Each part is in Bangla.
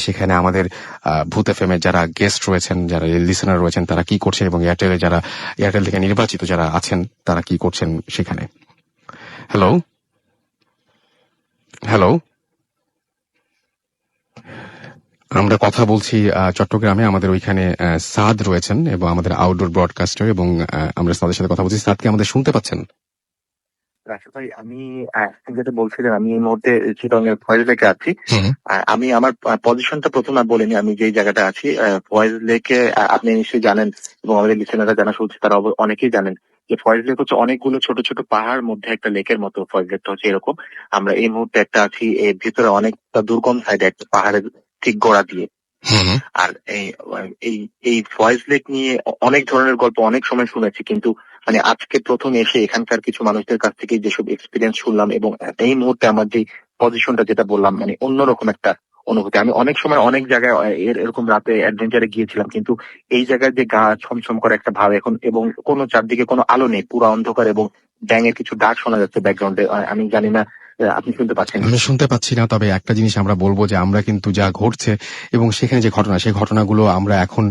সেখানে আমাদের ভূত এফএম এর যারা গেস্ট রয়েছেন, যারা লিসেনার রয়েছেন, তারা কি করছেন এবং এয়ারটেল থেকে নির্বাচিত যারা আছেন তারা কি করছেন সেখানে। হ্যালো হ্যালো আমরা কথা বলছি চট্টগ্রামে আমাদের ওইখানে সাদ রয়েছেন এবং আমাদের আউটডোর ব্রডকাস্টার, এবং আমরা সাদের সাথে কথা বলছি। সাদকে আমাদের শুনতে পাচ্ছেন? রাশিদ ভাই, আমি যেটা বলছিলাম, আমি এই মুহূর্তে চিটংয়ের ফয়েজ লেকে আছি। আমি আমার পজিশনটা প্রথমে বলিনি, আমি যেই জায়গাটা আছি ফয়েজ লেকে, আপনি নিশ্চয়ই জানেন এবং আমাদের লিসেনাররা জানা শুনছে তারা অনেকেই জানেন যে ফয়েজ লেক হচ্ছে অনেকগুলো ছোট ছোট পাহাড় মধ্যে একটা লেকের মতো। ফয়েজ লেকটা হচ্ছে এরকম। আমরা এই মুহূর্তে একটা আছি এর ভিতরে অনেকটা দুর্গম সাইডে একটা পাহাড়ের ঠিক গোড়া দিয়ে। আর এই এই ফয়েজ লেক নিয়ে অনেক ধরনের গল্প অনেক সময় শুনেছি, কিন্তু মানে আজকে প্রথম এসে এখানকার কিছু মানুষদের কাছ থেকে যেসব এক্সপিরিয়েন্স শুনলাম এবং এই মুহূর্তে আমার যে পজিশনটা যেটা বললাম, মানে অন্যরকম একটা অনুভূতি। আমি অনেক সময় অনেক জায়গায় এরকম রাতে অ্যাডভেঞ্চারে গিয়েছিলাম, কিন্তু এই জায়গায় যে গা ছমছম করে একটা ভাব এখন, এবং কোনো চারদিকে কোনো আলো নেই, পুরো অন্ধকার, এবং ব্যাঙের কিছু ডাক শোনা যাচ্ছে ব্যাকগ্রাউন্ডে। আমি জানি না আপনি শুনতে পাচ্ছেন? আমি শুনতে পাচ্ছি না, তবে একটা জিনিস আমরা বলবো যে আমরা কিন্তু যা ঘটছে এবং সেখানে যে ঘটনা, সেই ঘটনাগুলো আমরা এখন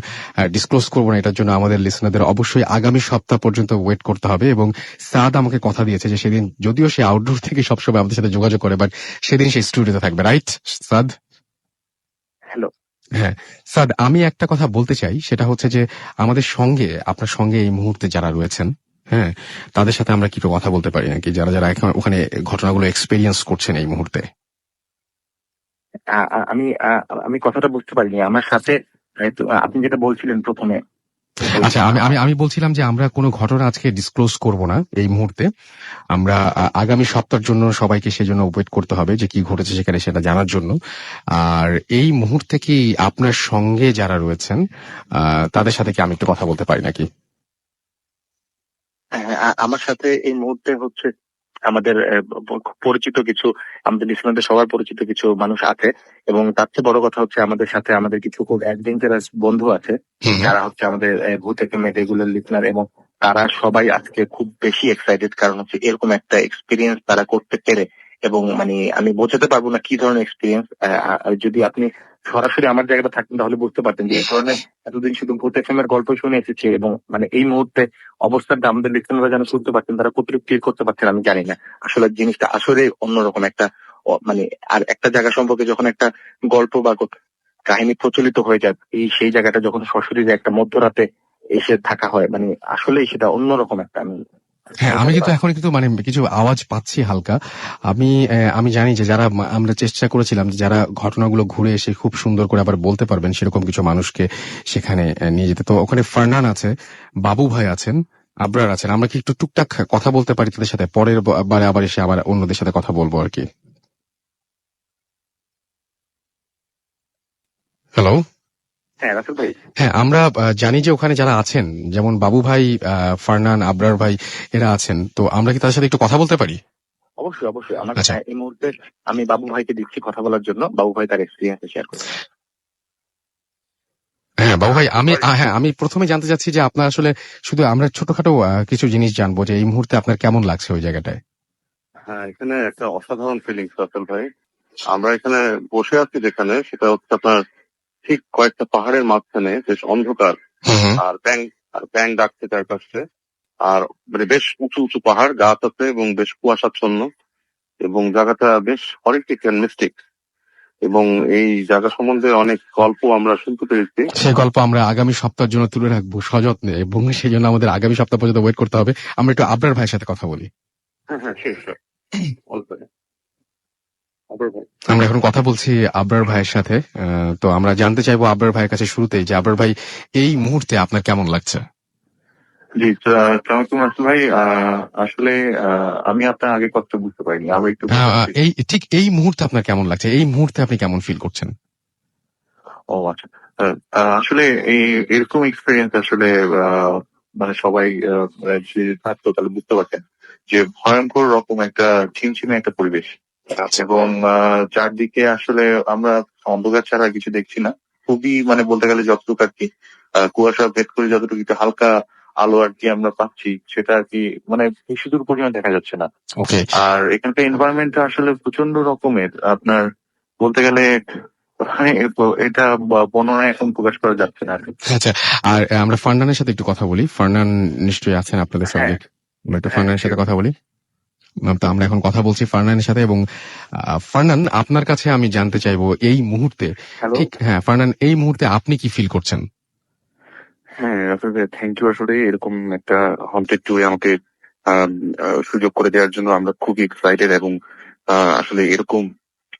ডিসক্লোজ করবো না। এটার জন্য আমাদের লিসনারদের অবশ্যই আগামী সপ্তাহ পর্যন্ত ওয়েট করতে হবে। এবং সাদ আমাকে কথা দিয়েছে যে সেদিন, যদিও সে আউটডোর থেকে সবসময় আমাদের সাথে যোগাযোগ করে, বাট সেদিন সে স্টুডিওতে থাকবে। রাইট সাদ? হ্যালো। হ্যাঁ সাদ, আমি একটা কথা বলতে চাই, সেটা হচ্ছে যে আমাদের সঙ্গে, আপনার সঙ্গে এই মুহূর্তে যারা রয়েছেন, হ্যাঁ, তাদের সাথে আমরা কি একটু কথা বলতে পারি নাকি, যারা যারা এখন ওখানে ঘটনাগুলো এক্সপেরিয়েন্স করছেন এই মুহূর্তে? আমি আমি কথাটা বুঝতে পারিনি। আমার সাথে আপনি যেটা বলছিলেন প্রথমে। আচ্ছা, আমি আমি আমি বলছিলাম যে আমরা কোনো ঘটনা আজকে ডিসক্লোজ করব না এই মুহূর্তে। আমরা আগামী সপ্তাহের জন্য সবাইকে সেজন্য ওয়েট করতে হবে যে কি ঘটেছে সেখানে, সেটা জানার জন্য। আর এই মুহূর্তে কি আপনার সঙ্গে যারা রয়েছেন তাদের সাথে কি আমি একটু কথা বলতে পারি নাকি? আমার সাথে এই মুহূর্তে হচ্ছে আমাদের পরিচিত কিছু, আমাদের লিসনারদের সবার পরিচিত কিছু মানুষ আছে, এবং তার চেয়ে বড় কথা হচ্ছে আমাদের সাথে আমাদের কিছু খুব অ্যাডভেঞ্চারাস বন্ধু আছে যারা হচ্ছে আমাদের ভূত এফএম এর রেগুলার লিসনার, এবং তারা সবাই আজকে খুব বেশি এক্সাইটেড, কারণ হচ্ছে এরকম একটা এক্সপিরিয়েন্স তারা করতে পেরে। এবং মানে আমি বোঝাতে পারবো না কি ধরনের এক্সপিরিয়েন্স। যদি আপনি সরাসরি আমার জায়গাটা থাকতেন তাহলে বুঝতে পারতেন যে এই ধরনের এতদিন শুধু ভূত এফএম এর গল্প শুনে এসেছি, এবং মানে এই মুহূর্তে অবস্থাটা আমাদের লিসনাররা যেন শুনতে পারতেন, তারা কতটুকু ফিল করতে পারছেন আমি জানি না। আসলে জিনিসটা আসলে অন্যরকম একটা মানে, আর একটা জায়গা সম্পর্কে যখন একটা গল্প বা কাহিনী প্রচলিত হয়ে যায়, সেই জায়গাটা যখন সশরীরে একটা মধ্যরাতে এসে থাকা হয়, মানে আসলেই সেটা অন্যরকম একটা। হ্যাঁ, আমি কিন্তু এখন কিন্তু মানে কিছু আওয়াজ পাচ্ছি হালকা। আমি জানি যে যারা আমরা চেষ্টা করেছিলাম যে যারা ঘটনাগুলো ঘুরে এসে খুব সুন্দর করে আবার বলতে পারবেন সেরকম কিছু মানুষকে সেখানে নিয়ে যেতে। তো ওখানে ফারনান আছে, বাবু ভাই আছেন, আবরার আছেন। আমরা কি একটু টুকটাক কথা বলতে পারি তাদের সাথে? পরের বারে আবার এসে আবার অন্যদের সাথে কথা বলবো আর কি। হ্যালো। হ্যাঁ রাসেল ভাই। হ্যাঁ, আমরা জানি যে ওখানে যারা আছেন, যেমন বাবু ভাই, ফারনান, আবরার ভাই, এরা আছেন। তো আমরা কি তাদের সাথে একটু কথা বলতে পারি? অবশ্যই অবশ্যই। আমার আচ্ছা, এই মুহূর্তে আমি বাবু ভাইকে দিচ্ছি কথা বলার জন্য। বাবু ভাই তার এক্সপিরিয়েন্স শেয়ার করবে। হ্যাঁ বাবু ভাই, আমি প্রথমে জানতে চাচ্ছি যে আপনার আসলে, শুধু আমরা ছোটখাটো কিছু জিনিস জানবো যে এই মুহূর্তে আপনার কেমন লাগছে ওই জায়গাটায়। হ্যাঁ, এখানে একটা অসাধারণ ফিলিংস রাসেল ভাই। আমরা এখানে বসে আছি যেখানে, সেটা হচ্ছে আপনার ঠিক কয়েকটা পাহাড়ের মাঝখানে, বেশ অন্ধকার, আর ব্যাং ডাকছে চারপাশে, আর মানে বেশ উঁচু উঁচু পাহাড়, গাছ আছে এবং বেশ কুয়াশাচ্ছন্ন, এবং জায়গাটা বেশ হরিফিক এন্ড মিস্টিক, এবং এই জায়গা সম্বন্ধে অনেক গল্প আমরা শুনতে পেরেছি। সেই গল্প আমরা আগামী সপ্তাহের জন্য তুলে রাখবো সযত্নে, এবং সেই জন্য আমাদের আগামী সপ্তাহ পর্যন্ত ওয়েট করতে হবে। আমরা একটু আবরার ভাইয়ের সাথে কথা বলি। হ্যাঁ হ্যাঁ, শিওর। অল্প আমরা এখন কথা বলছি আবরার ভাইয়ের সাথে। তো আমরা জানতে চাইবো আবরার ভাইয়ের কাছে শুরুতেই যে আবরার ভাই, এই মুহূর্তে আপনার কেমন লাগছে? জি, সালামালাইকুম রাসেল ভাই। আসলে আমি আপনার আগে কথা বুঝতে পারিনি, আবার একটু এই ঠিক এই মুহূর্তে আপনার কেমন লাগছে? এই মুহূর্তে আপনি কেমন ফিল করছেন? ও আচ্ছা। আসলে এরকম এক্সপিরিয়েন্স আসলে মানে সবাই যে থাকতো তাহলে বুঝতে পারতেন যে ভয়ঙ্কর রকম একটা ছিমছিমে একটা পরিবেশ, এবং চারদিকে আসলে আমরা অন্ধকার ছাড়া কিছু দেখছি না। খুবই মানে বলতে গেলে যতটুকু আর কি কুয়াশা ভেদ করে যতটুকু একটু হালকা আলো আর কি আমরা পাচ্ছি, সেটা আর কি মানে বেশি দূর পর্যন্ত দেখা যাচ্ছে না। ওকে। আর এখানকার এনভায়রনমেন্টটা আসলে প্রচন্ড রকমের আপনার বলতে গেলে এটা বর্ণনা এখন প্রকাশ করা যাচ্ছে না আর কি। আচ্ছা, আর আমরা ফারনানের সাথে একটু কথা বলি। ফারনান নিশ্চয়ই আছেন আপনাদের হ্যাঁ সাবজেক্ট, আমরা একটু হ্যাঁ ফারনানের সাথে কথা বলি। তো আমরা এখন কথা বলছি ফারনানের সাথে, এবং ফারনান, আপনার কাছে আমি জানতে চাইবো এই মুহূর্তে, হ্যালো। ঠিক হ্যাঁ ফারনান, এই মুহূর্তে আপনি কি ফিল করছেন? হ্যাঁ আসলে থ্যাংক ইউ, আসলে এরকম একটা হন্টেড ট্যুরে আমাকে সুযোগ করে দেওয়ার জন্য আমরা খুবই এক্সাইটেড, এবং আসলে এরকম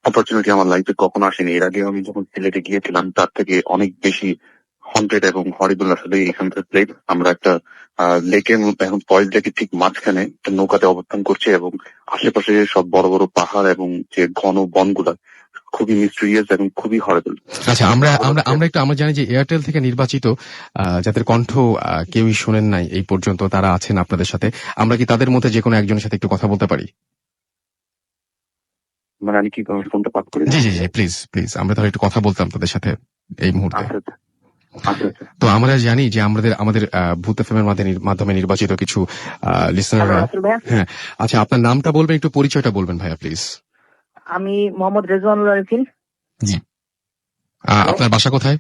অপরচুনিটি আমার লাইফে কখনো আসেনি। এর আগে আমি যখন সিলেটে গিয়েছিলাম তার থেকে অনেক বেশি হন্টেড এবং হরিবল আসলে এখানকার প্লেস। আমরা একটা লেকের এখন পয়েন্ট লেকে ঠিক মাঝখানে একটা নৌকাতে অবস্থান করছি, এবং আশেপাশে সব বড় বড় পাহাড় এবং যে ঘন বনগুলা খুবই মিস্ট্রিয়াস এবং খুবই হরিবল। আচ্ছা, আমরা আমরা আমরা একটু আমরা জানি যে এয়ারটেল থেকে নির্বাচিত যাদের কণ্ঠ কেউই শোনেন নাই এই পর্যন্ত, তারা আছেন আপনাদের সাথে। আমরা কি তাদের মধ্যে যে কোনো একজনের সাথে একটু কথা বলতে পারি? মানে আমি কি ফোনটা পাক করি? জি জি জি, প্লিজ প্লিজ, আমরা তাহলে একটু কথা বলতাম তাদের সাথে এই মুহূর্তে। আচ্ছা আচ্ছা আচ্ছা। তো আমরা জানি যে আমাদের ভূত এফএমের মাধ্যমে নির্বাচিত কিছু লিসনাররা। হ্যাঁ, আচ্ছা, আপনার নামটা বলবেন, একটু পরিচয়টা বলবেন ভাইয়া প্লিজ। আমি মোহাম্মদ রেজওয়ানুল আরিফিন। জি। আপনার বাসা কোথায়?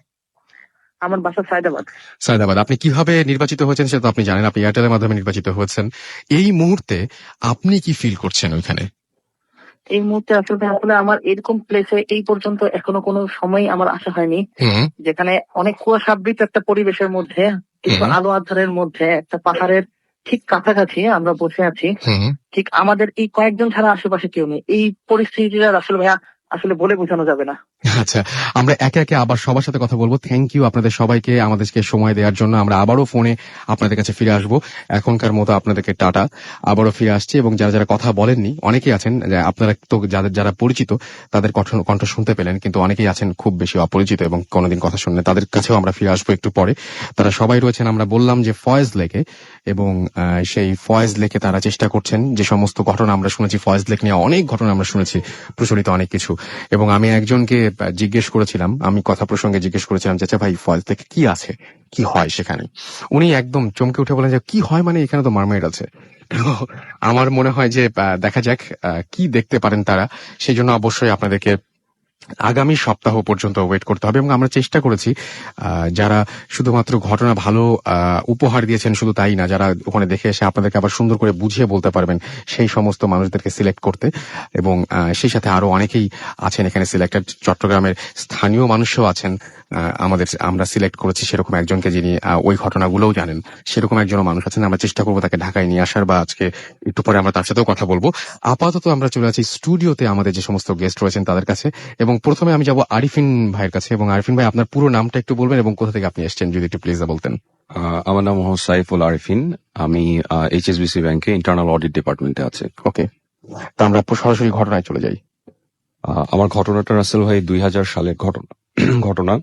আমার বাসা সায়দাবাদ। সায়দাবাদ। আপনি কিভাবে নির্বাচিত হয়েছেন সেটা তো আপনি জানেন, আপনি এয়ারটেলের মাধ্যমে নির্বাচিত হয়েছেন। এই মুহূর্তে আপনি কি ফিল করছেন ওইখানে? এই মুহূর্তে আসলে আমার এরকম প্লেসে এই পর্যন্ত এখনো কোনো সময় আমার আসা হয়নি, যেখানে অনেক কুয়াশাবৃত একটা পরিবেশের মধ্যে, কিন্তু আলো আঁধারের মধ্যে একটা পাহাড়ের ঠিক কাছাকাছি আমরা বসে আছি। ঠিক আমাদের এই কয়েকজন ছাড়া আশেপাশে কেউ নেই। এই পরিস্থিতিটা আসলে ভাইয়া আসলে বলে বোঝানো যাবে না। আচ্ছা, আমরা একে একে আবার সবার সাথে কথা বলবো। থ্যাংক ইউ আপনাদের সবাইকে আমাদেরকে সময় দেওয়ার জন্য। আমরা আবারও ফোনে আপনাদের কাছে ফিরে আসবো। এখনকার মতো আপনাদেরকে টাটা, আবারও ফিরে আসছি। এবং যারা যারা কথা বলেননি, অনেকেই আছেন, আপনারা তো যারা পরিচিত তাদের কণ্ঠ শুনতে পেলেন, কিন্তু অনেকেই আছেন খুব বেশি অপরিচিত এবং কোনোদিন কথা শুনলে, তাদের কাছেও আমরা ফিরে আসবো একটু পরে। তারা সবাই রয়েছেন, আমরা বললাম যে ফয়েজ লেকে, এবং সেই ফয়েজ লেকে তারা চেষ্টা করছেন। যে সমস্ত ঘটনা আমরা শুনেছি ফয়েজ লেক নিয়ে, অনেক ঘটনা আমরা শুনেছি, প্রচলিত অনেক কিছু। এবং আমি একজনকে জিজ্ঞেস করেছিলাম, আমি কথা প্রসঙ্গে জিজ্ঞেস করেছিলাম যে আচ্ছা ভাই, ফয়েজ লেকে কি আছে, কি হয় সেখানে? উনি একদম চমকে উঠে বলেন যে কি হয় মানে, এখানে তো মারমেড আছে। আমার মনে হয় যে দেখা যাক কি দেখতে পারেন তারা। সেই জন্য অবশ্যই আপনাদেরকে আগামী সপ্তাহ পর্যন্ত ওয়েট করতে হবে। এবং আমরা চেষ্টা করেছি যারা শুধুমাত্র ঘটনা ভালো উপহার দিয়েছেন শুধু তাই না, যারা ওখানে দেখে এসে আপনাদেরকে আবার সুন্দর করে বুঝিয়ে বলতে পারবেন, সেই সমস্ত মানুষদেরকে সিলেক্ট করতে। এবং সেই সাথে আরো অনেকেই আছেন এখানে সিলেক্টেড, চট্টগ্রামের স্থানীয় মানুষও আছেন আমরা সিলেক্ট করেছি সেরকম একজনকে, যিনি ওই ঘটনাগুলোও জানেন। সেরকম একজনও মানুষ আছেন, আমরা চেষ্টা করবো তাকে ঢাকায় নিয়ে আসার, বা আজকে একটু পরে আমরা তার সাথেও কথা বলবো। আপাতত আমরা চলে আছি স্টুডিওতে আমাদের যে সমস্ত গেস্ট রয়েছেন তাদের কাছে। এবং প্রথমে আমি যাব আরিফিন ভাইয়ের কাছে। এবং আরিফিন ভাই, আপনার পুরো নামটা একটু বলবেন এবং কোথা থেকে আপনি এসেছেন, যদি একটু প্লিজ বলতেন। আমার নাম মোহাম্মদ সাইফুল আরিফিন। আমি এইচএসবিসি ব্যাংকে ইন্টারনাল অডিট ডিপার্টমেন্টে আছি। ওকে, তো আমরা সরাসরি ঘটনায় চলে যাই। আমার ঘটনাটা রাসেল ভাই 2000 সালের ঘটনা।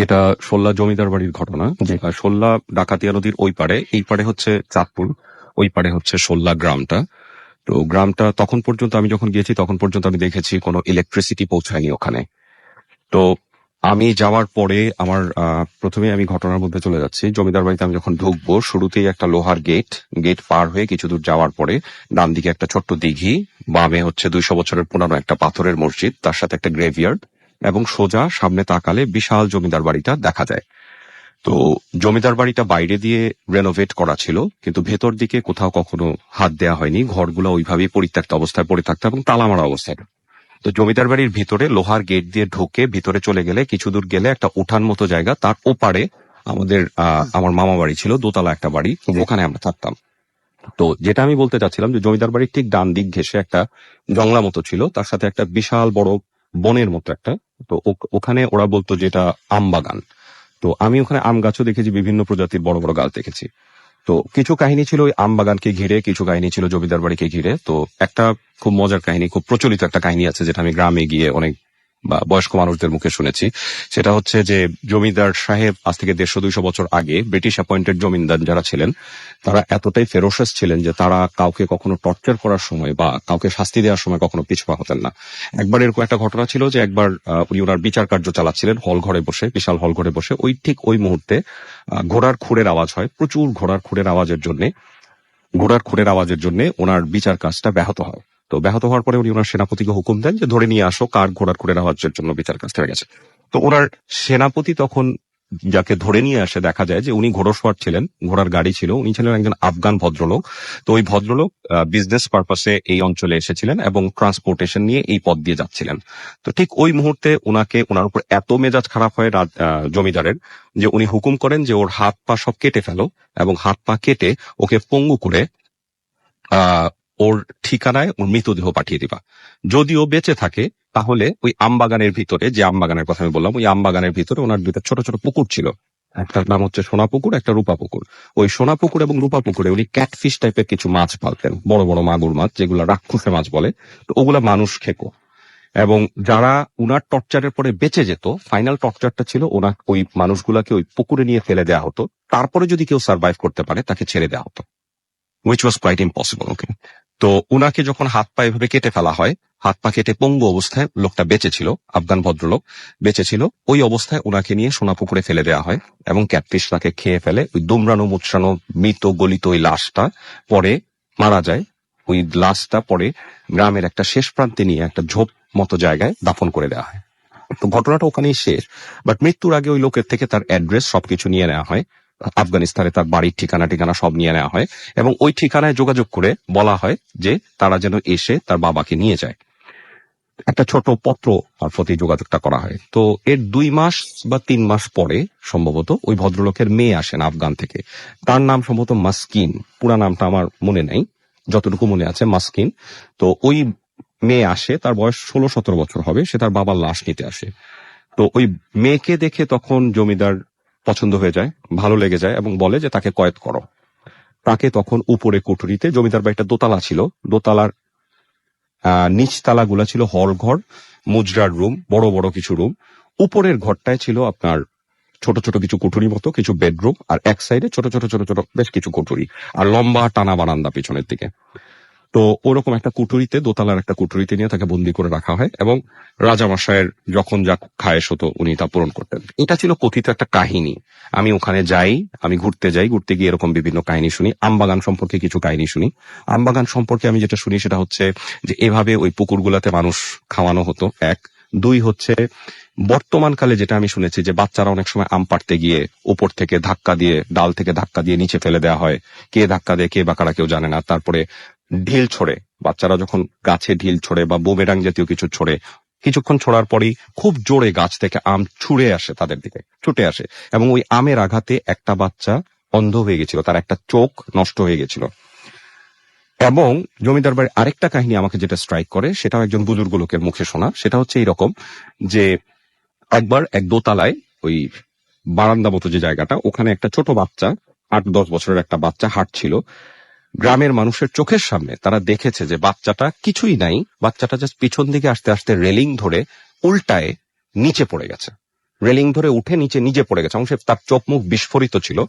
এটা সোল্লা জমিদার বাড়ির ঘটনা। সোল্লা ডাকাতিয়া নদীর ওই পারে, এই পারে হচ্ছে চাঁদপুর, ওই পারে হচ্ছে সোল্লা গ্রামটা। তো গ্রামটা তখন পর্যন্ত, আমি যখন গিয়েছি তখন পর্যন্ত আমি দেখেছি কোনো ইলেকট্রিসিটি পৌঁছায়নি ওখানে। তো আমি যাওয়ার পরে আমার প্রথমে আমি ঘটনার মধ্যে চলে যাচ্ছি। জমিদার বাড়িতে আমি যখন ঢুকবো, শুরুতেই একটা লোহার গেট পার হয়ে কিছু দূর যাওয়ার পরে ডান দিকে একটা ছোট্ট দিঘি, বামে হচ্ছে 200 বছরের পুরানো একটা পাথরের মসজিদ, তার সাথে একটা গ্রেভইয়ার্ড, এবং সোজা সামনে তাকালে বিশাল জমিদার বাড়িটা দেখা যায়। তো জমিদার বাড়িটা বাইরে দিয়ে রেনোভেট করা ছিল, কিন্তু ভেতর দিকে কোথাও কখনো হাত দেওয়া হয়নি। ঘরগুলো ওইভাবেই পরিত্যক্ত অবস্থায় পড়ে থাকতো এবং তালামারা অবস্থায়। তো জমিদার বাড়ির ভিতরে লোহার গেট দিয়ে ঢুকে ভিতরে চলে গেলে কিছু দূর গেলে একটা উঠান মতো জায়গা, তার ওপারে আমার মামা বাড়ি ছিল, দোতলা একটা বাড়ি, ওখানে আমরা থাকতাম। তো যেটা আমি বলতে চাচ্ছিলাম যে জমিদার বাড়ির ঠিক ডান দিক ঘেঁষে একটা জংলা মতো ছিল, তার সাথে একটা বিশাল বড় বনের মতো একটা। তো ওখানে ওরা বলতো যেটা আম বাগান। তো আমি ওখানে আম গাছও দেখেছি, বিভিন্ন প্রজাতির বড় বড় গাছ দেখেছি। তো কিছু কাহিনী ছিল ওই আম বাগানকে ঘিরে, কিছু কাহিনী ছিল জমিদার বাড়িকে ঘিরে। তো একটা খুব মজার কাহিনী, খুব প্রচলিত একটা কাহিনী আছে, যেটা আমি গ্রামে গিয়ে অনেক বয়স্ক মানুষদের মুখে শুনেছি। সেটা হচ্ছে যে জমিদার সাহেব আজ থেকে 150-200 বছর আগে ব্রিটিশ অ্যাপয়েন্টেড জমিদার যারা ছিলেন, তারা এতটাই ফেরোসাস ছিলেন যে তারা কাউকে কখনো টর্চার করার সময় বা কাউকে শাস্তি দেওয়ার সময় কখনো পিছপা হতেন না। একবার এরকম একটা ঘটনা ছিল যে একবার উনি ওনার বিচার কার্য চালাচ্ছিলেন হল ঘরে বসে, বিশাল হল ঘরে বসে। ওই মুহূর্তে ঘোড়ার খুরের আওয়াজ হয়, প্রচুর ঘোড়ার খুরের আওয়াজের জন্য ওনার বিচার কাজটা ব্যাহত হয়। তো ব্যাহত হওয়ার পরে উনি ওনার সেনাপতিকে হুকুম দেন যে ধরে নিয়ে আসো কার ঘোড়ার খুঁড়ে আওয়াজের জন্য বিচার কাছ থেকে গেছে। তো ওনার সেনাপতি তখন যাকে ধরে নিয়ে আসে দেখা যায় যে উনি ঘোড়সওয়ার ছিলেন, ঘোড়ার গাড়ি ছিল, উনি ছিলেন একজন আফগান ভদ্রলোক। তো ওই ভদ্রলোক বিজনেস পারপাসে এই অঞ্চলে এসেছিলেন এবং ট্রান্সপোর্টেশন নিয়ে এই পথ দিয়ে যাচ্ছিলেন। তো ঠিক ওই মুহূর্তে ওনার উপর এত মেজাজ খারাপ হয় জমিদারের, যে উনি হুকুম করেন যে ওর হাত পা সব কেটে ফেলো এবং হাত পা কেটে ওকে পঙ্গু করে ওর ঠিকানায় ওর মৃতদেহ পাঠিয়ে দিবা। যদিও বেঁচে থাকে তাহলে ওই আমবাগানের ভিতরে, যে আমবাগানের কথা আমি বললাম, ওই আমবাগানের ভিতরে ওনার দুইটা ছোট ছোট পুকুর ছিল, একটার নাম হচ্ছে সোনা পুকুর, একটা রূপা পুকুর। ওই সোনা পুকুর এবং রূপা পুকুরে উনি ক্যাটফিশ টাইপের কিছু মাছ পালতেন, বড় বড় মাগুর মাছ, যেগুলো রাক্ষসে মাছ বলে। তো ওগুলা মানুষ খেকো। এবং যারা উনার টর্চারের পরে বেঁচে যেত, ফাইনাল টর্চারটা ছিল ওনার ওই মানুষগুলাকে ওই পুকুরে নিয়ে ফেলে দেওয়া হতো, তারপরে যদি কেউ সার্ভাইভ করতে পারে তাকে ছেড়ে দেওয়া হতো, which was quite impossible. ওকে, তো উনাকে যখন হাত পা এভাবে কেটে ফেলা হয়, হাত পা কেটে পঙ্গু অবস্থায় লোকটা বেঁচে ছিল, আফগান ভদ্রলোক বেঁচে ছিল, ওই অবস্থায় ওনাকে নিয়ে সোনা পুকুরে ফেলে দেওয়া হয় এবং ক্যাটফিশ তাকে খেয়ে ফেলে। ওই দুমড়ানো মুচড়ানো মৃত গলিত ওই লাশটা পরে মারা যায়। ওই লাশটা পরে গ্রামের একটা শেষ প্রান্তে নিয়ে একটা ঝোপ মতো জায়গায় দাফন করে দেওয়া হয়। তো ঘটনাটা ওখানেই শেষ। বাট মৃত্যুর আগে ওই লোকের থেকে তার অ্যাড্রেস সবকিছু নিয়ে নেওয়া হয়, আফগানিস্তানে তার বাড়ির ঠিকানা সব নিয়ে নেওয়া হয় এবং ওই ঠিকানায় যোগাযোগ করে বলা হয় যে তারা যেন এসে তার বাবাকে নিয়ে যায়। একটা ছোট পত্র মারফতে যোগাযোগটা করা হয়। তো এর 2 মাস বা 3 মাস পরে সম্ভবত ওই ভদ্রলোকের মেয়ে আসেন আফগান থেকে। তার নাম সম্ভবত মাস্কিন, পুরা নামটা আমার মনে নেই, যতটুকু মনে আছে মাস্কিন। তো ওই মেয়ে আসে, তার বয়স 16-17 বছর হবে, সে তার বাবার লাশ নিতে আসে। তো ওই মেয়েকে দেখে তখন জমিদার পছন্দ হয়ে যায়, ভালো লেগে যায় এবং বলে যে তাকে কয়েদ করো। তাকে তখন উপরে কুঠুরিতে, জমিদার বাড়িটা দোতলা ছিল, দোতলার নিচতলা গুলা ছিল হল ঘর, মুজরার রুম, বড় বড় কিছু রুম। উপরের ঘরটায় ছিল আপনার ছোট ছোট কিছু কুঠুরি মতো কিছু বেডরুম, আর এক সাইডে ছোট ছোট বেশ কিছু কুঠুরি, আর লম্বা টানা বারান্দা পিছনের দিকে। তো ওরকম একটা কুঠুরিতে, দোতলার একটা কুঠুরিতে নিয়ে তাকে বন্দি করে রাখা হয় এবং রাজামশাইয়ের যখন যা খায়েশ হতো উনি তা পূরণ করতেন। এটা ছিল কথিত একটা কাহিনী। আমি ওখানে যাই, আমি ঘুরতে গিয়ে এরকম বিভিন্ন কাহিনী শুনি। আমবাগান সম্পর্কে কিছু কাহিনী শুনি। আমবাগান সম্পর্কে আমি যেটা শুনি সেটা হচ্ছে যে এভাবে ওই পুকুরগুলাতে মানুষ খাওয়ানো হতো, 1। 2 হচ্ছে বর্তমানকালে যেটা আমি শুনেছি যে বাচ্চারা অনেক সময় আম পাড়তে গিয়ে উপর থেকে ধাক্কা দিয়ে, ডাল থেকে ধাক্কা দিয়ে নিচে ফেলে দেওয়া হয়। কে ধাক্কা দেয় কে বাকারা কেউ জানে না। তারপরে ঢিল ছোড়ে, বাচ্চারা যখন গাছে ঢিল ছোড়ে বা বুমেরাং জাতীয় কিছু ছোড়ে, কিছুক্ষণ ছোড়ার পরেই খুব জোরে গাছ থেকে আম ছুড়ে আসে, তাদের দিকে ছুটে আসে এবং ওই আমের আঘাতে একটা বাচ্চা অন্ধ হয়ে গেছিল, তার একটা চোখ নষ্ট হয়ে গেছিল। এবং জমিদার বাড়ির আরেকটা কাহিনী আমাকে যেটা স্ট্রাইক করে, সেটাও একজন বুজুর্গ লোকের মুখে শোনা। সেটা হচ্ছে এইরকম যে একবার এক দোতলায় ওই বারান্দা মতো যে জায়গাটা, ওখানে একটা ছোট বাচ্চা, 8-10 বছরের একটা বাচ্চা হাঁটছিল। গ্রামের মানুষের চোখের সামনে তারা দেখেছে যে বাচ্চাটা কিছুই নাই, বাচ্চাটা জাস্ট পিছন দিকে আস্তে আস্তে রেলিং ধরে উল্টায় নিচে পড়ে গেছে, রেলিং ধরে উঠে নিজে পড়ে গেছে এবং তার চোখ মুখ বিস্ফোরিত ছিল।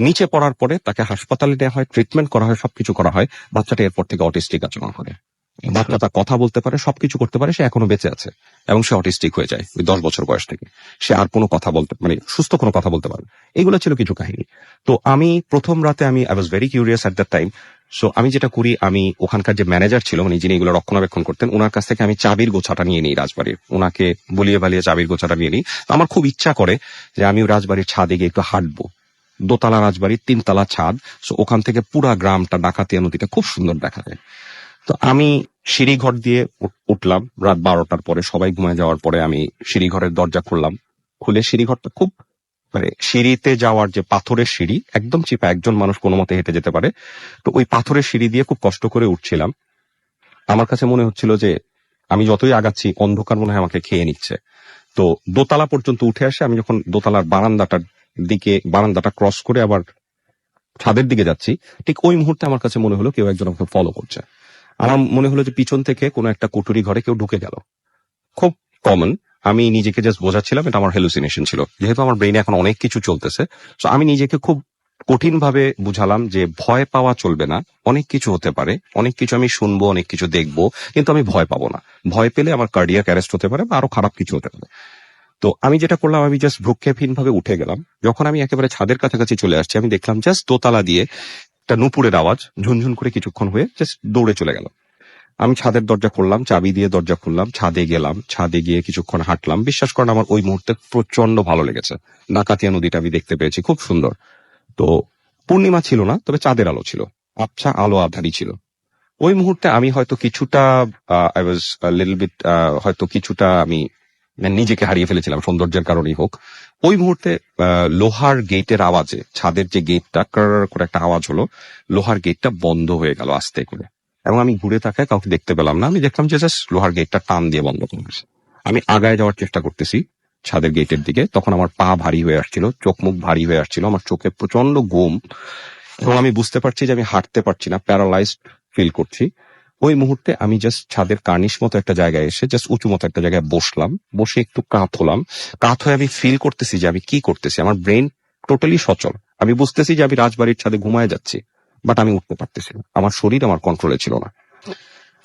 নিচে পড়ার পরে তাকে হাসপাতালে নেওয়া হয়, ট্রিটমেন্ট করা হয়, সবকিছু করা হয়। বাচ্চাটা এরপর থেকে অটিস্টিক আচরণ করে, বাচ্চাটা কথা বলতে পারে, সবকিছু করতে পারে, সে এখনো বেঁচে আছে এবং সে অটিস্টিক হয়ে যায় ওই 10 বছর বয়স থেকে। সে আর কোনো কথা বলতে, মানে সুস্থ কোনো কথা বলতে পারে। এগুলো ছিল কিছু কাহিনী। তো আমি প্রথম রাতে I was very curious at that time. So আমি যেটা করি, আমি ওখানকার যে ম্যানেজার ছিল, মানে যিনি এগুলো রক্ষণাবেক্ষণ করতেন, ওনার কাছ থেকে আমি চাবির গোছাটা নিয়ে নিই রাজবাড়ির, ওনাকে বলিয়ে বালিয়ে চাবির গোছাটা নিয়ে নিই। আমার খুব ইচ্ছা করে যে আমি রাজবাড়ির ছাদে গিয়ে একটু হাঁটবো। দোতলা রাজবাড়ির 3 তলা ছাদ, সো ওখান থেকে পুরা গ্রামটা, ডাকাতিয়া নদীটা খুব সুন্দর দেখা যায়। তো আমি সিঁড়িঘর দিয়ে উঠলাম রাত 12টার পরে, সবাই ঘুমায় যাওয়ার পরে আমি সিঁড়িঘরের দরজা খুললাম। খুলে সিঁড়িঘরটা খুব, মানে সিঁড়িতে যাওয়ার যে পাথরের সিঁড়ি, একদম চিপা, একজন মানুষ কোনো মতে হেঁটে যেতে পারে। তো ওই পাথরের সিঁড়ি দিয়ে খুব কষ্ট করে উঠছিলাম। আমার কাছে মনে হচ্ছিল যে আমি যতই আগাচ্ছি অন্ধকার মনে হয় আমাকে খেয়ে নিচ্ছে। তো দোতলা পর্যন্ত উঠে আসে, আমি যখন দোতলার বারান্দাটা ক্রস করে আবার ছাদের দিকে যাচ্ছি, ঠিক ওই মুহূর্তে আমার কাছে মনে হলো কেউ একজন আমাকে ফলো করছে। আমার মনে হলো যে পিছন থেকে কোনো একটা কুটুরি ঘরে কেউ ঢুকে গেল। খুব কমন, আমি নিজেকে জাস্ট বোঝাচ্ছিলাম এটা আমার হ্যালুসিনেশন ছিল, যেহেতু আমার ব্রেইনে এখন অনেক কিছু চলতেছে। তো আমি নিজেকে খুব কঠিন ভাবে বুঝালাম যে ভয় পাওয়া চলবে না, অনেক কিছু হতে পারে, অনেক কিছু আমি শুনবো, অনেক কিছু দেখবো, কিন্তু আমি ভয় পাবো না। ভয় পেলে আমার কার্ডিয়াক অ্যারেস্ট হতে পারে বা আরো খারাপ কিছু হতে পারে। তো আমি যেটা করলাম, আমি জাস্ট ভ্রুক্ষেপহীন ভাবে উঠে গেলাম। যখন আমি একেবারে ছাদের কাছাকাছি চলে আসছি, আমি দেখলাম জাস্ট দোতলা দিয়ে একটা নুপুরের আওয়াজ ঝুনঝুন করে কিছুক্ষণ হয়ে জাস্ট দৌড়ে চলে গেল। আমি ছাদের দরজা খুললাম, চাবি দিয়ে দরজা খুললাম, ছাদে গেলাম, ছাদে গিয়ে কিছুক্ষণ হাঁটলাম। বিশ্বাস করেন আমার ওই মুহূর্তে প্রচন্ড ভালো লেগেছে। ডাকাতিয়া নদীটা আমি দেখতে পেয়েছি, খুব সুন্দর। তো পূর্ণিমা ছিল না, তবে চাঁদের আলো ছিল, আবছা আলো আধারি ছিল। ওই মুহূর্তে আমি হয়তো কিছুটা আই ওয়াজ লিটল বিট, হয়তো কিছুটা আমি নিজেকে হারিয়ে ফেলেছিলাম, সৌন্দর্যের কারণেই হোক। ওই মুহূর্তে লোহার গেটের আওয়াজে, ছাদের যে গেটটা করে একটা আওয়াজ হলো, লোহার গেটটা বন্ধ হয়ে গেল আস্তে করে, এবং আমি ঘুরে তাকায় কাউকে দেখতে পেলাম না। আমি দেখলাম যে জাস্ট লোহার গেটটা টান দিয়ে বন্ধ করেছে। আমি আগায় যাওয়ার চেষ্টা করতেছি ছাদের গেটের দিকে, তখন আমার পা ভারী হয়ে আসছিল, চোখ মুখ ভারী হয়ে আসছিল, আমার চোখে প্রচন্ড ঘুম, এবং আমি বুঝতে পারছি যে আমি হাঁটতে পারছি না, প্যারালাইজড ফিল করছি। ওই মুহূর্তে আমি জাস্ট ছাদের কার্নিশ মতো একটা জায়গায় এসে, জাস্ট উঁচু মতো একটা জায়গায় বসলাম, বসে একটু কাত হলাম। কাত হয়ে আমি ফিল করতেছি যে আমি কি করতেছি। আমার ব্রেন টোটালি সচল, আমি বুঝতেছি যে আমি রাজবাড়ির ছাদে ঘুমায় যাচ্ছি, বাট আমি উঠতে পারতেছি না, আমার শরীর আমার কন্ট্রোলে ছিল না।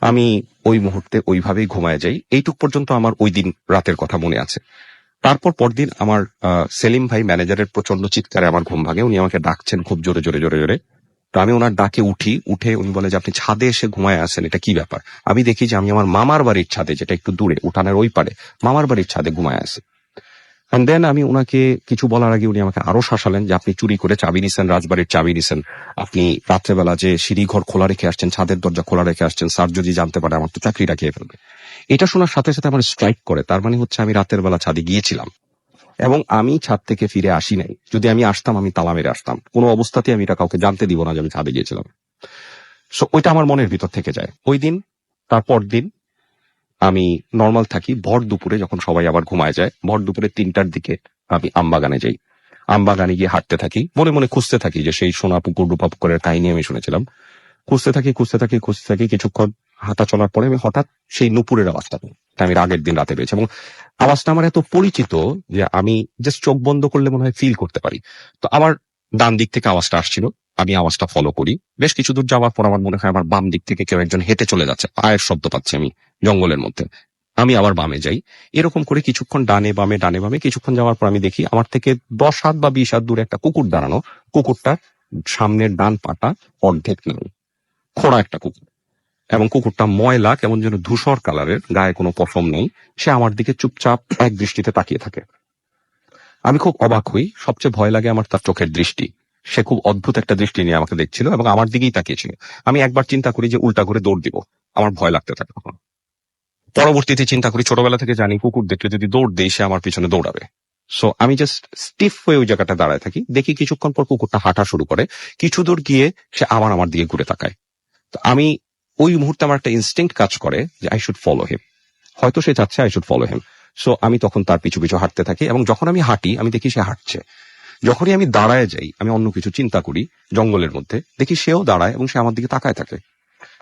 আমি ওই মুহূর্তে ওইভাবেই ঘুমায় যাই। এইটুক পর্যন্ত আমার ওই দিন রাতের কথা মনে আছে। তারপর পরদিন আমার সেলিম ভাই ম্যানেজারের প্রচন্ড চিৎকারে আমার ঘুম ভাঙে। উনি আমাকে ডাকছেন খুব জোরে জোরে জোরে জোরে। তো আমি ওনার ডাকে উঠি, উঠে উনি বলে যে আপনি ছাদে এসে ঘুমায় আছেন, এটা কি ব্যাপার? আমি দেখি যে আমি আমার মামার বাড়ির ছাদে, যেটা একটু দূরে উঠানের ওই পারে, মামার বাড়ির ছাদে ঘুমায় আছি। এন্ড দেন আমি ওনাকে কিছু বলার আগে উনি আমাকে আরো শাসালেন যে আপনি চুরি করে চাবি নিছেন, রাজবাড়ির চাবি নিছেন, আপনি রাত্রেবেলা যে সিঁড়ি ঘর খোলা রেখে আসছেন, ছাদের দরজা খোলা রেখে আসছেন, স্যার যদি জানতে পারে আমার তো চাকরিটা খেয়ে ফেলবে। এটা শোনার সাথে সাথে আমার স্ট্রাইক করে, তার মানে হচ্ছে আমি রাতের বেলা ছাদে গিয়েছিলাম এবং আমি ছাদ থেকে ফিরে আসি নাই। যদি আমি আসতাম আমি তালা মেরে আসতাম, কোনো অবস্থাতেই আমি এটা কাউকে জানতে দিব না যে আমি ছাদে গিয়েছিলাম। সো ওইটা আমার মনের ভিতর থেকে যায় ওই দিন। তারপর দিন আমি নর্মাল থাকি। ভর দুপুরে যখন সবাই আবার ঘুমায় যায়, ভর দুপুরে 3টার দিকে আমি আমবাগানে যাই। আমবাগানে গিয়ে হাঁটতে থাকি, মনে মনে খুঁজতে থাকি যে সেই সোনা পুকুর রূপা পুকুরের কাহিনী আমি শুনেছিলাম। খুঁজতে থাকি খুঁজতে থাকি খুঁজতে থাকি, কিছুক্ষণ হাঁটা চলার পরে আমি হঠাৎ সেই নুপুরের আওয়াজটা পাই। এটা আমি আগের দিন রাতে পেয়েছি, এবং আওয়াজটা আমার এত পরিচিত যে আমি জাস্ট চোখ বন্ধ করলে মনে হয় ফিল করতে পারি। তো আমার ডান দিক থেকে আওয়াজটা আসছিল, আমি আওয়াজটা ফলো করি। বেশ কিছু দূর যাওয়ার পর আমার মনে হয় আমার বাম দিক থেকে কেউ একজন হেঁটে চলে যাচ্ছে, পায়ের শব্দ পাচ্ছি আমি জঙ্গলের মধ্যে। আমি আবার বামে যাই, এরকম করে কিছুক্ষণ ডানে বামে ডানে বামে কিছুক্ষণ যাওয়ার পর আমি দেখি আমার থেকে 10 হাত বা 20 হাত দূরে একটা কুকুর দাঁড়ানো। কুকুরটার সামনের ডান পাটা অর্ধেক নেই, খোড়া একটা কুকুর, এবং কুকুরটা ময়লা, কেমন যেন ধূসর কালারের, গায়ে কোনো পশম নেই। সে আমার দিকে চুপচাপ এক দৃষ্টিতে তাকিয়ে থাকে। আমি খুব অবাক হই, সবচেয়ে ভয় লাগে আমার তার চোখের দৃষ্টি। সে খুব অদ্ভুত একটা দৃষ্টি নিয়ে আমাকে দেখছিল এবং আমার দিকেই তাকিয়েছিল। আমি একবার চিন্তা করি যে উল্টা করে দৌড় দিব, আমার ভয় লাগতে থাকে তখন। পরবর্তীতে চিন্তা করি, ছোটবেলা থেকে জানি কুকুর দেখলে যদি দৌড় দেই সে আমার পিছনে দৌড়াবে। সো আমি জাস্ট স্টিফ হয়ে ওই জায়গাটা দাঁড়ায় থাকি। দেখি কিছুক্ষণ পর কুকুরটা হাঁটা শুরু করে, কিছু দূর গিয়ে সে আবার আমার দিকে ঘুরে তাকায়। তো আমি ওই মুহূর্তে আমার একটা ইনস্টিংক্ট কাজ করে যে আই শুড ফলো হিম, হয়তো সে চাচ্ছে I should follow him. So আমি তখন তার পিছু পিছু হাঁটতে থাকি, এবং যখন আমি হাঁটি আমি দেখি সে হাঁটছে। যখনই আমি দাঁড়ায় যাই, আমি অন্য কিছু চিন্তা করি জঙ্গলের মধ্যে, দেখি সেও দাঁড়ায় এবং সে আমার দিকে তাকায় থাকে।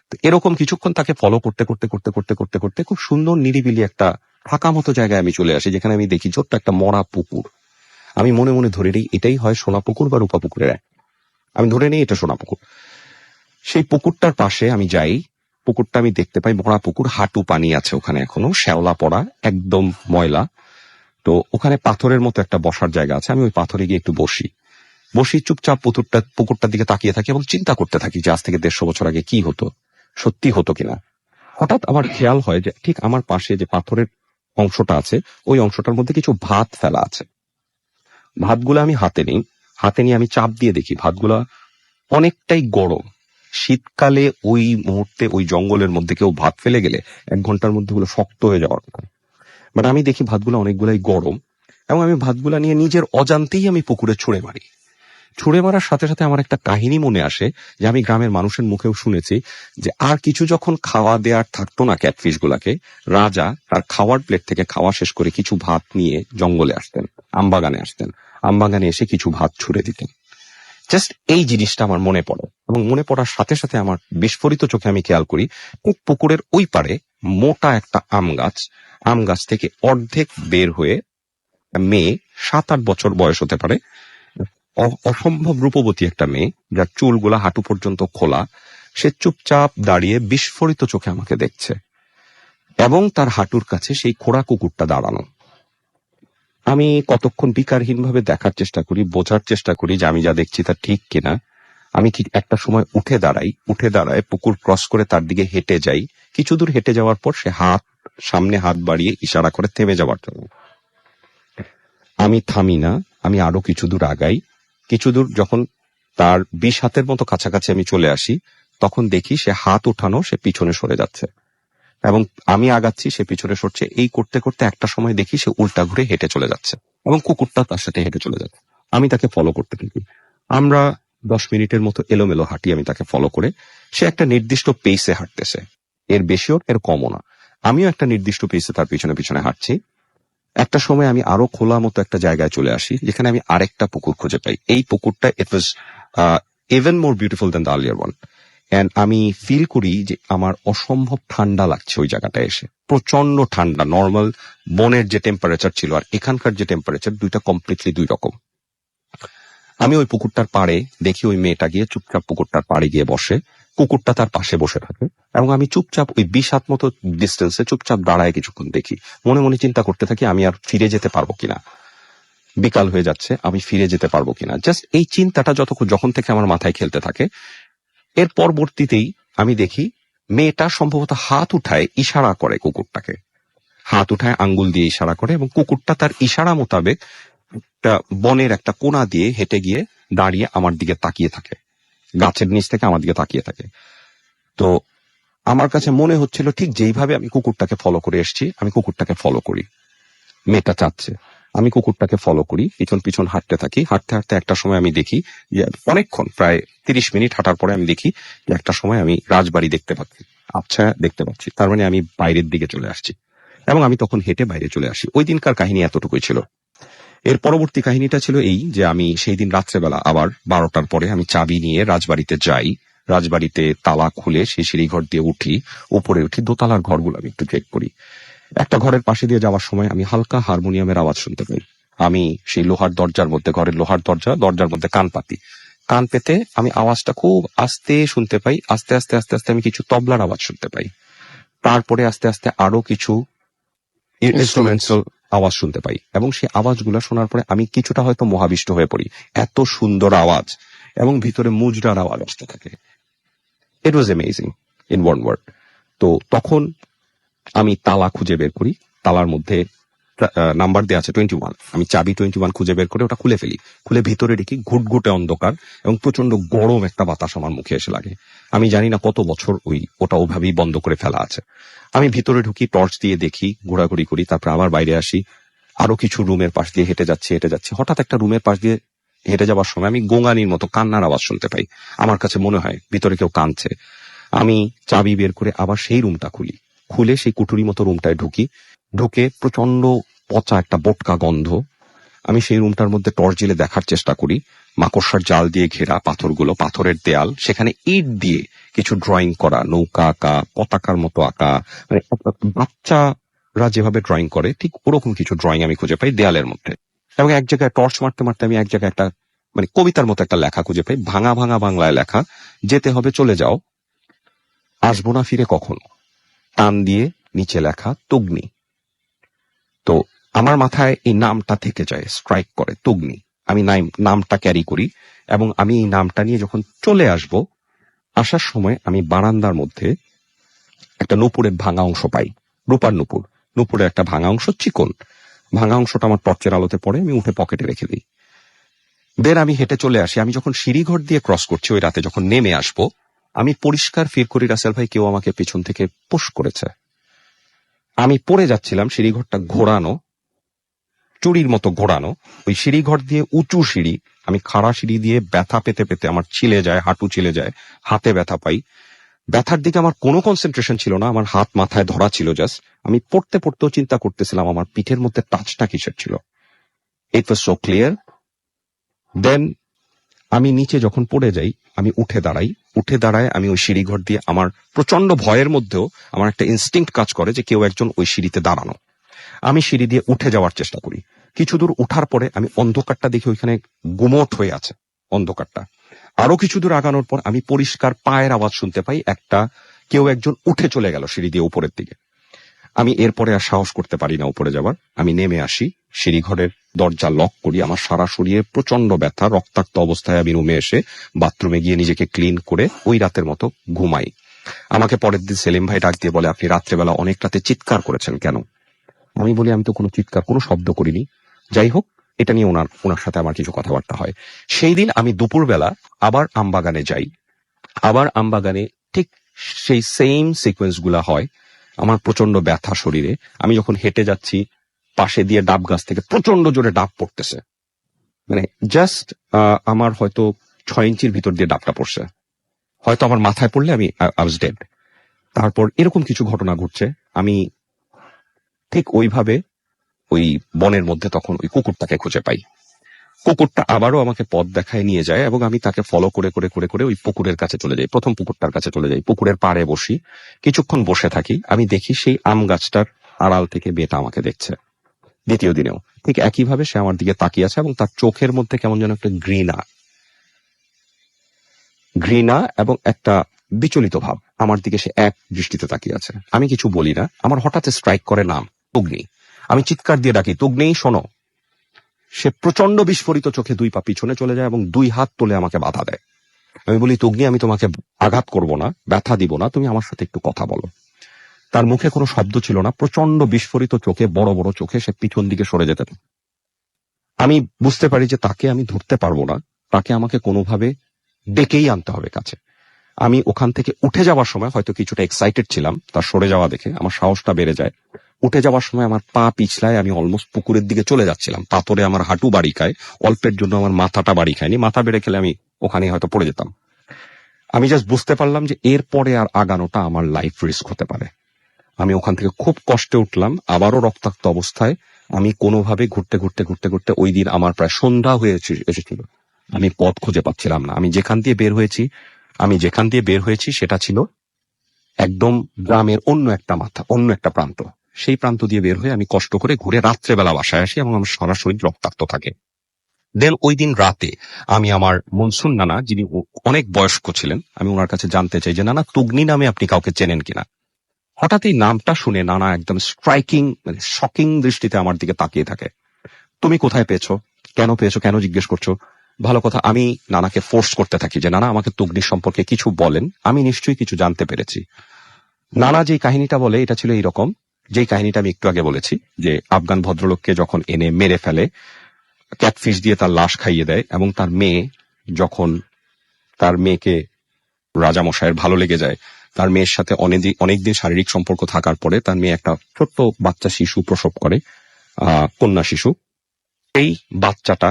তো এরকম কিছুক্ষণ তাকে ফলো করতে করতে করতে করতে করতে করতে খুব সুন্দর নিরিবিলি একটা ফাঁকা মতো জায়গায় আমি চলে আসি, যেখানে আমি দেখি ছোট্ট একটা মরা পুকুর। আমি মনে মনে ধরে নিই এটাই হয় সোনা পুকুর বা রূপা পুকুরের এক। আমি ধরে নিই এটা সোনা পুকুর। সেই পুকুরটার পাশে আমি যাই, পুকুরটা আমি দেখতে পাই মরা পুকুর, হাঁটু পানি আছে ওখানে, এখনো শ্যাওলা পড়া, একদম ময়লা। তো ওখানে পাথরের মতো একটা বসার জায়গা আছে, আমি ওই পাথরে গিয়ে একটু বসি চুপচাপ পুকুরটার দিকে তাকিয়ে থাকি এবং চিন্তা করতে থাকি যে আজ থেকে 150 বছর আগে কি হতো, সত্যি হতো কিনা। হঠাৎ আমার খেয়াল হয় যে ঠিক আমার পাশে যে পাথরের অংশটা আছে, ওই অংশটার মধ্যে কিছু ভাত ফেলা আছে। ভাতগুলো আমি হাতে নিয়ে আমি চাপ দিয়ে দেখি ভাতগুলা অনেকটাই গরম। শীতকালে ওই মুহূর্তে ওই জঙ্গলের মধ্যে কেউ ভাত ফেলে গেলে 1 ঘন্টার মধ্যে ওগুলো শক্ত হয়ে যাওয়ার কথা। বাট আমি দেখি ভাতগুলো অনেকগুলাই গরম, এবং আমি ভাতগুলা নিয়ে নিজের অজান্তেই আমি পুকুরে ছুঁড়ে মারি। ছুঁড়ে মারার সাথে সাথে আমার একটা কাহিনী মনে আসে যে আমি গ্রামের মানুষের মুখেও শুনেছি যে আর কিছু যখন খাওয়া দেওয়ার থাকতো না ক্যাটফিশ গুলাকে, রাজা তার খাওয়ার প্লেট থেকে খাওয়া শেষ করে কিছু ভাত নিয়ে জঙ্গলে আসতেন, আমবাগানে আসতেন, আমবাগানে এসে কিছু ভাত ছুঁড়ে দিতেন। জাস্ট এই জিনিসটা আমার মনে পড়ে, এবং মনে পড়ার সাথে সাথে আমার বিস্ফোরিত চোখে আমি খেয়াল করি পুকুরের ওই পারে মোটা একটা আম গাছ থেকে অর্ধেক বের হয়ে মেয়ে, 7-8 বছর বয়স হতে পারে, অসম্ভব রূপবতী একটা মেয়ে, যার চুলগুলা হাঁটু পর্যন্ত খোলা, সে চুপচাপ দাঁড়িয়ে বিস্ফোরিত চোখে আমাকে দেখছে, এবং তার হাঁটুর কাছে সেই খোড়া কুকুরটা দাঁড়ানো। আমি কতক্ষণ বিকারহীন ভাবে দেখার চেষ্টা করি, বোঝার চেষ্টা করি যে আমি যা দেখছি তা ঠিক কিনা। আমি ঠিক একটা সময় উঠে দাঁড়ায় পুকুর ক্রস করে তার দিকে হেঁটে যাই। কিছু দূর হেঁটে যাওয়ার পর সে সামনে হাত বাড়িয়ে ইশারা করে থেমে যাওয়ার জন্য। আমি থামি না, আমি আরো কিছু দূর আগাই। কিছু দূর যখন তার 20 হাতের মতো কাছাকাছি আমি চলে আসি, তখন দেখি সে হাত উঠানো, সে পিছনে সরে যাচ্ছে এবং আমি আগাচ্ছি, সে পিছনে সরছে। এই করতে করতে একটা সময় দেখি সে উল্টা ঘুরে হেঁটে চলে যাচ্ছে এবং কুকুরটা তার সাথে হেঁটে চলে যাচ্ছে। আমি তাকে ফলো করতে থাকি। আমরা 10 মিনিটের মতো এলোমেলো হাঁটি আমি তাকে ফলো করে। সে একটা নির্দিষ্ট পেসে হাঁটতেছে, এর বেশিও এর কমও না। আমিও একটা নির্দিষ্ট পেসে তার পিছনে পিছনে হাঁটছি। একটা সময় আমি আরো খোলা মতো একটা জায়গায় চলে আসি, যেখানে আমি আরেকটা পুকুর খুঁজে পাই। এই পুকুরটা it was even more beautiful than the earlier one. And আমি ফিল করি যে আমার অসম্ভব ঠান্ডা লাগছে ওই জায়গাটায় এসে, প্রচন্ড ঠান্ডা। নর্মাল বনের যে টেম্পারেচার ছিল আর এখানকার যে টেম্পারেচার, দুইটা কমপ্লিটলি দুই রকম। আমি ওই পুকুরটার পাড়ে দেখি ওই মেয়েটা গিয়ে চুপচাপ পুকুরটার পাড়ে গিয়ে বসে, কুকুরটা তার পাশে বসে থাকে এবং আমি চুপচাপ ওই 20 হাত মতো ডিস্টেন্সে চুপচাপ দাঁড়ায় কিছুক্ষণ দেখি। মনে মনে চিন্তা করতে থাকি আমি আর ফিরে যেতে পারবো কিনা, বিকাল হয়ে যাচ্ছে, আমি ফিরে যেতে পারবো কিনা। জাস্ট এই চিন্তাটা যখন থেকে আমার মাথায় খেলতে থাকে। এর পরবর্তীতেই আমি দেখি মেয়েটা সম্ভবত হাত উঠায় ইশারা করে কুকুরটাকে, হাত উঠায় আঙ্গুল দিয়ে ইশারা করে এবং কুকুরটা তার ইশারা মোতাবেক একটা বনের একটা কোণা দিয়ে হেঁটে গিয়ে দাঁড়িয়ে আমার দিকে তাকিয়ে থাকে, গাছের নিচ থেকে আমার দিকে তাকিয়ে থাকে। তো আমার কাছে মনে হচ্ছিল ঠিক যেইভাবে আমি কুকুরটাকে ফলো করে এসেছি, আমি কুকুরটাকে ফলো করি। মেয়েটা চাচ্ছে, আমি কুকুরটাকে ফলো করি, পিছন পিছন হাঁটতে থাকি। হাঁটতে হাঁটতে একটা সময় আমি দেখি যে অনেকক্ষণ, প্রায় 30 মিনিট হাঁটার পরে আমি দেখি যে একটা সময় আমি রাজবাড়ি দেখতে পাচ্ছি, আচ্ছা দেখতে পাচ্ছি। তার মানে আমি বাইরের দিকে চলে আসছি এবং আমি তখন হেঁটে বাইরে চলে আসি। ওই দিনকার কাহিনী এতটুকুই ছিল। এর পরবর্তী কাহিনীটা ছিল এই যে আমি সেই দিন রাত্রেবেলা আবার 12টার পরে আমি চাবি নিয়ে রাজবাড়িতে যাই। রাজবাড়িতে তালা খুলে সেই সিঁড়িঘর দিয়ে উঠি, উপরে উঠি, দোতলার ঘরগুলো আমি একটু চেক করি। একটা ঘরের পাশে দিয়ে যাওয়ার সময় আমি হালকা হারমোনিয়ামের আওয়াজ শুনতে পাই। আমি সেই লোহার দরজার মধ্যে, ঘরের লোহার দরজার মধ্যে কান পাতি। কান পেতে আমি আওয়াজটা খুব আস্তে শুনতে পাই। আস্তে আস্তে আস্তে আস্তে আমি কিছু তবলার আওয়াজ শুনতে পাই। তারপরে আস্তে আস্তে আরো কিছু ইনস্ট্রুমেন্টাল আওয়াজ শুনতে পাই এবং সেই আওয়াজগুলো শোনার পরে আমি কিছুটা হয়তো মোহাবিষ্ট হয়ে পড়ি। এত সুন্দর আওয়াজ এবং ভিতরে মুজরার আওয়াজ আসতে থাকে। It was amazing in one word. তো তখন আমি তালা খুঁজে বের করি, তালার মধ্যে নাম্বার দেওয়া আছে 21। আমি চাবি 21 খুঁজে বের করে ওটা খুলে ফেলি। খুলে ভিতরে দেখি ঘুটঘুটে অন্ধকার এবং প্রচন্ড গরম একটা বাতাস আমার মুখে এসে লাগে। আমি জানি না কত বছর ওটা ওভাবেই বন্ধ করে ফেলা আছে। আমি ভিতরে ঢুকি, টর্চ দিয়ে দেখি, ঘোরাঘুরি করি, তারপর আবার বাইরে আসি। আরো কিছু রুমের পাশ দিয়ে হেঁটে যাচ্ছি। হঠাৎ একটা রুমের পাশ দিয়ে হেঁটে যাওয়ার সময় আমি গোঙানির মতো কান্নার আওয়াজ শুনতে পাই। আমার কাছে মনে হয় ভিতরে কেউ কাঁদছে। আমি চাবি বের করে আবার সেই রুমটা খুলে সেই কুঠুরি মতো রুমটায় ঢুকে প্রচন্ড পচা একটা বোটকা গন্ধ। আমি সেই রুমটার মধ্যে টর্চ জ্বেলে দেখার চেষ্টা করি। মাকড়সার জাল দিয়ে ঘেরা পাথরগুলো, পাথরের দেয়াল, সেখানে ইট দিয়ে কিছু ড্রয়িং করা, নৌকা আঁকা, পতাকার মতো আঁকা, মানে বাচ্চারা যেভাবে ড্রয়িং করে ঠিক ওরকম কিছু ড্রয়িং আমি খুঁজে পাই দেয়ালের মধ্যে। এবং এক জায়গায় টর্চ মারতে মারতে আমি এক জায়গায় একটা মানে কবিতার মতো একটা লেখা খুঁজে পাই, ভাঙা ভাঙা বাংলায় লেখা, যেতে হবে চলে যাও, আসবো না ফিরে কখনো, টান দিয়ে নিচে লেখা তুগ্নি। তো আমার মাথায় এই নামটা থেকে যায়, স্ট্রাইক করে, তুগ্নি। আমি নামটা ক্যারি করি এবং আমি এই নামটা নিয়ে যখন চলে আসার সময় আমি বারান্দার মধ্যে একটা নূপুরের ভাঙা অংশ পাই, রূপার নূপুরের একটা ভাঙা অংশ, চিকন ভাঙা অংশটা আমার টর্চের আলোতে পড়ে, আমি উঠে পকেটে রেখে দিই। দেন আমি হেঁটে চলে আসি। আমি যখন সিঁড়িঘর দিয়ে ক্রস করছি ওই রাতে, যখন নেমে আসবো, আমি পরিষ্কার ফিল করি রাসেল ভাই কেউ আমাকে পেছন থেকে পুশ করেছে। আমি পড়ে যাচ্ছিলাম, সিঁড়িঘরটা ঘোরানো, চুরির মতো ঘোরানো। ওই সিঁড়িঘর দিয়ে উঁচু সিঁড়ি, আমি খাড়া সিঁড়ি দিয়ে ব্যথা পেতে পেতে আমার ছিলে যায়, হাঁটু ছিলে যায়, হাতে ব্যথা পাই। ব্যথার দিকে আমার কোনো কনসেন্ট্রেশন ছিল না, আমার হাত মাথায় ধরা ছিল জাস্ট। আমি পড়তেও চিন্তা করতেছিলাম আমার পিঠের মধ্যে টাচটা কিসের ছিল। ইট ওয়াজ সো ক্লিয়ার। দেন আমি নিচে যখন পড়ে যাই, আমি উঠে দাঁড়ায় আমি ওই সিঁড়িঘর দিয়ে, আমার প্রচন্ড ভয়ের মধ্যেও আমার একটা ইনস্টিংক্ট কাজ করে যে কেউ একজন ওই সিঁড়িতে দাঁড়ানো। আমি সিঁড়ি দিয়ে উঠে যাওয়ার চেষ্টা করি। কিছু দূর উঠার পরে আমি অন্ধকারটা দেখি ওইখানে গুমোট হয়ে আছে অন্ধকারটা। আরো কিছু দূর আগানোর পর আমি পরিষ্কার পায়ের আওয়াজ শুনতে পাই, কেউ একজন উঠে চলে গেল সিঁড়ি দিয়ে উপরের দিকে। আমি এরপরে আর সাহস করতে পারি না উপরে যাবার। আমি নেমে আসি, সিঁড়িঘরের দরজা লক করি, আমার সারা শরীরে প্রচন্ড ব্যথা, রক্তাক্ত অবস্থায় আমি রুমে এসে বাথরুমে গিয়ে নিজেকে ক্লিন করে ওই রাতের মতো ঘুমাই। আমাকে পরের দিন সেলিম ভাই ডাক দিয়ে বলে, আপনি রাত্রেবেলা অনেক রাতে চিৎকার করেছেন কেন? আমি বলি, আমি তো কোনো চিৎকার, কোনো শব্দ করিনি। যাই হোক, এটা নিয়ে ওনার সাথে আমার কিছু কথাবার্তা হয়। সেই দিন আমি দুপুরবেলা আবার আমবাগানে যাই। আবার আমবাগানে ঠিক সেই সেম সিকোয়েন্স গুলা হয়। আমার প্রচন্ড ব্যথা শরীরে। আমি যখন হেঁটে যাচ্ছি, পাশে দিয়ে ডাব গাছ থেকে প্রচন্ড জোরে ডাব পড়তেছে, মানে জাস্ট আমার হয়তো 6 ইঞ্চির ভিতর দিয়ে ডাবটা পড়ছে। হয়তো আমার মাথায় পড়লে আমি আই ওয়াজ ডেড। তারপর এরকম কিছু ঘটনা ঘটছে। আমি ঠিক ওইভাবে ওই বনের মধ্যে তখন ওই কুকুরটাকে খুঁজে পাই। কুকুরটা আবারও আমাকে পথ দেখায় নিয়ে যায় এবং আমি তাকে ফলো করে করে করে করে ওই পুকুরের কাছে চলে যাই। প্রথম পুকুরটার কাছে চলে যাই, পুকুরের পাড়ে বসি, কিছুক্ষণ বসে থাকি। আমি দেখি সেই আম গাছটার আড়াল থেকে মেয়েটা আমাকে দেখছে। দ্বিতীয় দিনেও ঠিক একইভাবে সে আমার দিকে তাকিয়ে আছে এবং তার চোখের মধ্যে কেমন যেন একটা ঘৃণা এবং একটা বিচলিত ভাব। আমার দিকে সে এক দৃষ্টিতে তাকিয়ে আছে। আমি কিছু বলি না। আমার হঠাৎ স্ট্রাইক করে নাম তুগ্নি। আমি চিৎকার দিয়ে ডাকি, তুগ্নি শোনো। সে প্রচন্ড বিস্ফোরিত চোখে 2 পা পিছনে চলে যায় এবং 2 হাত তুলে আমাকে বাধা দেয়। আমি বলি, তুগ্নি, আমি তোমাকে আঘাত করব না, ব্যথা দিব না, তুমি আমার সাথে একটু কথা বলো। তার মুখে কোনো শব্দ ছিল না, প্রচন্ড বিস্ফোরিত চোখে, বড় বড় চোখে সে পিছন দিকে সরে যেতে। আমি বুঝতে পারি যে তাকে আমি ধরতে পারবো না, তাকে আমাকে কোনোভাবে ডেকেই আনতে হবে কাছে। আমি ওখান থেকে উঠে যাওয়ার সময় হয়তো কিছুটা এক্সাইটেড ছিলাম, তার সরে যাওয়া দেখে আমার সাহসটা বেড়ে যায়। উঠে যাওয়ার সময় আমার পা পিছলায়, আমি অলমোস্ট পুকুরের দিকে চলে যাচ্ছিলাম। পাথরে আমার হাঁটু বাড়ি খায়, অল্পের জন্য আমার মাথাটা বাড়ি খায়নি। মাথা বেড়ে খেলে আমি ওখানে হয়তো পড়ে যেতাম। আমি জাস্ট বুঝতে পারলাম যে এরপরে আর আগানোটা আমার লাইফ রিস্ক হতে পারে। আমি ওখান থেকে খুব কষ্টে উঠলাম, আবারও রক্তাক্ত অবস্থায়। আমি কোনোভাবে ঘুরতে ঘুরতে ঘুরতে ঘুরতে ওই দিন আমার প্রায় সন্ধ্যা হয়ে এসেছিল। আমি পথ খুঁজে পাচ্ছিলাম না। আমি যেখান দিয়ে বের হয়েছি সেটা ছিল একদম গ্রামের অন্য একটা প্রান্ত। সেই প্রান্ত দিয়ে বের হয়ে আমি কষ্ট করে ঘুরে রাত্রেবেলা বাসায় আসি এবং আমার সারা শরীর রক্তাক্ত থাকে। দেন ওই দিন রাতে আমি আমার মনসুন নানা, যিনি অনেক বয়স্ক ছিলেন, আমি ওনার কাছে জানতে চাই যে নানা, তুগ্নি নামে আপনি কাউকে চেনেন কিনা। হঠাৎ এই নামটা শুনে নানা একদম স্ট্রাইকিং, মানে শকিং দৃষ্টিতে আমার দিকে তাকিয়ে থাকে। তুমি কোথায় পেয়েছো, কেন জিজ্ঞেস করছো? ভালো কথা। আমি নানাকে ফোর্স করতে থাকি যে নানা, আমাকে তুগ্নির সম্পর্কে কিছু বলেন, আমি নিশ্চয়ই কিছু জানতে পেরেছি। নানা যেই কাহিনীটা বলে এটা ছিল এইরকম, যেই কাহিনীটা আমি একটু আগে বলেছি, যে আফগান ভদ্রলোককে যখন এনে মেরে ফেলে, ক্যাটফিশ দিয়ে তার লাশ খাইয়ে দেয়, এবং তার মেয়ে যখন তার মেয়েকে রাজামশাইয়ের ভালো লেগে যায়, তার মেয়ের সাথে অনেকদিন শারীরিক সম্পর্ক থাকার পরে তার মেয়ে একটা ছোট্ট বাচ্চা শিশু প্রসব করে, কন্যা শিশু। এই বাচ্চাটা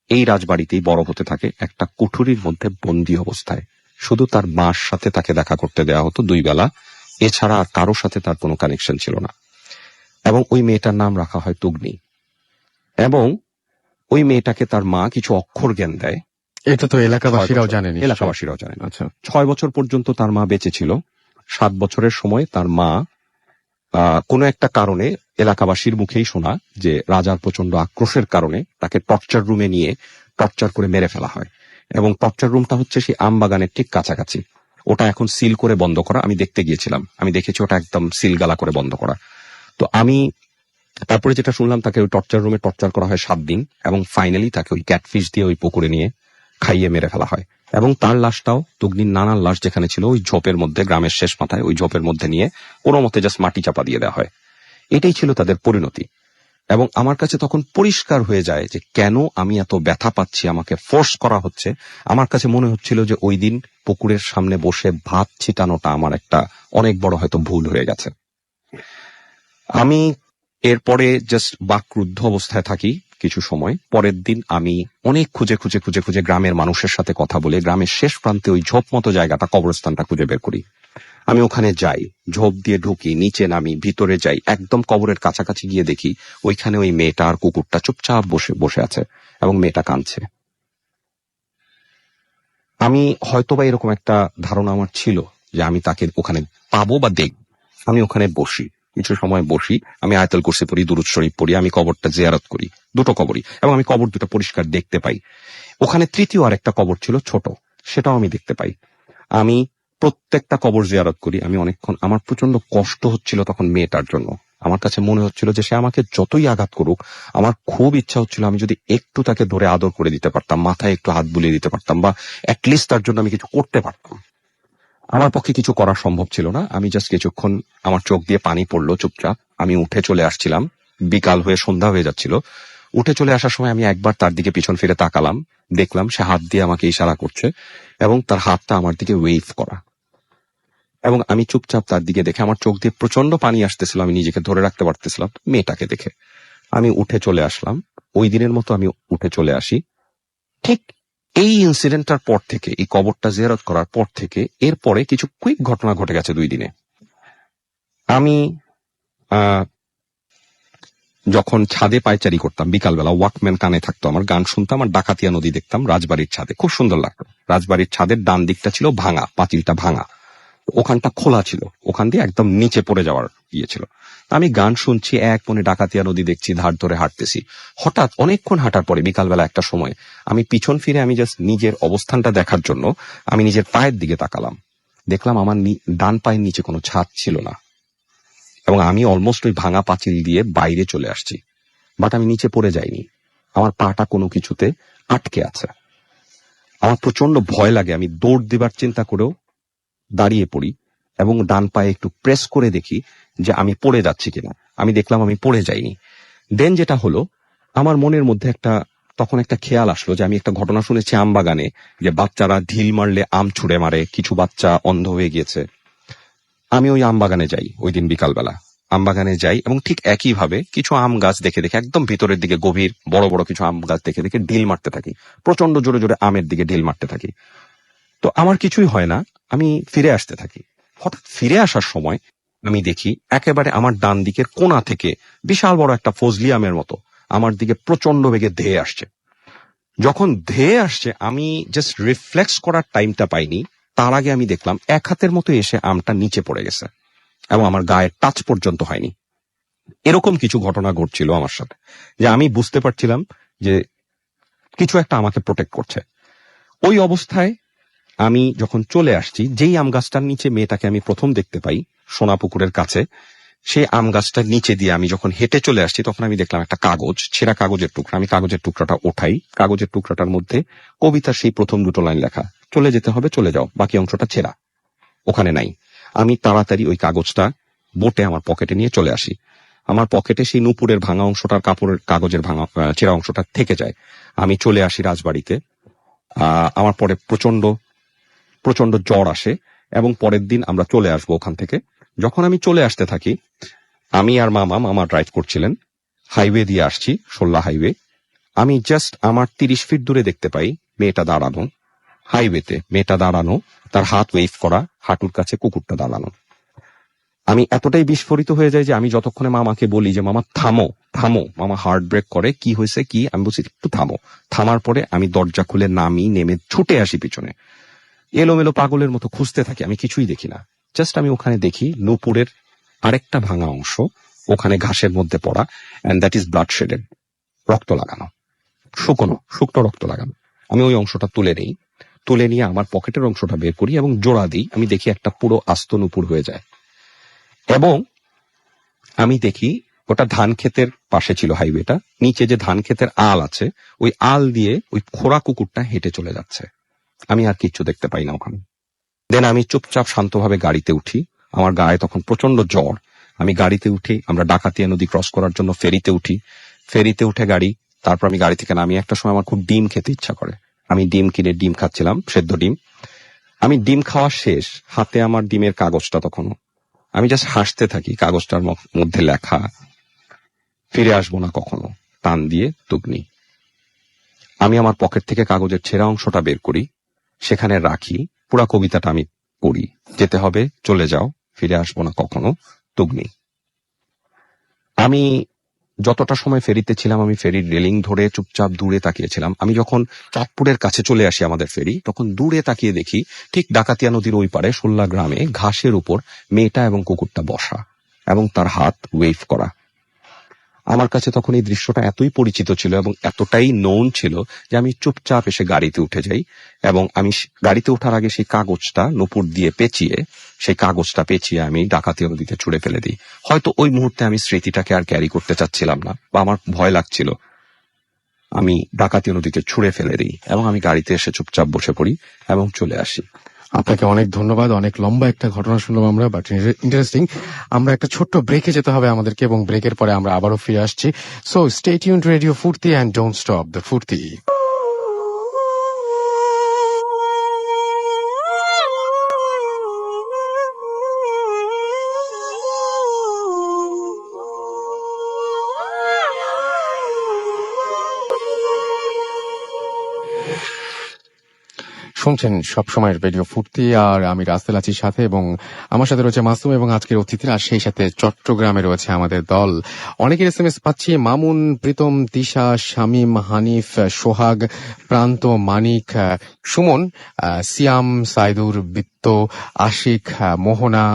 এই রাজবাড়িতেই বড় হতে থাকে, একটা কুঠুরির মধ্যে বন্দী অবস্থায়। শুধু তার মার সাথে তাকে দেখা করতে দেওয়া হতো 2 বেলা, এছাড়া আর কারোর সাথে তার কোনো কানেকশন ছিল না। এবং ওই মেয়েটার নাম রাখা হয় তুগ্নি। এবং ওই মেয়েটাকে তার মা কিছু অক্ষর জ্ঞান দেয়। এটা তো এলাকাবাসীরাও জানেন। আচ্ছা, 6 বছর পর্যন্ত তার মা বেঁচে ছিল। 7 বছরের সময় তার মা কোনো একটা কারণে, এলাকাবাসীর মুখেই শোনা, যে রাজার প্রচন্ড আক্রোশের কারণে তাকে টর্চার রুমে নিয়ে টর্চার করে মেরে ফেলা হয়। এবং টর্চার রুমটা হচ্ছে সেই আমবাগানের ঠিক কাছাকাছি। ওটা এখন সিল করে বন্ধ করা। আমি দেখতে গিয়েছিলাম, আমি দেখেছি ওটা একদম সিল গালা করে বন্ধ করা। তো আমি তারপরে যেটা শুনলাম, তাকে ওই টর্চার রুমে টর্চার করা হয় 7 দিন, এবং ফাইনালি তাকে ওই ক্যাটফিশ দিয়ে ওই পুকুরে নিয়ে খাইয়ে মেরে ফেলা হয়। এবং তার লাশটাও, তুগ্নির নানার লাশ যেখানে ছিল, ওই ঝোপের মধ্যে, গ্রামের শেষ মাথায় ওই ঝোপের মধ্যে নিয়ে কোনো মতে জাস্ট মাটি চাপা দিয়ে দেওয়া হয়। এটাই ছিল তাদের পরিণতি। এবং আমার কাছে তখন পরিষ্কার হয়ে যায় যে কেন আমি এত ব্যথা পাচ্ছি, আমাকে ফোর্স করা হচ্ছে। আমার কাছে মনে হচ্ছিল যে ওই দিন পুকুরের সামনে বসে ভাত ছিটানোটা আমার একটা অনেক বড় হয়তো ভুল হয়ে গেছে। আমি এরপরে জাস্ট বাকরুদ্ধ অবস্থায় থাকি কিছু সময়। পরের দিন আমি অনেক খুঁজে গ্রামের মানুষের সাথে কথা বলে গ্রামের শেষ প্রান্তে ওই ঝোপ মতো জায়গাটা, কবরস্থানটা খুঁজে বের করি। আমি ওখানে যাই, ঝোপ দিয়ে ঢুকি, নিচে নামি, ভিতরে যাই, একদম কবরের কাছাকাছি গিয়ে দেখি ওইখানে ওই মেয়েটা আর কুকুরটা চুপচাপ বসে আছে এবং মেয়েটা কাঁদছে। আমি হয়তোবা এরকম একটা ধারণা আমার ছিল যে আমি তাকে ওখানে পাবো বা দেখব। আমি ওখানে বসি, কিছু সময় বসি, আমি আয়াতুল কুরসি পড়ি, দুরূদ শরীফ পড়ি, আমি কবরটা জিয়ারত করি, 2টো কবরই, এবং আমি কবর 2টা পরিষ্কার দেখতে পাই। ওখানে তৃতীয় আর একটা কবর ছিল ছোট, সেটাও আমি দেখতে পাই। আমি প্রত্যেকটা কবর জিয়ারত করি আমি অনেকক্ষণ। আমার প্রচন্ড কষ্ট হচ্ছিল তখন মেয়েটার জন্য। আমার কাছে মনে হচ্ছিল যে সে আমাকে যতই আঘাত করুক, আমার খুব ইচ্ছা হচ্ছিল আমি যদি একটু তাকে ধরে আদর করে দিতে পারতাম, মাথায় একটু হাত বুলিয়ে দিতে পারতাম, বা অ্যাটলিস্ট তার জন্য আমি কিছু করতে পারতাম। আমার পক্ষে কিছু করা সম্ভব ছিল না। আমি জাস্ট কিছুক্ষণ, আমার চোখ দিয়ে পানি পড়লো চুপচাপ। আমি উঠে চলে আসছিলাম, বিকাল হয়ে সন্ধ্যা হয়ে যাচ্ছিল। উঠে চলে আসার সময় আমি একবার তার দিকে পিছন ফিরে তাকালাম, দেখলাম সে হাত দিয়ে আমাকে ইশারা করছে এবং তার হাতটা আমার দিকে ওয়েভ করা। এবং আমি চুপচাপ তার দিকে দেখে আমার চোখ দিয়ে প্রচন্ড পানি আসতেছিল, আমি নিজেকে ধরে রাখতে পারতেছিলাম মেয়েটাকে দেখে। আমি উঠে চলে আসলাম, ওই দিনের মতো আমি উঠে চলে আসি। ঠিক এই ইনসিডেন্টটার পর থেকে, এই কবরটা জিয়ারত করার পর থেকে, এরপরে কিছু কুইক ঘটনা ঘটে গেছে 2 দিনে। আমি যখন ছাদে পায়চারি করতাম বিকালবেলা, ওয়াকম্যান কানে থাকতো, আমার গান শুনতাম আর ডাকাতিয়া নদী দেখতাম রাজবাড়ির ছাদে, খুব সুন্দর লাগতো। রাজবাড়ির ছাদের ডান দিকটা ছিল ভাঙা, পাঁচিলটা ভাঙা, ওখানটা খোলা ছিল, ওখান দিয়ে একদম নিচে পড়ে যাওয়ার ইয়ে ছিল। আমি গান শুনছি, এক মনে ডাকাতিয়া নদী দেখছি, ধার ধরে হাঁটতেছি। হঠাৎ অনেকক্ষণ হাঁটার পরে বিকালবেলা একটা সময় আমি পিছন ফিরে, আমি জাস্ট নিজের অবস্থানটা দেখার জন্য আমি নিজের পায়ের দিকে তাকালাম। দেখলাম আমার ডান পায়ের নিচে কোনো ছাদ ছিল না, এবং আমি অলমোস্ট ওই ভাঙা পাঁচিল দিয়ে বাইরে চলে আসছি, বাট আমি নিচে পড়ে যাইনি। আমার পাটা কোনো কিছুতে আটকে আছে। আমার প্রচন্ড ভয় লাগে, আমি দৌড় দিবার চিন্তা করেও দাঁড়িয়ে পড়ি এবং ডান পায়ে একটু প্রেস করে দেখি যে আমি পড়ে যাচ্ছি কিনা। আমি দেখলাম আমি পড়ে যাইনি। দেন যেটা হলো, আমার মনের মধ্যে তখন একটা খেয়াল আসলো যে আমি একটা ঘটনা শুনেছি আমবাগানে, যে বাচ্চারা ঢিল মারলে আম ছুঁড়ে মারে, কিছু বাচ্চা অন্ধ হয়ে গিয়েছে। আমি ওই আমবাগানে যাই, ওই দিন বিকালবেলা আমবাগানে যাই, এবং ঠিক একই ভাবে কিছু আম গাছ দেখে দেখে, একদম ভিতরের দিকে গভীর বড় বড় কিছু আম গাছ দেখে দেখে ঢিল মারতে থাকি, প্রচন্ড জোরে জোরে আমের দিকে ঢিল মারতে থাকি। তো আমার কিছুই হয় না, আমি ফিরে আসতে থাকি। হঠাৎ ফিরে আসার সময় আমি দেখি একেবারে আমার ডান দিকের কোণা থেকে বিশাল বড় একটা ফজলি আমের মতো আমার দিকে প্রচন্ড বেগে ধেয়ে আসছে। যখন ধেয়ে আসছে, আমি জাস্ট রিফ্লেক্স করার টাইমটা পাইনি, তার আগে আমি দেখলাম এক হাতের মতো এসে আমটা নিচে পড়ে গেছে এবং আমার গায়ে টাচ পর্যন্ত হয়নি। এরকম কিছু ঘটনা ঘটছিল আমার সাথে, যে আমি বুঝতে পারছিলাম যে কিছু একটা আমাকে প্রোটেক্ট করছে। ওই অবস্থায় আমি যখন চলে আসছি, যেই আম গাছটার নিচে মেয়েটাকে আমি প্রথম দেখতে পাই সোনাপুকুরের কাছে, সেই আম গাছটার নিচে দিয়ে আমি যখন হেঁটে চলে আসছি, তখন আমি দেখলাম একটা কাগজ, ছেঁড়া কাগজের টুকরা। আমি কাগজের টুকরাটা ওঠাই, কাগজের টুকরাটার মধ্যে কবিতার সেই প্রথম 2 লাইন লেখা, চলে যেতে হবে চলে যাও, বাকি অংশটা ছেঁড়া, ওখানে নাই। আমি তাড়াতাড়ি ওই কাগজটা বোটে আমার পকেটে নিয়ে চলে আসি। আমার পকেটে সেই নূপুরের ভাঙা অংশটার, কাগজের ভাঙা ছেঁড়া অংশটা থেকে যায়। আমি চলে আসি রাজবাড়িতে। আমার পরে প্রচন্ড জ্বর আসে এবং পরের দিন আমরা চলে আসবো ওখান থেকে। যখন আমি চলে আসতে থাকি, আমি আর মামা ড্রাইভ করছিলেন, হাইওয়ে দিয়ে আসছি, 16 হাইওয়ে। আমি জাস্ট আমার 30 ফিট দূরে দেখতে পাই মেয়েটা দাঁড়ানো, হাইওয়েতে মেয়েটা দাঁড়ানো, তার হাত ওয়েভ করা, হাঁটুর কাছে কুকুরটা দাঁড়ানো। আমি এতটাই বিস্ফোরিত হয়ে যাই যে আমি যতক্ষণে মামাকে বলি যে মামা থামো থামো, মামা হার্ট ব্রেক করে, কি হয়েছে কি, আমি বলছি একটু থামো। থামার পরে আমি দরজা খুলে নেমে ছুটে আসি পিছনে, এলোমেলো পাগলের মতো খুঁজতে থাকি, আমি কিছুই দেখি না। জাস্ট আমি ওখানে দেখি নূপুরের আরেকটা ভাঙা অংশ ওখানে ঘাসের মধ্যে পড়া, and that is blood shedded, রক্ত লাগানো, শুকনো রক্ত লাগানো। আমি ওই অংশটা তুলে নিয়ে আমার পকেটের অংশটা বের করি এবং জোড়া দিই। আমি দেখি একটা পুরো আস্ত নূপুর হয়ে যায়, এবং আমি দেখি ওটা ধান ক্ষেতের পাশে ছিল হাইওয়েটা, নিচে যে ধান ক্ষেতের আল আছে, ওই আল দিয়ে ওই খোড়া কুকুরটা হেঁটে চলে যাচ্ছে। আমি আর কিচ্ছু দেখতে পাই না ওখানে। দেন আমি চুপচাপ শান্তভাবে গাড়িতে উঠি, আমার গায়ে তখন প্রচন্ড জ্বর। আমি গাড়িতে উঠি, আমরা ডাকাতিয়া নদী ক্রস করার জন্য ফেরিতে উঠে গাড়ি, তারপর আমি গাড়ি থেকে নামি। একটা সময় আমার খুব ডিম খেতে ইচ্ছা করে, আমি ডিম কিনে ডিম খাচ্ছিলাম, সেদ্ধ ডিম। আমি ডিম খাওয়া শেষ, হাতে আমার ডিমের কাগজটা তখনও। আমি জাস্ট হাসতে থাকি, কাগজটার মধ্যে লেখা, ফিরে আসবো না কখনো, টান দিয়ে তুগনি। আমি আমার পকেট থেকে কাগজের ছেঁড়া অংশটা বের করি, সেখানে রাখি, পুরা কবিতাটা আমি পড়ি, যেতে হবে চলে যাও, ফিরে আসবো না কখনো, তুগনি। আমি যতটা সময় ফেরিতে ছিলাম, আমি ফেরির রেলিং ধরে চুপচাপ দূরে তাকিয়েছিলাম। আমি যখন চাঁদপুরের কাছে চলে আসি আমাদের ফেরি, তখন দূরে তাকিয়ে দেখি ঠিক ডাকাতিয়া নদীর ওই পারে 16 গ্রামে ঘাসের উপর মেয়েটা এবং কুকুরটা বসা এবং তার হাত ওয়েভ করা। আমার কাছে তখন এই দৃশ্যটা এতই পরিচিত ছিল এবং এতটাই নোন ছিল যে আমি চুপচাপ এসে গাড়িতে উঠে যাই এবং আমি গাড়িতে ওঠার আগে সেই কাগজটা নূপুর দিয়ে পেঁচিয়ে আমি ডাকাতিয়া নদীতে ছুঁড়ে ফেলে দিই। হয়তো ওই মুহূর্তে আমি স্মৃতিটাকে আর ক্যারি করতে চাচ্ছিলাম না বা আমার ভয় লাগছিল। আমি ডাকাতিয়া নদীতে ছুঁড়ে ফেলে দিই এবং আমি গাড়িতে এসে চুপচাপ বসে পড়ি এবং চলে আসি। আপনাকে অনেক ধন্যবাদ। অনেক লম্বা একটা ঘটনা শুনলাম আমরা, বাট ইন্টারেস্টিং। আমরা একটা ছোট্ট ব্রেকে যেতে হবে আমাদেরকে এবং ব্রেকের পরে আমরা আবারও ফিরে আসছি। সো স্টে টিউনড রেডিও ফুর্তি অ্যান্ড ডোন্ট স্টপ দ্য ফুর্তি। শুনছেন সবসময় রেডিও ফুর্তি, আর আমি রাসেল আছি সাথে, এবং আমার সাথে রয়েছে মাসুম এবং আজকের অতিথিরা, সেই সাথে চট্টগ্রামে রয়েছে আমাদের দল। অনেকের SMS পাচ্ছি: মামুন, প্রীতম, তিশা, শামীম, হানিফ, সোহাগ, প্রান্ত, মানিক, সুমন, সিয়াম, সাইদুর, বিত্ত, আশিক, মোহনা,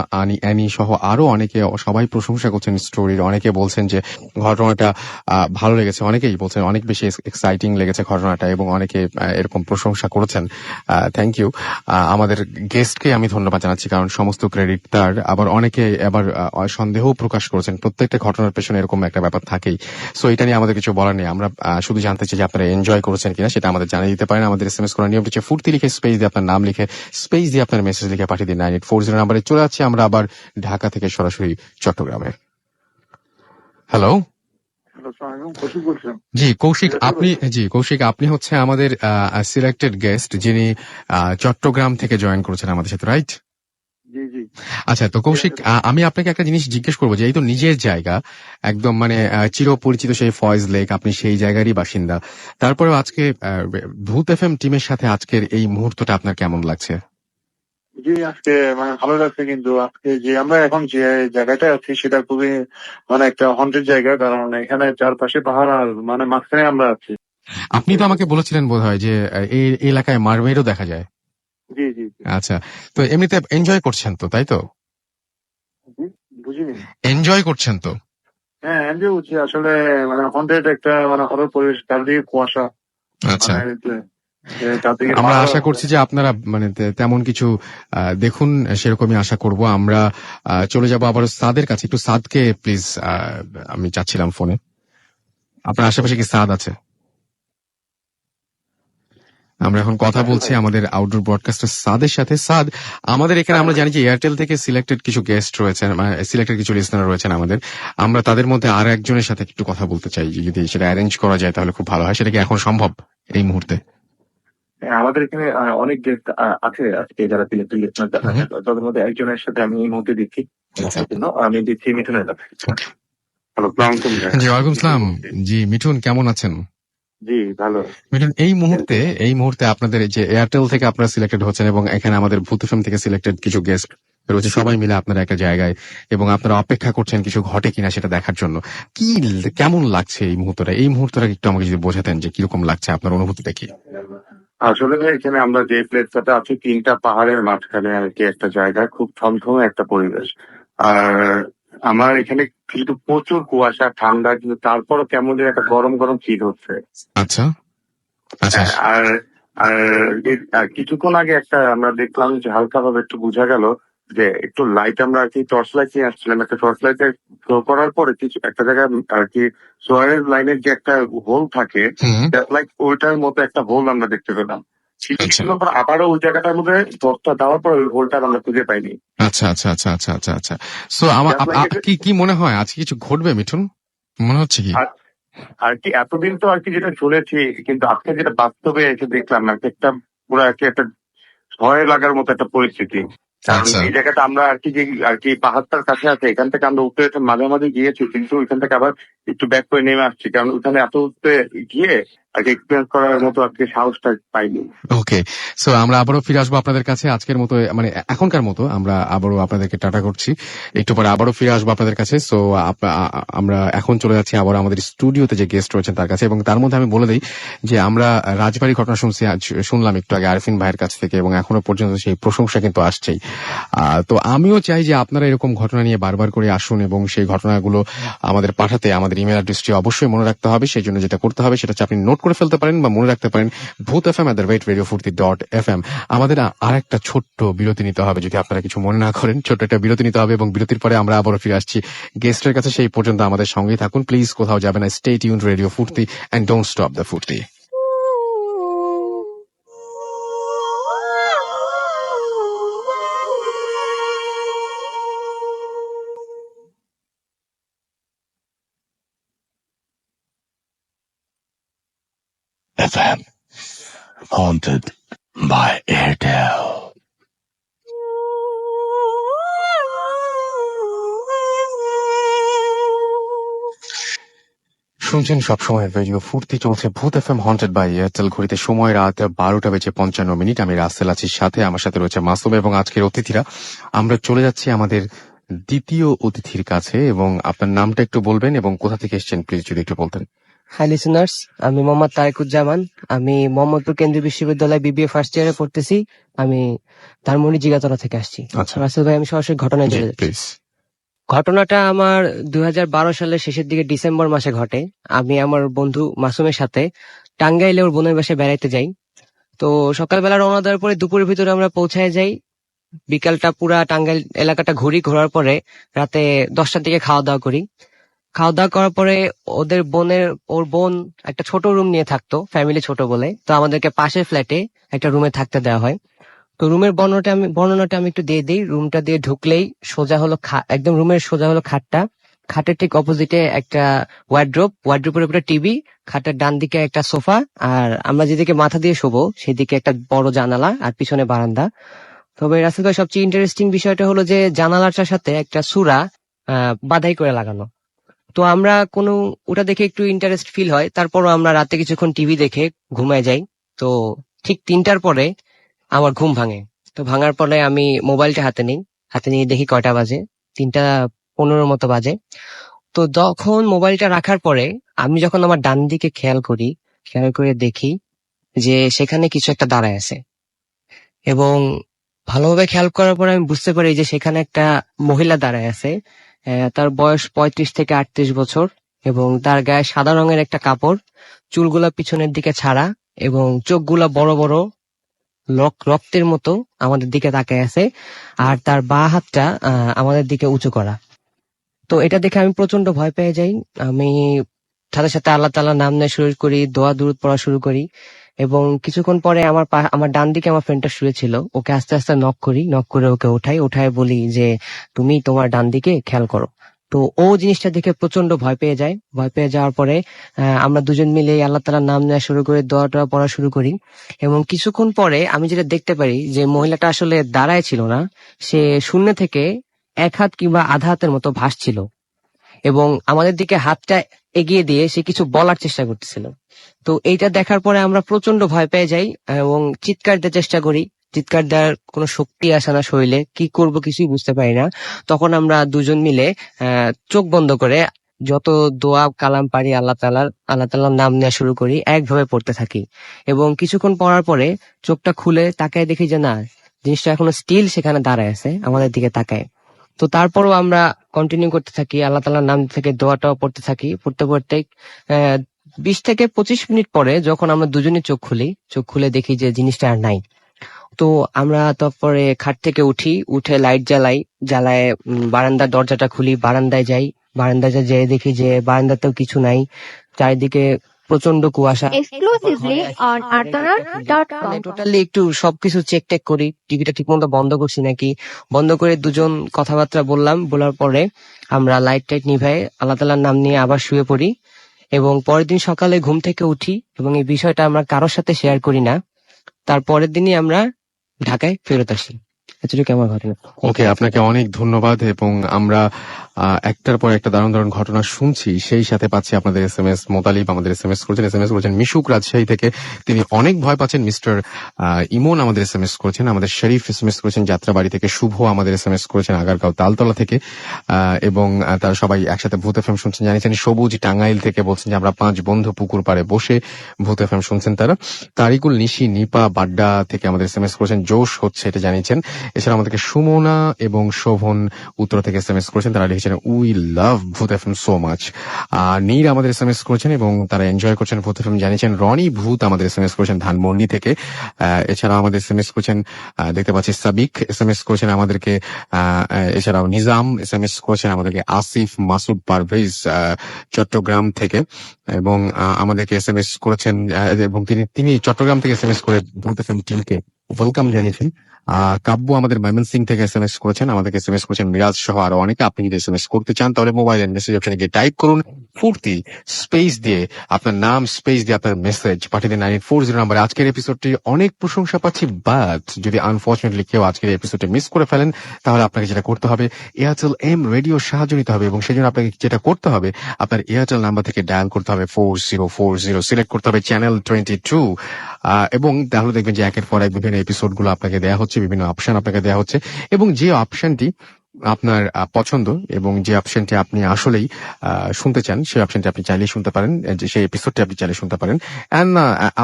অ্যানি সহ আরো অনেকে, সবাই প্রশংসা করছেন স্টোরির। অনেকে বলছেন যে ঘটনাটা ভালো লেগেছে, অনেকেই বলছেন অনেক বেশি এক্সাইটিং লেগেছে ঘটনাটা, এবং অনেকে এরকম প্রশংসা করেছেন। Thank you. আমাদের গেস্টকে আমি ধন্যবাদ জানাচ্ছি, কারণ সমস্ত ক্রেডিট তার। আবার অনেকে সন্দেহ প্রকাশ করেছেন। প্রত্যেকটা ঘটনার পেছনে এরকম একটা ব্যাপার থাকেই। সো এটা নিয়ে আমাদের কিছু বলার নেই। আমরা শুধু জানতে চাই যে আপনারা এনজয় করেছেন কিনা, সেটা আমাদের জানিয়ে দিতে পারেন। আমাদের SMS করার নিয়ম হচ্ছে ফুর্তি লিখে স্পেস দিয়ে আপনার নাম লিখে স্পেস দিয়ে আপনার মেসেজ লিখে পাঠিয়ে দিন 9840 নাম্বারে। চলে যাচ্ছি আমরা আবার ঢাকা থেকে সরাসরি চট্টগ্রামে। হ্যালো। জি কৌশিক, আপনি হচ্ছে আমাদের সিলেক্টেড গেস্ট, যিনি চট্টগ্রাম থেকে জয়েন করেছেন আমাদের সাথে, রাইট? আচ্ছা, তো কৌশিক, আমি আপনাকে একটা জিনিস জিজ্ঞেস করবো যে এই তো নিজের জায়গা, একদম মানে চিরপরিচিত সেই ফয়েজ লেক, আপনি সেই জায়গারই বাসিন্দা, তারপরেও আজকে ভূত FM টিমের সাথে আজকের এই মুহূর্তটা আপনার কেমন লাগছে? জি, আজকে মানে ভালো লাগছে, কিন্তু আজকে যে আমরা এখন যে জায়গাটায় আছি সেটা খুবই মানে একটা হন্টেড জায়গা, কারণ এখানে চারপাশে পাহাড় আর মানে মাঝখানে আমরা আছি। আপনি তো আমাকে বলেছিলেন বোধহয় যে এই এলাকায় মারমেডও দেখা যায়। জি জি জি। আচ্ছা, তো এমনিতে এনজয় করছেন তো, তাই তো? বুঝিনি। এনজয় করছেন তো? হ্যাঁ, এনজয় করছি। আসলে মানে হন্টেড একটা মানে হরর পরিবেশ, চারদিকে কুয়াশা। আচ্ছা, চারদিকে আমরা পাহাড় আশা আছে। করছি যে আপনারা মানে তেমন কিছু দেখুন, সেরকমই আশা করব। আমরা চলে যাব আবার সাদের কাছে। একটু সাদকে প্লিজ, আমি চাচ্ছিলাম ফোনে। আপনার আশেপাশে কি সাদ আছে? আমরা এখন কথা বলছি আমাদের আউটডোর ব্রডকাস্টার সাদের সাথে। সাদ, আমাদের এখানে আমরা জানি যে এয়ারটেল থেকে সিলেক্টেড কিছু গেস্ট রয়েছেন, মানে সিলেক্টেড কিছু লিসনার রয়েছেন আমাদের। আমরা তাদের মধ্যে আর একজনের সাথে একটু কথা বলতে চাই, যদি সেটা অ্যারেঞ্জ করা যায় তাহলে খুব ভালো হয়। সেটা কি এখন সম্ভব এই মুহূর্তে? আমাদের এখানে অনেক গেস্ট আছে আজকে যারা সিলেক্টেড লিসনার, তাদের মধ্যে একজনের সাথে আমি এই মুহূর্তে দিচ্ছি। আমি দিচ্ছি মিঠুনের কাছে। হ্যালো, জি, ওয়ালাইকুম আসসালাম। জি মিঠুন, কেমন আছেন? জি, ভালো। মিঠুন, এই মুহূর্তে আপনাদের যে এয়ারটেল থেকে আপনারা সিলেক্টেড হচ্ছেন এবং এখানে আমাদের ভূত FM থেকে সিলেক্টেড কিছু গেস্ট রয়েছে, সবাই মিলে আপনারা একটা জায়গায়, এবং আপনারা অপেক্ষা করছেন কিছু ঘটে কিনা সেটা দেখার জন্য। কেমন লাগছে এই মুহূর্তটা একটু আমাকে যদি বোঝাতেন যে কিরকম লাগছে, আপনার অনুভূতিটা কি? আসলে এখানে আমরা যে প্লেসটাতে আছি, তিনটা পাহাড়ের মাঝখানে আর কি একটা জায়গা, খুব থমথমে একটা পরিবেশ। আর আমার এখানে কিন্তু প্রচুর কুয়াশা, ঠান্ডা, কিন্তু তারপরও কেমন যেন একটা গরম গরম ফিল হচ্ছে। আচ্ছা আচ্ছা। আর আর কিছুক্ষণ আগে একটা আমরা দেখলাম যে হালকা ভাবে একটু বোঝা গেল যে একটু লাইট, আমরা আর কি টর্চ লাইট নিয়ে আসছিলাম, একটা টর্চ লাইটে থ্রো করার পরে কিছু একটা জায়গায় আর কি সোয়ারের লাইনের যে একটা হোল থাকে, লাইক ওইটার মতো একটা হোল আমরা দেখতে পেলাম। কিছুক্ষণ পর আবারও ওই জায়গাটার মধ্যে টর্চটা দেওয়ার পর ওই হোলটা আমরা খুঁজে পাইনি। আচ্ছা আচ্ছা আচ্ছা আচ্ছা আচ্ছা আচ্ছা। সো কি মনে হয় আজকে কিছু ঘটবে মিঠুন? মনে হচ্ছে কি আর কি এতদিন তো আর কি যেটা শুনেছি, কিন্তু আজকে যেটা বাস্তবে এসে দেখলাম আর কি, একটা পুরো আর কি একটা ভয় লাগার মতো একটা পরিস্থিতি। কারণ এই জায়গাটা আমরা আর কি যে আর কি পাহাড়টার কাছে আছে, এখান থেকে আমরা উঠতে মাঝে গিয়েছি, কিন্তু ওইখান থেকে আবার একটু ব্যাক করে নেমে আসছি, কারণ ওখানে এত উঠতে গিয়ে আর কি এক্সপিরিয়েন্স করার মতো আর কি সাহসটা পাইনি। ওকে, সো আমরা আবারও ফিরে আসবো আপনাদের কাছে আজকের মতো, মানে এখনকার মতো আমরা আবারও আপনাদেরকে টাটা করছি। একটু পরে আবারও ফিরে আসবো আপনাদের কাছে। সো আমরা এখন চলে যাচ্ছি আবার আমাদের স্টুডিওতে যে গেস্ট রয়েছেন তার কাছে, এবং তার মধ্যে আমি বলে দিই যে আমরা রাজবাড়ি ঘটনা শুনলাম একটু আগে আরফিন ভাইয়ের কাছ থেকে, এবং এখনো পর্যন্ত সেই প্রশংসা কিন্তু আসছেই। তো আমিও চাই যে আপনারা এরকম ঘটনা নিয়ে বারবার করে আসুন এবং সেই ঘটনাগুলো আমাদের পাঠাতে, আমাদের আমাদের ইমেল অ্যাড্রেসটি অবশ্যই মনে রাখতে হবে। সেই জন্য যেটা করতে হবে সেটা হচ্ছে আপনি নোট করে ফেলতে পারেন বা মনে রাখতে পারেন bhutfm@radiofurti.fm। আমাদের আর একটা ছোট্ট বিরতি নিতে হবে, যদি আপনারা কিছু মনে না করেন। ছোট্ট একটা বিরতি নিতে হবে এবং বিরতির পরে আমরা আবারও ফিরে আসছি গেস্টের কাছে। সেই পর্যন্ত আমাদের সঙ্গেই থাকুন প্লিজ, কোথাও যাবেন না। স্টে টিউনড রেডিও ফুর্তি এন্ড ডোন্ট স্টপ দ্য ফুর্তি। FM haunted by Airtel. শুনছেন সবসময় রেডিও ফুর্তি, চলছে ভূত এফএম হন্টেড বাই এয়ারটেল। ঘড়িতে সময় রাত 12:55। আমি রাসেল আছি, সাথে আমার সাথে রয়েছে মাসুম এবং আজকের অতিথিরা। আমরা চলে যাচ্ছি আমাদের দ্বিতীয় অতিথির কাছে, এবং আপনার নামটা একটু বলবেন এবং কোথা থেকে এসেছেন প্লিজ যদি একটু বলতেন। হাই লিসেনার্স, আমি মোহাম্মদ তারেকুজ্জামান। আমি মোহাম্মদপুর কেন্দ্রীয় বিশ্ববিদ্যালয় বিবিএ ফার্স্ট ইয়ারে পড়তেছি। আমি ধানমন্ডি জিগাতলা থেকে আসছি। আচ্ছা রাসেল ভাই, আমি সরাসরি ঘটনায় চলে যাচ্ছি। প্লিজ। ঘটনাটা আমার 2012 সালের শেষের দিকে ডিসেম্বর মাসে ঘটে। আমি আমার বন্ধু মাসুমের সাথে টাঙ্গাইলে ওর বোনের বাসায় বেড়াইতে যাই। তো সকালবেলা রওনা দেওয়ার পরে দুপুরের ভিতরে আমরা পৌঁছায় যাই। বিকালটা পুরা টাঙ্গাইল এলাকাটা ঘোরার পরে রাতে 10টার দিকে খাওয়া দাওয়া করি। খাওয়া দাওয়া করার পরে ওর বোন একটা ছোট রুম নিয়ে থাকতো, ফ্যামিলি ছোট বলে। তো আমাদেরকে পাশের ফ্ল্যাটে একটা রুমে থাকতে দেওয়া হয়। তো রুমের বর্ণনাটা আমি একটু দিয়ে দিই। রুমটা দিয়ে ঢুকলেই সোজা হলো একদম রুমের সোজা হলো খাটটা। খাটের ঠিক অপোজিটে একটা ওয়ার্ড্রোপের উপরে টিভি, খাটের ডান দিকে একটা সোফা, আর আমরা যেদিকে মাথা দিয়ে শোবো সেদিকে একটা বড় জানালা আর পিছনে বারান্দা। তবে রাসেল ভাই, সবচেয়ে ইন্টারেস্টিং বিষয়টা হলো যে জানালাটার সাথে একটা সূরা বাধাই করে লাগানো। তো আমরা ওটা দেখে একটু ইন্টারেস্ট ফিল হয়। তারপরও আমরা রাতে কিছুক্ষণ টিভি দেখে ঘুমায় যাই। তো ঠিক 3টার পরে আমার ঘুম ভাঙে। তো ভাঙার পরে আমি মোবাইলটা হাতে নিয়ে দেখি কয়টা বাজে, 3:15 মতো বাজে। তো তখন মোবাইলটা রাখার পরে আমি যখন আমার ডান দিকে খেয়াল করে দেখি যে সেখানে কিছু একটা দাঁড়ায় আছে, এবং ভালোভাবে খেয়াল করার পরে আমি বুঝতে পারি যে সেখানে একটা মহিলা দাঁড়ায় আছে। তার বয়স 35 থেকে 38 বছর, এবং তার গায়ে সাদা রঙের একটা কাপড়, চুলগুলা পিছনের দিকে ছাড়া, এবং চোখগুলা বড় বড় রক্তের মতো আমাদের দিকে তাকায় আছে, আর তার বাঁ হাতটা আমাদের দিকে উঁচু করা। তো এটা দেখে আমি প্রচন্ড ভয় পেয়ে যাই। আমি সাথে সাথে আল্লাহ তাআলার নাম নেওয়া শুরু করি, দোয়া দুরূদ পড়া শুরু করি, এবং কিছুক্ষণ পরে আমার ডান দিকে আমার ফ্রেন্ডটা শুয়েছিল, ওকে আস্তে আস্তে নক করে ওকে উঠায় বলি যে তুমি তোমার ডান দিকে খেয়াল করো। তো ও জিনিসটা দেখে প্রচন্ড ভয় পেয়ে যাওয়ার পরে আমরা দুজন মিলে আল্লাহ তাআলার নাম নেওয়া শুরু করে দোয়াটা পড়া শুরু করি। এবং কিছুক্ষণ পরে আমি যেটা দেখতে পারি যে মহিলাটা আসলে দাঁড়ায় ছিল না, সে শূন্য থেকে 1 হাত কিংবা আধা হাতের মতো ভাসছিল, এবং আমাদের দিকে হাতটা এগিয়ে দিয়ে সে কিছু বলার চেষ্টা করতেছিল। তো এইটা দেখার পরে আমরা প্রচন্ড ভয় পেয়ে যাই এবং চিৎকার দেওয়ার চেষ্টা করি। চিৎকার দেওয়ার কোনো শক্তি আসে না শরীরে, কি করব কিছুই বুঝতে পারি না। তখন আমরা দুজন মিলে চোখ বন্ধ করে যত দোয়া কালাম পারি আল্লাহ তাআলার নাম নেওয়া শুরু করি, একভাবে পড়তে থাকি। এবং কিছুক্ষণ পড়ার পরে চোখটা খুলে তাকায় দেখি যে না, জিনিসটা এখনো স্টিল সেখানে দাঁড়ায় আছে, আমাদের দিকে তাকায়। তো তারপরও আমরা কন্টিনিউ করতে থাকি, আল্লাহ তাআলার নাম থেকে দোয়াটাও পড়তে থাকি। পড়তে 20 থেকে 25 মিনিট পরে যখন আমরা দুজনে চোখ খুলে দেখি যে জিনিসটা আর নাই। তো আমরা তারপরে খাট থেকে উঠে লাইট জ্বালায় বারান্দার দরজাটা খুলি, বারান্দায় যেয়ে দেখি যে বারান্দাতেও কিছু নাই, চারিদিকে প্রচন্ড কুয়াশা। Exclusively on arthanar.com. টোটালি একটু সবকিছু চেক করি, টিভিটা ঠিক মতো বন্ধ করছি নাকি। বন্ধ করে দুজন কথাবার্তা বলার পরে আমরা লাইট নিভাই আল্লাহ তাআলার নাম নিয়ে আবার শুয়ে পড়ি। এবং পরের দিন সকালে ঘুম থেকে উঠি, এবং এই বিষয়টা আমরা কারোর সাথে শেয়ার করি না। তার পরের দিনই আমরা ঢাকায় ফেরত আসি। এতটুকু আমার ঘটনা। ওকে, আপনাকে অনেক ধন্যবাদ। এবং আমরা একটার পর একটা দারুণ ঘটনা শুনছি, সেই সাথে পাচ্ছি আপনাদের SMS। মোতালিব আমাদের SMS করেছেন মিশুক রাজশাহী থেকে, তিনি অনেক ভয় পাচ্ছেন। মিস্টার ইমন আমাদের SMS করেছেন, আমাদের শরীফ SMS করেছেন যাত্রাবাড়ি থেকে, শুভ আমাদের SMS করেছেন আগারগাঁও তালতলা থেকে, এবং তারা সবাই একসাথে ভূত এফএম শুনছেন জানিয়েছেন। সবুজ টাঙ্গাইল থেকে বলছেন যে আমরা 5 বন্ধু পুকুর পাড়ে বসে ভূত এফএম শুনছেন তারা। তারিকুল নিশি নিপা বাড্ডা থেকে আমাদের SMS করেছেন, জোশ হচ্ছে এটা জানিয়েছেন। এছাড়া আমাদেরকে সুমনা এবং শোভন উত্তর থেকে এসএমএস করেছেন, তারা লিখেছেন উই লাভ ভূত এফএম সো মাচ। নীর আমাদের এসএমএস করেছেন এবং তারা এনজয় করছেন ভূত এফএম জানিয়েছেন। রনি ভূত আমাদের এসএমএস করেছেন ধানমন্ডি থেকে। এছাড়া আমাদের এসএমএস করেছেন দেখতে পাচ্ছি সাবিক এসএমএস করেছেন আমাদেরকে। এছাড়াও নিজাম এসএমএস করেছেন আমাদেরকে। আসিফ মাসুদ পারভেজ চট্টগ্রাম থেকে এবং আমাদেরকে এসএমএস করেছেন এবং তিনি চট্টগ্রাম থেকে এসএমএস করে ভূত এফএম টিমকে ওয়েলকাম জানিয়েছেন। কাব্য আমাদের ময়মনসিং থেকে এসএমএস করেছেন, আমাদেরকে এসএমএস করেছেন মিরাজ সহ আরো অনেকে। আপনি যদি এসএমএস করতে চান তাহলে মোবাইলের মেসেজ অপশনে গিয়ে টাইপ করুন ফুর্তি স্পেস দিয়ে আপনার নাম স্পেস দিয়ে আপনার মেসেজ পাঠিয়ে দিন 9840 নাম্বারে। আজকের এপিসোডটি অনেক প্রশংসা পাচ্ছি, বাট যদি আনফর্চুনেটলি কেউ আজকের এপিসোডটি মিস করে ফেলেন তাহলে আপনাকে যেটা করতে হবে এয়ারটেল এম রেডিওর সাহায্য নিতে হবে এবং সেই জন্য আপনাকে যেটা করতে হবে আপনার এয়ারটেল নাম্বার থেকে ডায়াল করতে হবে 4040, সিলেক্ট করতে হবে চ্যানেল 22 এবং তাহলে দেখবেন যে একের পর এক বিভিন্ন এপিসোড গুলো আপনাকে দেওয়া হচ্ছে, বিভিন্ন অপশন আপনাকে দেওয়া হচ্ছে এবং যে অপশনটি আপনার পছন্দ এবং যে অপশনটি আপনি আসলেই শুনতে চান সেই অপশনটি আপনি চাইলেই শুনতে পারেন, যে সেই এপিসোডটি আপনি চাইলে শুনতে পারেন। এন্ড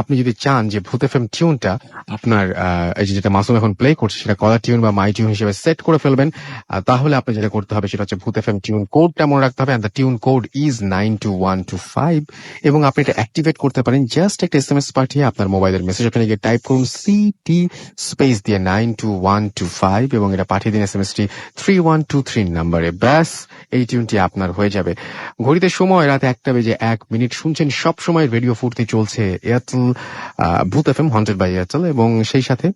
আপনি যদি চান যে ভূত এফএম টিউনটা আপনার এই যেটা মাসুম এখন প্লে করছে সেটা কলার টিউন বা মাই টিউন হিসেবে সেট করে ফেলবেন, তাহলে আপনি যেটা করতে হবে সেটা হচ্ছে ভূত এফএম টিউন কোডটা মনে রাখতে হবে। And the tune code is 92125 এবং আপনি এটা অ্যাক্টিভেট করতে পারেন জাস্ট একটা এসএমএস পাঠিয়ে আপনার মোবাইলের মেসেজ অপশনে গিয়ে টাইপ করুন সিটি স্পেস দিয়ে 92125 এবং এটা পাঠিয়ে দিন এসএমএসটি 3123 নাম্বারে। ব্যাস এই টিউনটি আপনার হয়ে যাবে। ঘড়িতে সময় রাত 1:01 শুনছেন সব সময় রেডিও ফুর্তি চলছে এয়ারটেল ভূত এফএম হন্টেড বাই এয়ারটেল এবং সেই সাথে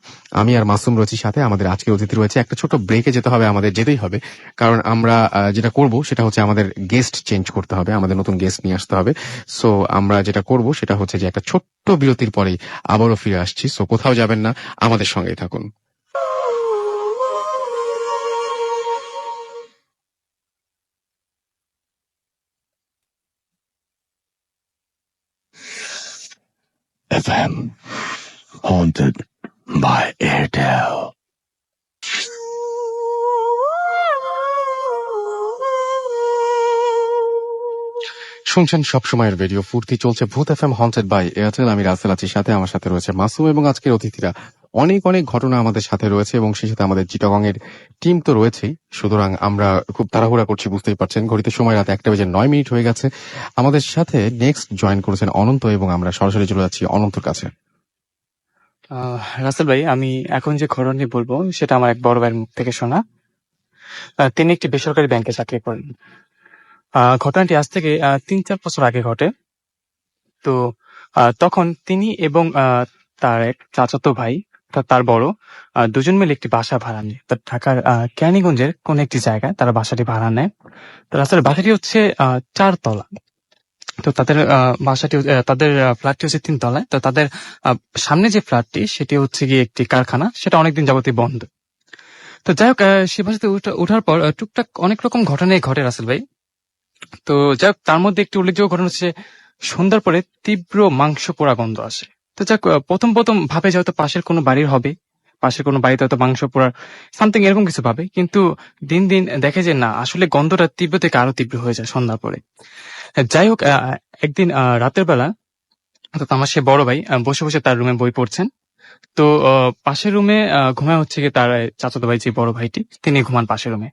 আমি আর মাসুম রচির সাথে আমাদের আজকের অতিথি রয়েছে। একটা ছোট ব্রেকে যেতে হবে, আমাদের যেতেই হবে, কারণ আমরা যেটা করব সেটা হচ্ছে আমাদের গেস্ট চেঞ্জ করতে হবে, আমাদের নতুন গেস্ট নিয়ে আসতে হবে। সো আমরা যেটা করব সেটা হচ্ছে যে একটা ছোট্ট বিরতির পরেই আবারও ফিরে আসছি। সো কোথাও যাবেন না, আমাদের সঙ্গেই থাকুন। FM haunted by Airtel. শুনছেন সবসময়ের রেডিও ফুর্তি চলছে ভূত এফএম হন্টেড বাই এয়ারটেল। আমি রাসেল আছি, সাথে আমার সাথে রয়েছে মাসুম এবং আজকের অতিথিরা। অনেক অনেক ঘটনা আমাদের সাথে রয়েছে এবং সেই সাথে আমাদের চিটাগং এর টিম তো রয়েছেই। সুতরাং আমরা খুব তাড়াহুড়া করছি, বুঝতেই পারছেন। ঘড়িতে সময় রাত 1:09 হয়ে গেছে। আমাদের সাথে নেক্সট জয়েন করেছেন অনন্ত এবং আমরা সরাসরি চলে যাচ্ছি অনন্তর কাছে। রাসেল ভাই, আমি এখন যে ঘটনাটি বলবো সেটা আমার এক বড় ভাইয়ের মুখ থেকে শোনা। তিনি একটি বেসরকারি ব্যাংকে চাকরি করেন। ঘটনাটি আজ থেকে 3-4 বছর আগে ঘটে। তো তখন তিনি এবং তার এক চাচাতো ভাই, তার বড়, দুজন মিলে একটি বাসা ভাড়া নেয়। ঢাকার কেরানীগঞ্জের কোন একটি জায়গায় তারা বাসাটি ভাড়া নেয়। তো রাস্তার বাসাটি হচ্ছে 4 তলা। তো তাদের বাসাটি তাদের ফ্ল্যাটটি হচ্ছে 3 তলায়। তো তাদের সামনে যে ফ্ল্যাটটি সেটি হচ্ছে গিয়ে একটি কারখানা, সেটা অনেকদিন যাবতীয় বন্ধ। তো যাই হোক, সে বাসাতে ওঠার পর টুকটাক অনেক রকম ঘটনাই ঘটে রাসেল ভাই। তো যাই হোক, তার মধ্যে একটি উল্লেখযোগ্য ঘটনা হচ্ছে সন্ধ্যার পরে তীব্র মাংস পোড়া গন্ধ আসে। তো যাক, প্রথম ভাবে যে হয়তো পাশের কোনো বাড়ির হবে, পাশের কোনো বাড়িতে হয়তো মাংস পোড়ার সামথিং এরকম কিছু ভাবে, কিন্তু দিন দিন দেখে যে না, আসলে গন্ধটা তীব্র থেকে আরো তীব্র হয়ে যায় সন্ধ্যার পরে। যাই হোক, একদিন রাতের বেলা আমার সে বড় ভাই বসে বসে তার রুমে বই পড়ছেন। তো পাশের রুমে ঘুমায় হচ্ছে গিয়ে তার চাচাতো ভাই, যে বড় ভাইটি, তিনি ঘুমান পাশের রুমে।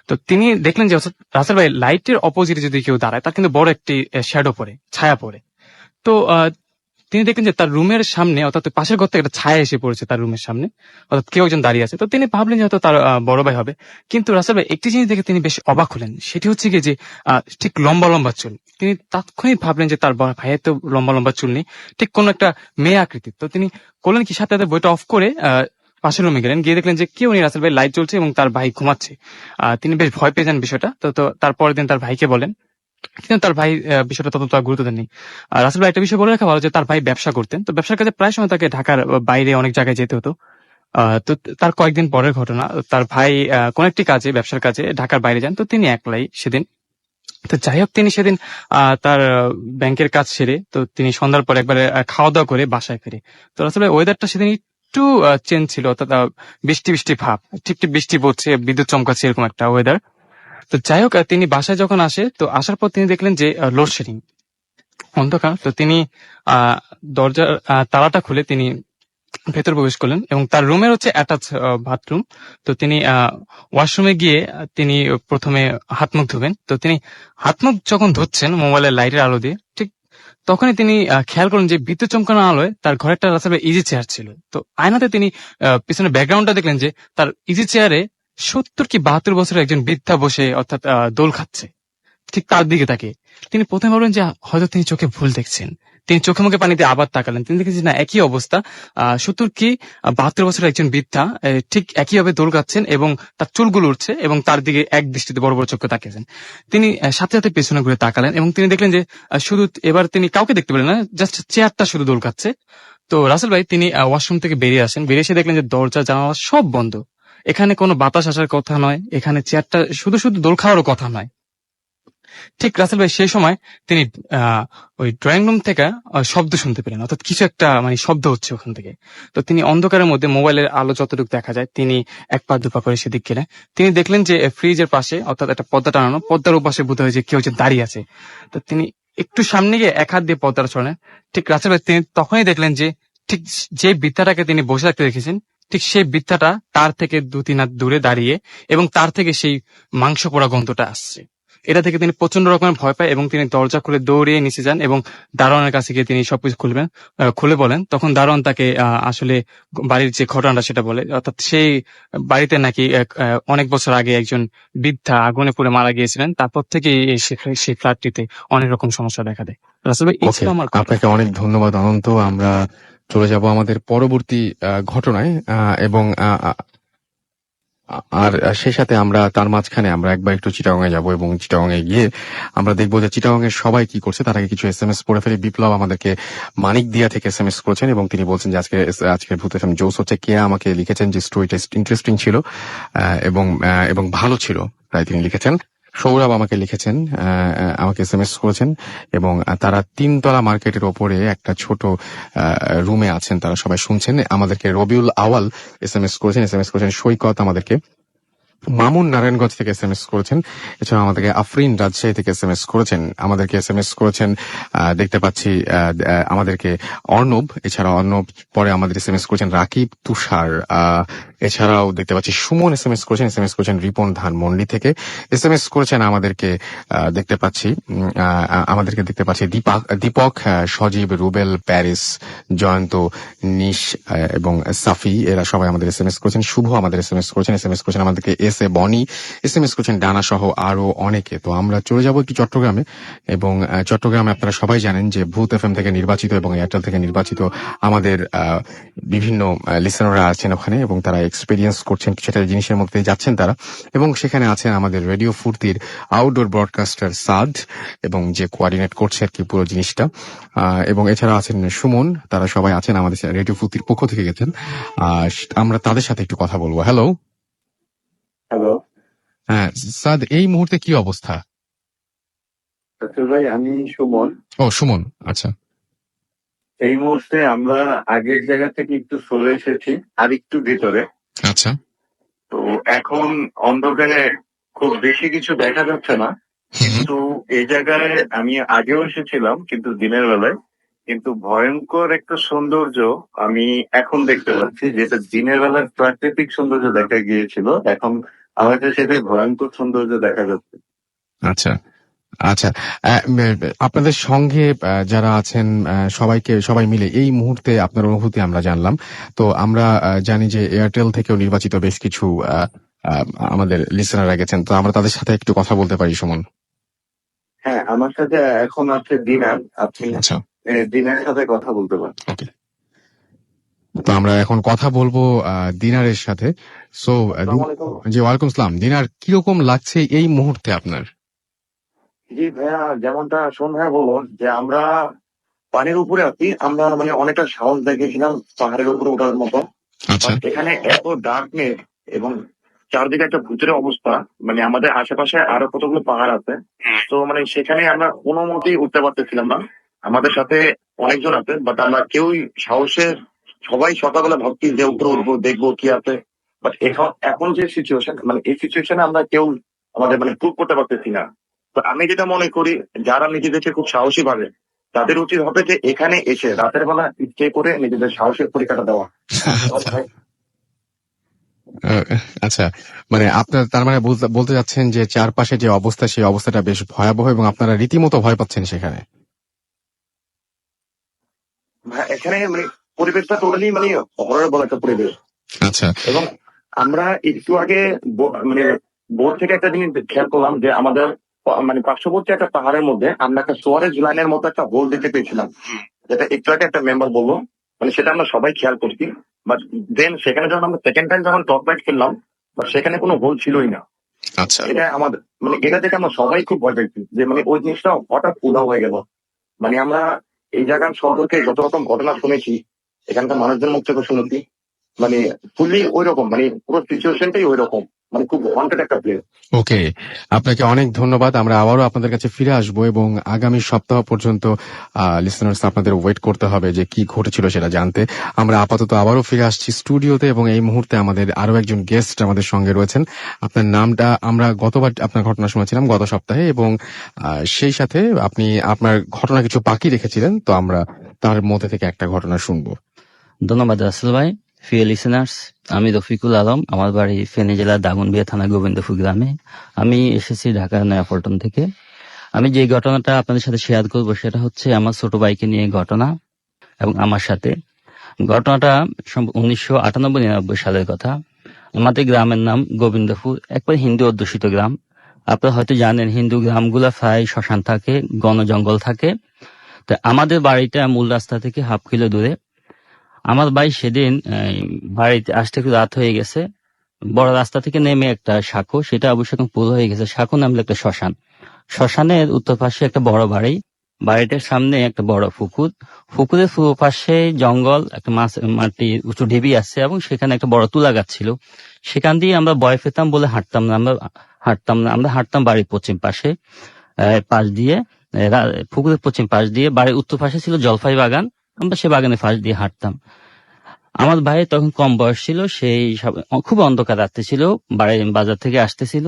তো তিনি দেখলেন যে রাসেল ভাই, লাইটের অপোজিটে যদি কেউ দাঁড়ায় তার কিন্তু বড় একটি শ্যাডো পড়ে, ছায়া পড়ে। তো তিনি দেখলেন যে তার রুমের সামনে, অর্থাৎ পাশের ঘর থেকে একটা ছায়া এসে পড়েছে তার রুমের সামনে, অর্থাৎ কেউ একজন দাঁড়িয়ে আছে। তো তিনি ভাবলেন যে হয়তো তার বড় ভাই হবে। কিন্তু রাসেল ভাই, একটি জিনিস দেখে তিনি বেশ অবাক হলেন। সেটি হচ্ছে গিয়ে যে ঠিক লম্বা লম্বা চুল। তিনি তাৎক্ষণিক ভাবলেন যে তার ভাইয়ের তো লম্বা লম্বা চুল নেই, ঠিক কোন একটা মেয়ে আকৃতির। তো তিনি করলেন কি, সাথে সাথে বইটা অফ করে পাশের রুমে গেলেন, গিয়ে দেখলেন যে কেউ নেই, রাসেল ভাই লাইট জ্বলছে এবং তার ভাই ঘুমাচ্ছে। তিনি বেশ ভয় পেয়ে যান বিষয়টা। তো তারপরের দিন তার ভাইকে বলেন, কিন্তু তার ভাই বিষয়টা ততটা গুরুত্ব দেননি। রাসেল ভাই একটা বিষয় বলে রাখা ভালো যে তার ভাই ব্যবসা করতেন। তো ব্যবসার কাজে প্রায় সময় তাকে ঢাকার বাইরে অনেক জায়গায় যেতে হতো। তো তার কয়েকদিন পরের ঘটনা, তার ভাই কোন একটি কাজে, ব্যবসার কাজে ঢাকার বাইরে যান। তো তিনি একলাই সেদিন। তো যাই হোক, তিনি সেদিন তার ব্যাংকের কাজ সেরে তো তিনি সন্ধ্যার পর একবারে খাওয়া দাওয়া করে বাসায় ফিরে। তো আসলে ওয়েদারটা সেদিন একটু চেঞ্জ ছিল, অর্থাৎ বৃষ্টি বৃষ্টি ভাব, টিপ টিপ বৃষ্টি পড়ছে, বিদ্যুৎ চমকাচ্ছে, এরকম একটা ওয়েদার। তো যাই হোক, তিনি বাসায় যখন আসে, তো আসার পর তিনি দেখলেন যে লোডশেডিং, অন্ধকার। তো তিনি দরজার তালাটা খুলে তিনি ভেতর প্রবেশ করলেন এবং তার রুমের হচ্ছে অ্যাটাচ বাথরুম। তো তিনি ওয়াশরুমে গিয়ে তিনি প্রথমে হাত মুখ ধুবেন। তো তিনি হাত মুখ যখন ধুচ্ছেন মোবাইলের লাইটের আলো দিয়ে, ঠিক তখনই তিনি খেয়াল করেন যে বিদ্যুৎ চমকানো আলোয় তার ঘরে একটা রাসেল ভাই ইজি চেয়ার ছিল। তো আয়নাতে তিনি পিছনে ব্যাকগ্রাউন্ডটা দেখলেন যে তার ইজি চেয়ারে 70 কি 72 বছরের একজন বৃদ্ধা বসে, অর্থাৎ দোল খাচ্ছে। ঠিক তার দিকে তাকিয়ে তিনি প্রথমে ভাবলেন যে হয়তো তিনি চোখে ভুল দেখছেন। তিনি চোখে মুখে পানিতে আবার তাকালেন, তিনি দেখেছেন না, একই অবস্থা। 70 কি 72 বছরের একজন বৃদ্ধা ঠিক একইভাবে দোল খাচ্ছেন এবং তার চুলগুলো উঠছে এবং তার দিকে এক দৃষ্টিতে বড় বড় চোখে তাকিয়েছেন। তিনি সাথে সাথে পেছনে ঘুরে তাকালেন এবং তিনি দেখলেন যে শুধু এবার তিনি কাউকে দেখতে পেলেন না, জাস্ট চেয়ারটা শুধু দোল খাচ্ছে। তো রাসেল ভাই তিনি ওয়াশরুম থেকে বেরিয়ে আসেন, বেরিয়ে এসে দেখলেন যে দরজা জানালা সব বন্ধ। এখানে কোনো বাতাস আসার কথা নয়, এখানে চেয়ারটা শুধু শুধু দোল খাওয়ারও কথা নয়। ঠিক রাসেল ভাই সেই সময় তিনি ওই ড্রয়িং রুম থেকে শব্দ শুনতে পেলেন, অর্থাৎ কিছু একটা মানে শব্দ হচ্ছে ওখান থেকে। তো তিনি অন্ধকারের মধ্যে মোবাইলের আলো যতটুকু দেখা যায় তিনি এক পা দুপা করে সেদিক গেলেন। তিনি দেখলেন যে ফ্রিজের পাশে, অর্থাৎ একটা পর্দা টানানো, পর্দার ওপাশে বোধ হয় যে কেউ যে দাঁড়িয়ে আছে। তো তিনি একটু সামনে গিয়ে এক হাত দিয়ে পর্দাটা সরালেন। ঠিক রাসেল ভাই তিনি তখনই দেখলেন যে ঠিক যে বৃদ্ধাটাকে তিনি বসে থাকতে দেখেছেন, ঠিক সেই বৃদ্ধাটা তার থেকে 2-3 হাত দূরে দাঁড়িয়ে এবং তার থেকে সেই মাংস পোড়া গন্ধটা আসছে। এটা থেকে তিনি প্রচন্ড রকমের ভয় পায় এবং তিনি দরজা খুলে দৌড়িয়ে নিচে যান এবং দারোয়ানের কাছে গিয়ে তিনি সবকিছু খুলে বলেন। তখন দারোয়ান তাকে আসলে বাড়ির যে ঘটনাটা সেটা বলে, অর্থাৎ সেই বাড়িতে নাকি অনেক বছর আগে একজন বৃদ্ধা আগুনে পুড়ে মারা গিয়েছিলেন। তারপর থেকে সেই ফ্ল্যাটটিতে অনেক রকম সমস্যা দেখা দেয়। রাসেল ভাই, এই ছিল আমার কথা। আপনাকে অনেক ধন্যবাদ অনন্ত। আমরা চলে যাব আমাদের পরবর্তী ঘটনায় এবং আর সেই সাথে আমরা তার মাঝখানে আমরা একবার একটু চিটাগংয়ে যাব এবং চিটাগংয়ে গিয়ে আমরা দেখবো যে চিটাগংয়ের সবাই কি করছে। তার আগে কিছু SMS পড়ে ফেলি। বিপ্লব আমাদেরকে মানিক দিয়া থেকে SMS করেছেন এবং তিনি বলছেন যে আজকের ভূত FM জোস হচ্ছে। কে আমাকে লিখেছেন যে স্টোরিটা ইন্টারেস্টিং ছিল এবং ভালো ছিল, তাই তিনি লিখেছেন। সৌরভ আমাকে লিখেছেন, আমাকে SMS করেছেন এবং তারা 3 তলা মার্কেটের ওপরে একটা ছোট রুমে আছেন, তারা সবাই শুনছেন আমাদেরকে। রবিউল আওয়াল SMS করেছেন সৈকত আমাদেরকে। মামুন নারায়ণগঞ্জ থেকে SMS করেছেন। এছাড়া আমাদেরকে আফরিন রাজশাহী থেকে SMS করেছেন, আমাদেরকে SMS করেছেন। দেখতে পাচ্ছি আমাদেরকে অর্ণব, এছাড়া অর্ণব পরে আমাদের SMS করেছেন রাকিব তুষার। এছাড়াও দেখতে পাচ্ছি সুমন SMS করেছেন রিপন ধানমন্ডি থেকে। SMS করেছেন আমাদেরকে দেখতে পাচ্ছি দীপক, সজীব, রুবেল, প্যারিস, জয়ন্ত, নিশ এবং সাফি, এরা সবাই আমাদের SMS করেছেন। শুভ আমাদের SMS করেছেন আমাদেরকে এস এ বনি, SMS করেছেন ডানা সহ আরো অনেকে। তো আমরা চলে যাব একটু চট্টগ্রামে এবং চট্টগ্রামে আপনারা সবাই জানেন যে ভূত FM থেকে নির্বাচিত এবং এয়ারটেল থেকে নির্বাচিত আমাদের বিভিন্ন লিসেনাররা আছেন ওখানে এবং তারা এক্সপেরিয়েন্স করছেন, সেটা জিনিসের মধ্যে যাচ্ছেন তারা। এবং সেখানে আছেন আমাদের রেডিও ফুর্তির আউটডোর ব্রডকাস্টার সাদ এবং যে কোঅর্ডিনেট করছে আর কি পুরো জিনিসটা, এবং এছাড়া আছেন সুমন। তারা সবাই আছেন আমাদের রেডিও ফুর্তির পক্ষ থেকে গেছেন। আমরা তাদের সাথে একটু কথা বলবো। হ্যালো হ্যাঁ সাদ, এই মুহূর্তে কি অবস্থা? ভাই আমি সুমন। সুমন, আচ্ছা। এই মুহূর্তে আমরা আগের জায়গা থেকে একটু সরে এসেছি আর একটু ভিতরে। আচ্ছা। তো এখন অন্ধকারে খুব বেশি কিছু দেখা যাচ্ছে না, কিন্তু এই জায়গায় আমি আগেও এসেছিলাম কিন্তু দিনের বেলায়, কিন্তু ভয়ঙ্কর একটা সৌন্দর্য আমি এখন দেখতে পাচ্ছি, যেটা দিনের বেলার প্রাকৃতিক সৌন্দর্য দেখা গিয়েছিল, এখন আমাদের সেটাই ভয়ঙ্কর সৌন্দর্য দেখা যাচ্ছে। আচ্ছা আচ্ছা, আপনাদের সঙ্গে যারা আছেন সবাই মিলে এই মুহূর্তে আপনার অনুভূতি আমরা জানলাম। তো আমরা জানি যে এয়ারটেল থেকেও নির্বাচিত বেশ কিছু আমাদের লিসেনাররা গেছেন, তো আমরা তাদের সাথে একটু কথা বলতে পারি। সুমন? হ্যাঁ, আমার সাথে এখন আছে দিনার। আপনি দিনার সাথে কথা বলতে পারেন। ওকে, তো আমরা এখন কথা বলবো দিনারের সাথে। জি, ওয়ালাইকুম আসসালাম। দিনার, কিরকম লাগছে এই মুহূর্তে আপনার? জি ভাইয়া, যেমনটা শোন ভাইয়া বলুন যে আমরা পানির উপরে আছি, আমরা মানে অনেকটা সাহস দেখিয়েছিলাম পাহাড়ের উপরে ওঠার মতো। এখানে এত ডার্কনেস এবং চারদিকে একটা ভূতের অবস্থা, মানে আমাদের আশেপাশে আরো কতগুলো পাহাড় আছে, তো মানে সেখানে আমরা কোনো মতেই উঠতে পারতেছিলাম না। আমাদের সাথে অনেকজন আছে, বাট আমরা কেউই সাহসের, সবাই সকালবেলা ভাবছি যে উপরে উঠবো, দেখবো কি আছে, বাট এখন যে সিচুয়েশন, মানে এই সিচুয়েশনে আমরা কেউ আমাদের মানে প্রুভ করতে পারতেছি না। তো আমি যেটা মনে করি, যারা নিজেদেরকে খুব সাহসী ভাবে, তাদের উচিত হবে যে এখানে এসে রাতের বেলা স্টে করে নিজেদের সাহসের পরীক্ষাটা দেওয়া। আচ্ছা, মানে আপনার তার মানে বলতে যাচ্ছেন যে চারপাশে যে অবস্থা সেই অবস্থাটা বেশ ভয়াবহ এবং আপনারা রীতিমতো ভয় পাচ্ছেন সেখানে। এখানে মানে পরিবেশটা টোটালি মানে হররেবল একটা পরিবেশ। আচ্ছা, এবং আমরা একটু আগে মানে বোর্ড থেকে একটা জিনিস খেয়াল করলাম যে আমাদের মানে পার্শ্ববর্তী একটা পাহাড়ের মধ্যে আমরা একটা স্টোরেজ লাইনের মতো একটা হোল দেখতে পেয়েছিলাম, যেটা একটু আগে একটা মেম্বার বললো, মানে সেটা আমরা সবাই খেয়াল করছি। বাট দেন সেখানে যখন আমরা সেকেন্ড টাইম যখন টপ লাইট করলাম, বাট সেখানে কোনো হোল ছিলই না। আচ্ছা, এটা আমাদের মানে এটা দেখে আমরা সবাই খুব ভয় পেয়েছি যে মানে ওই জিনিসটা হঠাৎ উধাও হয়ে গেল। মানে আমরা এই জায়গার সম্পর্কে যত রকম ঘটনা শুনেছি, এখানকার মানুষদের মুখ থেকে শুনেছি, মানে ফুললি ওই রকম, মানে পুরো সিচুয়েশনটাই ওই রকম, মানে খুব ওয়ান্টেড একটা প্লেস। ওকে, আপনাকে অনেক ধন্যবাদ। আমরা আবারও আপনাদের কাছে ফিরে আসবো এবং আগামী সপ্তাহ পর্যন্ত লিসনার্স আপনাদের ওয়েট করতে হবে যে কি ঘটেছিল সেটা জানতে। আমরা আপাতত আবারও ফিরে আসছি স্টুডিওতে এবং এই মুহূর্তে আমাদের আরো একজন গেস্ট আমাদের সঙ্গে রয়েছেন। আপনার নামটা আমরা গতবার আপনার ঘটনা শুনেছিলাম গত সপ্তাহে এবং সেই সাথে আপনি আপনার ঘটনা কিছু বাকি রেখেছিলেন, তো আমরা তার মধ্যে থেকে একটা ঘটনা শুনবো। ধন্যবাদ রাসেল ভাই। প্রিয় লিসেনার্স, আমি রফিকুল আলম, আমার বাড়ি ফেনী জেলার দাগনবিয়া থানা গোবিন্দপুর গ্রামে। আমি এসেছি ঢাকার নয়াপল্টন থেকে। আমি যে ঘটনাটা আপনাদের সাথে শেয়ার করবো সেটা হচ্ছে আমার ছোট ভাইকে নিয়ে ঘটনা এবং আমার সাথে ঘটনাটা 1998-99 সালের কথা। আমাদের গ্রামের নাম গোবিন্দপুর, একবার হিন্দু অধ্যুষিত গ্রাম। আপনারা হয়তো জানেন হিন্দু গ্রামগুলা প্রায় শ্মশান থাকে, ঘন জঙ্গল থাকে। তো আমাদের বাড়িটা মূল রাস্তা থেকে হাফ কিলো দূরে। আমার ভাই সেদিন বাড়িতে আসতে একটু রাত হয়ে গেছে। বড় রাস্তা থেকে নেমে একটা সাঁকো, সেটা অবশ্য এখন পুরো হয়ে গেছে, সাঁকো নামলে একটা শ্মশান। শ্মশানের উত্তর পাশে একটা বড় বাড়ি, বাড়িটার সামনে একটা বড় পুকুর, পুকুরের পূর্ব পাশে জঙ্গল, একটা মাটির উঁচু ঢিবি আছে এবং সেখানে একটা বড় তুলা গাছ ছিল। সেখান দিয়ে আমরা ভয় পেতাম বলে হাঁটতাম না, আমরা হাঁটতাম বাড়ির পশ্চিম পাশে পাশ দিয়ে, পুকুরের পশ্চিম পাশ দিয়ে। বাড়ির উত্তর পাশে ছিল জলপাই বাগান, আমরা সে বাগানের পাশ দিয়ে হাঁটতাম। আমার ভাই তখন কম বয়স ছিল, সেই খুব অন্ধকার রাত্রে ছিল, বাজার থেকে আসতেছিল।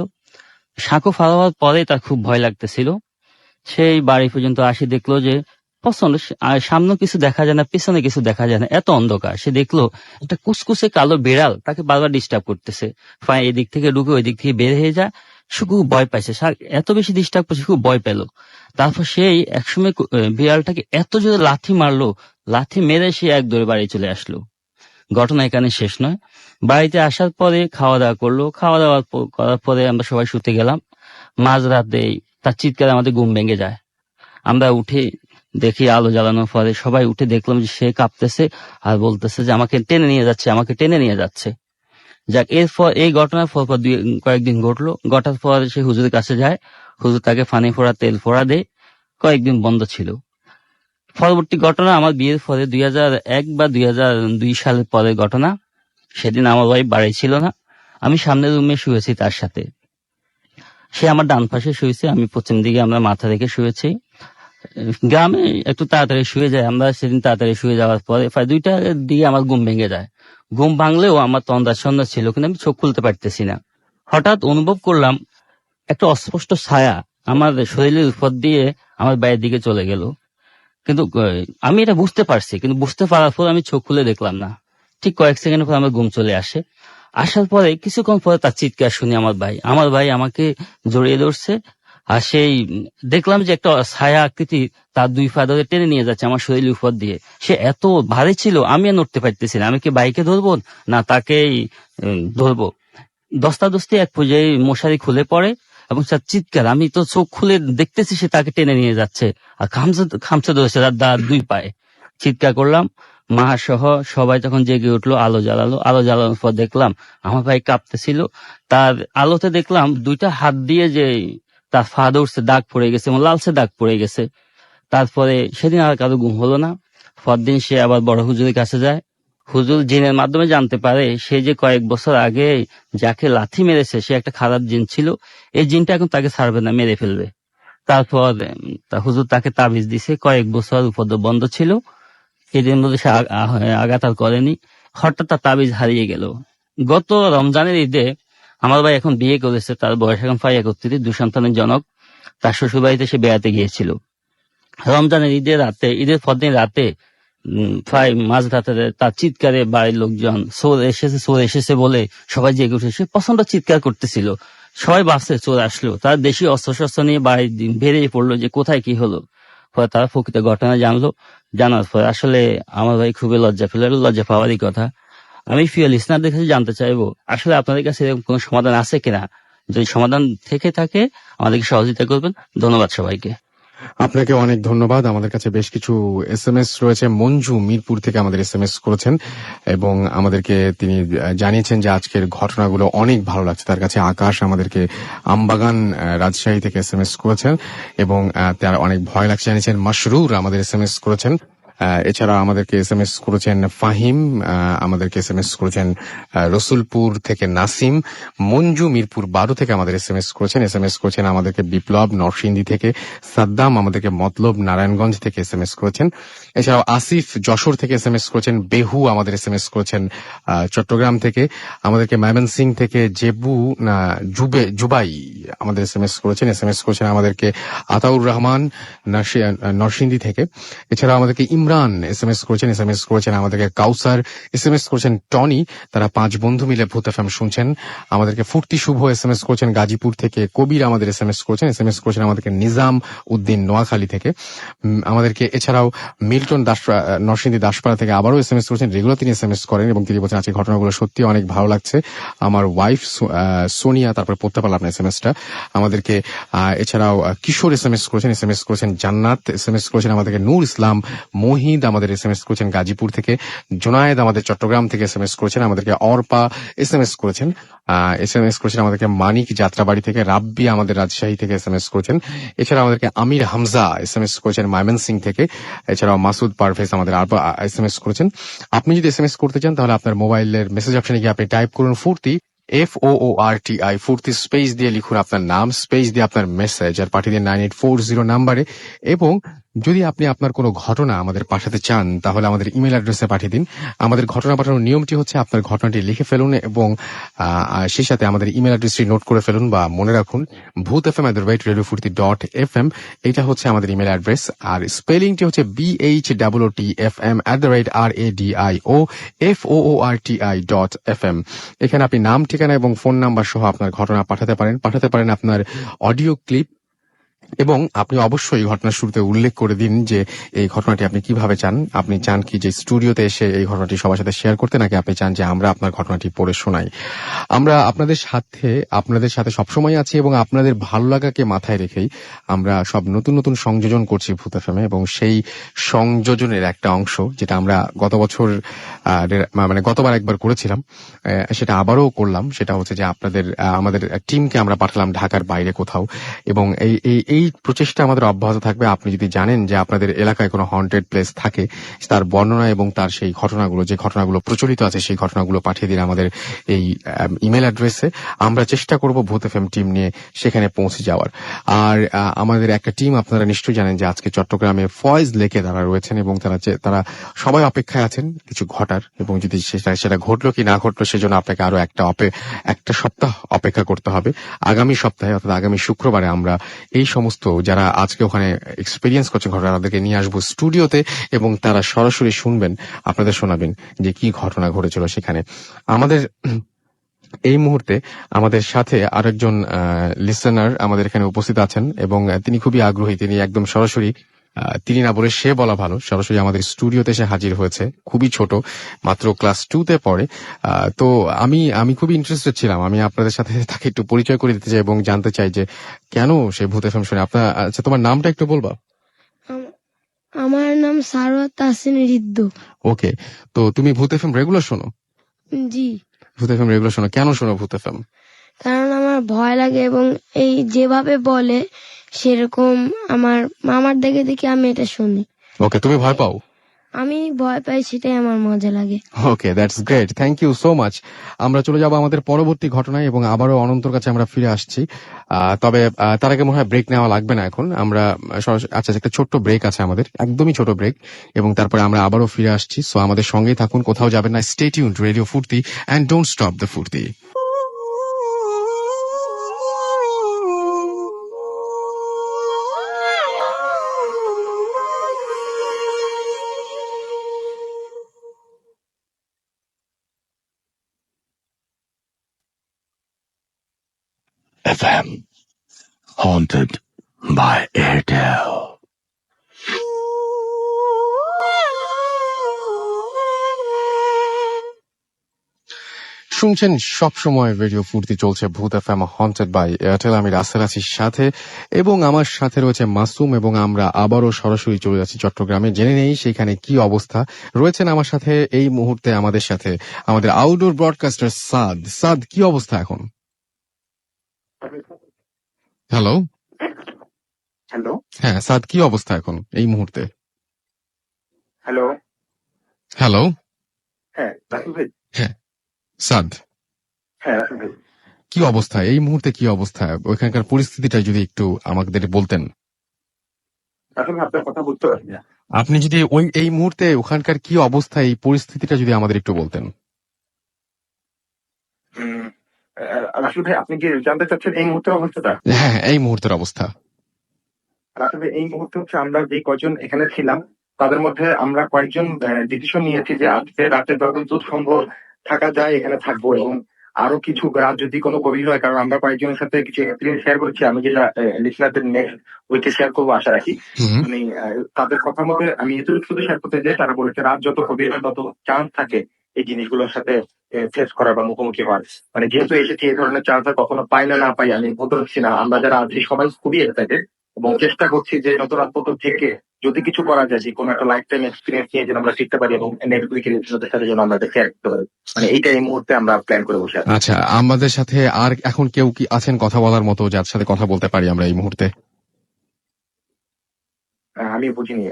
সাঁকো ফালাবার পরে তার খুব ভয় লাগতেছিল। সেই বাড়ি পর্যন্ত আসি, দেখলো যে প্রচন্ড সামনে কিছু দেখা যায় না, পিছনে কিছু দেখা যায় না, এত অন্ধকার। সে দেখলো একটা কুচকুচে কালো বিড়াল তাকে বারবার ডিস্টার্ব করতেছে। এদিক থেকে ঢুকে ওই দিক থেকে বের হয়ে যায়। সে খুব ভয় পাইছে, এত বেশি ডিস্টার্ব করছে, খুব ভয় পেল। তারপর সেই একসময় বিড়ালটাকে এত জোরে লাথি মারলো, লাথি মেরে সে এক দৌড়ে বাড়ি চলে আসলো। ঘটনা এখানে শেষ নয়। বাড়িতে আসার পরে খাওয়া দাওয়া করলো, খাওয়া দাওয়া করার পরে আমরা সবাই শুতে গেলাম। মাঝরাতে তার চিৎকারে আমাদের ঘুম ভেঙে যায়। আমরা উঠে দেখি আলো জ্বালানোর পরে সবাই উঠে দেখলাম যে সে কাঁপতেছে আর বলতেছে যে আমাকে টেনে নিয়ে যাচ্ছে, আমাকে টেনে নিয়ে যাচ্ছে। যাক, এরপর এই ঘটনার পর কয়েকদিন ঘটলো। ঘটার পর সে হুজুরের কাছে যায়, হুজুর তাকে পানি ফোড়া, তেল ফোড়া দেয়। কয়েকদিন বন্ধ ছিল। পরবর্তী ঘটনা আমার বিয়ের পরে 2001 বা 2002 সালের পরের ঘটনা। সেদিন আমার ভাই বাড়ি ছিল না, আমি সামনের রুমে শুয়েছি তার সাথে। সে আমার ডান পাশে শুয়েছে, আমি পশ্চিম দিকে, আমরা মাথা রেখে শুয়েছি। গ্রামে একটু তাড়াতাড়ি শুয়ে যায়, আমরা সেদিন তাড়াতাড়ি শুয়ে যাওয়ার পরে প্রায় 2টার দিকে আমার ঘুম ভেঙে যায়। ঘুম ভাঙলেও আমার তন্দ্রা সন্ধ্যা ছিল, কিন্তু আমি চোখ খুলতে পারতেছি না। হঠাৎ অনুভব করলাম একটা অস্পষ্ট ছায়া আমার শরীরের উপর দিয়ে আমার বাইরের দিকে চলে গেল। কিন্তু আমি এটা বুঝতে পারছি, কিন্তু বুঝতে পারার পর আমি চোখ খুলে দেখলাম না। ঠিক কয়েক সেকেন্ডের পর আমার ঘুম চলে আসে। আসার পরে কিছুক্ষণ পরে তার চিৎকার শুনি আমার ভাই আমাকে জড়িয়ে ধরছে। আর সেই দেখলাম যে একটা ছায়া আকৃতি তার 2 পা ধরে টেনে নিয়ে যাচ্ছে আমার শরীরের উপর দিয়ে। সে এত ভারী ছিল, আমি আর নড়তে পারতেছি না। আমি কি বাইকে ধরবো না তাকেই ধরবো? দস্তাদস্তি এক পর্যায়ে মশারি খুলে পড়ে এবং তার চিৎকার, আমি তো চোখ খুলে দেখতেছি সে তাকে টেনে নিয়ে যাচ্ছে আর খামচে ধরেছে তার 2 পায়ে। চিৎকার করলাম, মা সহ সবাই তখন জেগে উঠলো। আলো জ্বালানোর পর দেখলাম আমার ভাই কাঁপতেছিল। তার আলোতে দেখলাম 2টা হাত দিয়ে যে তার পা ধরছে, দাগ পড়ে গেছে এবং লালচে দাগ পড়ে গেছে। তারপরে সেদিন আর কারো ঘুম হলো না। পরদিন সে আবার বড় হুজুরের কাছে যায়। হুজুর জিনের মাধ্যমে জানতে পারে সে যে কয়েক বছর আগে যাকে লাথি মেরেছে সে একটা খারাপ জিন ছিল, এই জিনটা এখন তাকে ছাড়বে না, মেরে ফেলবে। তারপর হুজুর তাকে তাবিজ দিছে, কয়েক বছর উপদ্রব বন্ধ ছিল, এদের মধ্যে সে আঘাত আর করেনি। হঠাৎ তার তাবিজ হারিয়ে গেল। গত রমজানের ঈদে আমার ভাই এখন বিয়ে করেছে, তার বয়স এখন প্রায় 31, 2 সন্তানের জনক। তার শ্বশুর বাড়িতে সে বেড়াতে গিয়েছিল। রমজানের ঈদের পরদিন রাতে প্রায় মাঝরাতে তার চিৎকারে বাড়ির লোকজন চোর এসেছে বলে সবাই জেগে উঠে, সে প্রচন্ড চিৎকার করতেছিল। সবাই ভাবছে চোর আসলো, তার দেশি অস্ত্র নিয়ে বাড়ির বেরিয়ে পড়লো যে কোথায় কি হলো। পরে তারা প্রকৃত ঘটনা জানার পর আসলে আমার ভাই খুবই লজ্জা পেল। লজ্জা পাওয়ারই কথা। আমি প্রিয় লিসনারদের কাছে জানতে চাইবো, আসলে আপনাদের কাছে এরকম কোনো সমাধান আছে কিনা? যদি সমাধান থেকে থাকে আমাদেরকে সহযোগিতা করবেন। ধন্যবাদ সবাইকে। আপনাকে অনেক ধন্যবাদ। আমাদের কাছে বেশ কিছু এসএমএস রয়েছে। মঞ্জু মিরপুর থেকে আমাদের এসএমএস করেছেন এবং আমাদেরকে তিনি জানিয়েছেন যে আজকের ঘটনাগুলো অনেক ভালো লাগছে তার কাছে। আকাশ আমাদেরকে আমবাগান রাজশাহী থেকে এসএমএস করেছেন এবং তার অনেক ভয় লাগছে জানিয়েছেন। মাসরুর আমাদের এসএমএস করেছেন। এছাড়া আমাদেরকে এসএমএস করেছেন ফাহিম, আমাদেরকে এসএমএস করেছেন রসুলপুর থেকে নাসিম। মঞ্জু মিরপুর 12 থেকে আমাদের এসএমএস করেছেন আমাদেরকে বিপ্লব নরসিংদী থেকে। সাদ্দাম আমাদেরকে মতলব নারায়ণগঞ্জ থেকে এসএমএস করেছেন। এছাড়াও আসিফ যশোর থেকে এসএমএস করেছেন। বেহু আমাদের এসএমএস করেছেন চট্টগ্রাম থেকে। আমাদেরকে ময়মনসিংহ থেকে জুবাই আমাদের এসএমএস করেছেন আমাদেরকে আতাউর রহমান নরসিংদী থেকে। এছাড়া আমাদেরকে ইমরান এসএমএস করেছেন আমাদেরকে কাউসার এসএমএস করেছেন টনি। তারা 5 বন্ধু মিলে ভূত এফএম শুনছেন। আমাদেরকে ফুর্তি শুভ এসএমএস করেছেন গাজীপুর থেকে। কবির আমাদের এসএমএস করেছেন আমাদেরকে নিজাম উদ্দিন নোয়াখালী থেকে। আমাদেরকে এছাড়াও মিল্টন নরসিংদী দাসপাড়া থেকে আবারও এসএমএস করেছেন। রেগুলার তিনি এসএমএস করেন এবং তিনি বলছেন আজকে ঘটনাগুলো সত্যি অনেক ভালো লাগছে। আমার ওয়াইফ সোনিয়া, তারপরে পড়তে পারলাম না এসএমএসটা। আমাদেরকে এছাড়াও কিশোর এসএমএস করেছেন জান্নাত এসএমএস করেছেন আমাদেরকে নূর ইসলাম মহিদ আমাদের এসএমএস করেছেন গাজীপুর থেকে। জোনায়েদ আমাদের চট্টগ্রাম থেকে এসএমএস করেছেন আমাদেরকে। অর্পা এসএমএস করেছেন আমাদেরকে মানিক যাত্রাবাড়ি থেকে। রাব্বি আমাদের রাজশাহী থেকে এসএমএস করেছেন। এছাড়া আমাদেরকে আমির হামজা এসএমএস করেছেন ময়মনসিংহ থেকে। এছাড়াও মাসুদ পারভেজ আমাদের এসএমএস করেছেন। আপনি যদি এসএমএস করতে চান তাহলে আপনার মোবাইলের মেসেজ অপশনে গিয়ে আপনি টাইপ করুন ফুর্তি FOORTI ফুর্তি স্পেস দিয়ে লিখুন আপনার নাম, স্পেস দিয়ে আপনার মেসেজ আর পাঠিয়ে দিন 9840 নাম্বারে। এবং যদি আপনি আপনার কোনো ঘটনা আমাদের পাঠাতে চান তাহলে আমাদের ইমেল অ্যাড্রেসে পাঠিয়ে দিন। আমাদের ঘটনা পাঠানোর নিয়মটি হচ্ছে আপনার ঘটনাটি লিখে ফেলুন এবং সেই সাথে আমাদের ইমেল অ্যাড্রেসটি নোট করে ফেলুন বা মনে রাখুন bhootfm@radiofurti.fm। এটা হচ্ছে আমাদের ইমেল অ্যাড্রেস। আর স্পেলিংটি হচ্ছে BHOOTFM@radioforti.fm। এখানে আপনি নাম, ঠিকানা এবং ফোন নাম্বার সহ আপনার ঘটনা পাঠাতে পারেন আপনার অডিও ক্লিপ। এবং আপনি অবশ্যই ঘটনার শুরুতে উল্লেখ করে দিন যে এই ঘটনাটি আপনি কিভাবে চান। আপনি চান কি যে স্টুডিওতে এসে এই ঘটনাটি সবার সাথে শেয়ার করতে, নাকি আপনি চান যে আমরা আপনার ঘটনাটি পড়ে শোনাই। আমরা আপনাদের সাথে সবসময় আছি এবং আপনাদের ভালো লাগাকে মাথায় রেখেই আমরা সব নতুন সংযোজন করছি ভূত এফএমে। এবং সেই সংযোজনের একটা অংশ যেটা আমরা গতবার একবার করেছিলাম, সেটা আবারও করলাম। সেটা হচ্ছে যে আমাদের টিমকে আমরা পাঠালাম ঢাকার বাইরে কোথাও। এবং এই প্রচেষ্টা আমাদের অব্যাহত থাকবে। আপনি যদি জানেন যে আপনাদের এলাকায় কোনো হন্টেড প্লেস থাকে, তার বর্ণনা এবং তার সেই ঘটনাগুলো, যে ঘটনাগুলো প্রচলিত আছে, সেই ঘটনাগুলো পাঠিয়ে দিন আমাদের এই ইমেল অ্যাড্রেসে। আমরা চেষ্টা করব ভূত এফএম টিম নিয়ে সেখানে পৌঁছে যাওয়ার। আর আমাদের একটা টিম আপনারা নিশ্চয়ই জানেন যে আজকে চট্টগ্রামে ফয়েজ লেকে তারা রয়েছেন এবং তারা সবাই অপেক্ষায় আছেন কিছু ঘটার। এবং যদি সেটা ঘটলো কি না ঘটলো সেজন্য আপনাকে আরো একটা সপ্তাহ অপেক্ষা করতে হবে। আগামী সপ্তাহে অর্থাৎ আগামী শুক্রবারে আমরা এই সমস্ত যারা আজকে ওখানে এক্সপেরিয়েন্স করছেন ঘটনা, তাদেরকে নিয়ে আসবো স্টুডিওতে এবং তারা সরাসরি শুনবেন, আপনাদের শোনাবেন যে কি ঘটনা ঘটেছিল সেখানে। আমাদের এই মুহূর্তে আমাদের সাথে আরেকজন লিসেনার আমাদের এখানে উপস্থিত আছেন এবং তিনি খুবই আগ্রহী। তিনি একদম সরাসরি, তিনি না বলে সে বলা ভালো, সরাসরি আমাদের স্টুডিওতে এসে হাজির হয়েছে। খুবই ছোট, মাত্র ক্লাস 2-তে পড়ে। তো আমি খুবই ইন্টারেস্টেড ছিলাম। আমি আপনাদের সাথে তাকে একটু পরিচয় করে দিতে চাই এবং জানতে চাই যে কেন সে ভূত এফএম শুনে। আচ্ছা, তোমার নামটা একটু বলবা? আমার নাম সারোয়ার তাহসিন রিদ্দু। ওকে, তো তুমি ভূত এফএম রেগুলার শোনো? জি। ভূত এফএম রেগুলার শোনো, কেন শোনো ভূত এফএম? কারণ আমার ভয় লাগে এবং এই যেভাবে বলে সেরকম আমার দেখে আমি এটা শুনি। ওকে, তুমি ভয় পাও? আমি ভয় পাই, সেটাই আমার মজা লাগে। Okay, that's great, thank you so much. আমরা চলে যাব আমাদের পরবর্তী ঘটনায় এবং আবারও অনন্তর কাছে আমরা ফিরে আসছি। তবে তার আগে মনে হয় ব্রেক নেওয়া লাগবে না এখন। আমরা আচ্ছা, একটা ছোট্ট ব্রেক আছে আমাদের, একদমই ছোট ব্রেক, এবং তারপরে আমরা আবারও ফিরে আসছি। সো আমাদের সঙ্গেই থাকুন, কোথাও যাবেন না। স্টে টিউনড, রেডিও ফুর্তি, এন্ড ডোন্ট স্টপ দ্য ফুর্তি। FM haunted by Airtel. শুনছেন সবসময় রেডিও ফুর্তি, চলছে ভূত এফএম হন্টেড বাই এয়ারটেল। আমি রাসেল আছি সাথে, এবং আমার সাথে রয়েছে মাসুম, এবং আমরা আবারও সরাসরি চলে যাচ্ছি চট্টগ্রামে। জেনে নেই সেখানে কি অবস্থা। রয়েছেন আমার সাথে এই মুহূর্তে আমাদের সাথে আমাদের আউটডোর ব্রডকাস্টার সাদ। সাদ, কি অবস্থা এখন? হ্যালো। হ্যালো হ্যাঁ সাদ, কি অবস্থা এখন এই মুহূর্তে? Hello hello. হ্যাঁ রাসেল ভাই। হ্যাঁ সাদ, হ্যাঁ রাসেল ভাই, কি অবস্থা এই মুহূর্তে? কি অবস্থা ওইখানকার পরিস্থিতিটা যদি একটু আমাদের বলতেন। রাসেল ভাই আপনার কথা বুঝতে পারছি না। আপনি যদি এই মুহূর্তে ওখানকার কি অবস্থা, এই পরিস্থিতিটা যদি আমাদের একটু বলতেন। রাসেল ভাই, আপনি কি জানতে চাচ্ছেন এই মুহূর্তের অবস্থাটা? হ্যাঁ, এই মুহূর্তের অবস্থা। রাসেল ভাই, এই মুহূর্তে হচ্ছে আমরা যে কয়জন এখানে ছিলাম তাদের মধ্যে আমরা কয়েকজন ডিসিশন নিয়েছি যে আজকে রাতে যতদূর সম্ভব থাকা যায় এখানে থাকবো, এবং আরো কিছু রাত যদি কোনো গভীর হয়, কারণ আমরা কয়েকজনের সাথে কিছু এক্সপিরিয়েন্স শেয়ার করছি, আমি যেটা লিসনারদের নেক্সট উইকে শেয়ার করবো আশা রাখি। মানে তাদের কথা মতে আমি এতটুকু শুধু শেয়ার করতে চাই, তারা বলেছে রাত যত গভীর হয় তত চান্স থাকে এই জিনিসগুলোর সাথে ফেস করার বা মুখোমুখি হওয়ার। মানে যেহেতু এসেছি এই ধরনের চান্স কখনো পাই না পাই আমি বলতে পারছি না। আমরা যারা আছি সবাই খুবই এক্সাইটেড এবং চেষ্টা করছি যে যত রাত পর্যন্ত থেকে যদি কিছু করা যায়, যে কোনো একটা লাইফ টাইম এক্সপিরিয়েন্স নিয়ে যেন আমরা শিখতে পারি এবং নেক্সট উইকের এপিসোডের সাথে যেন আমরা শেয়ার করতে পারি। মানে এইটা এই মুহূর্তে আমরা প্ল্যান করে বসে আছি। আচ্ছা, আমাদের সাথে আর এখন কেউ কি আছেন কথা বলার মতো, যার সাথে কথা বলতে পারি আমরা এই মুহূর্তে? আমি বুঝিনি।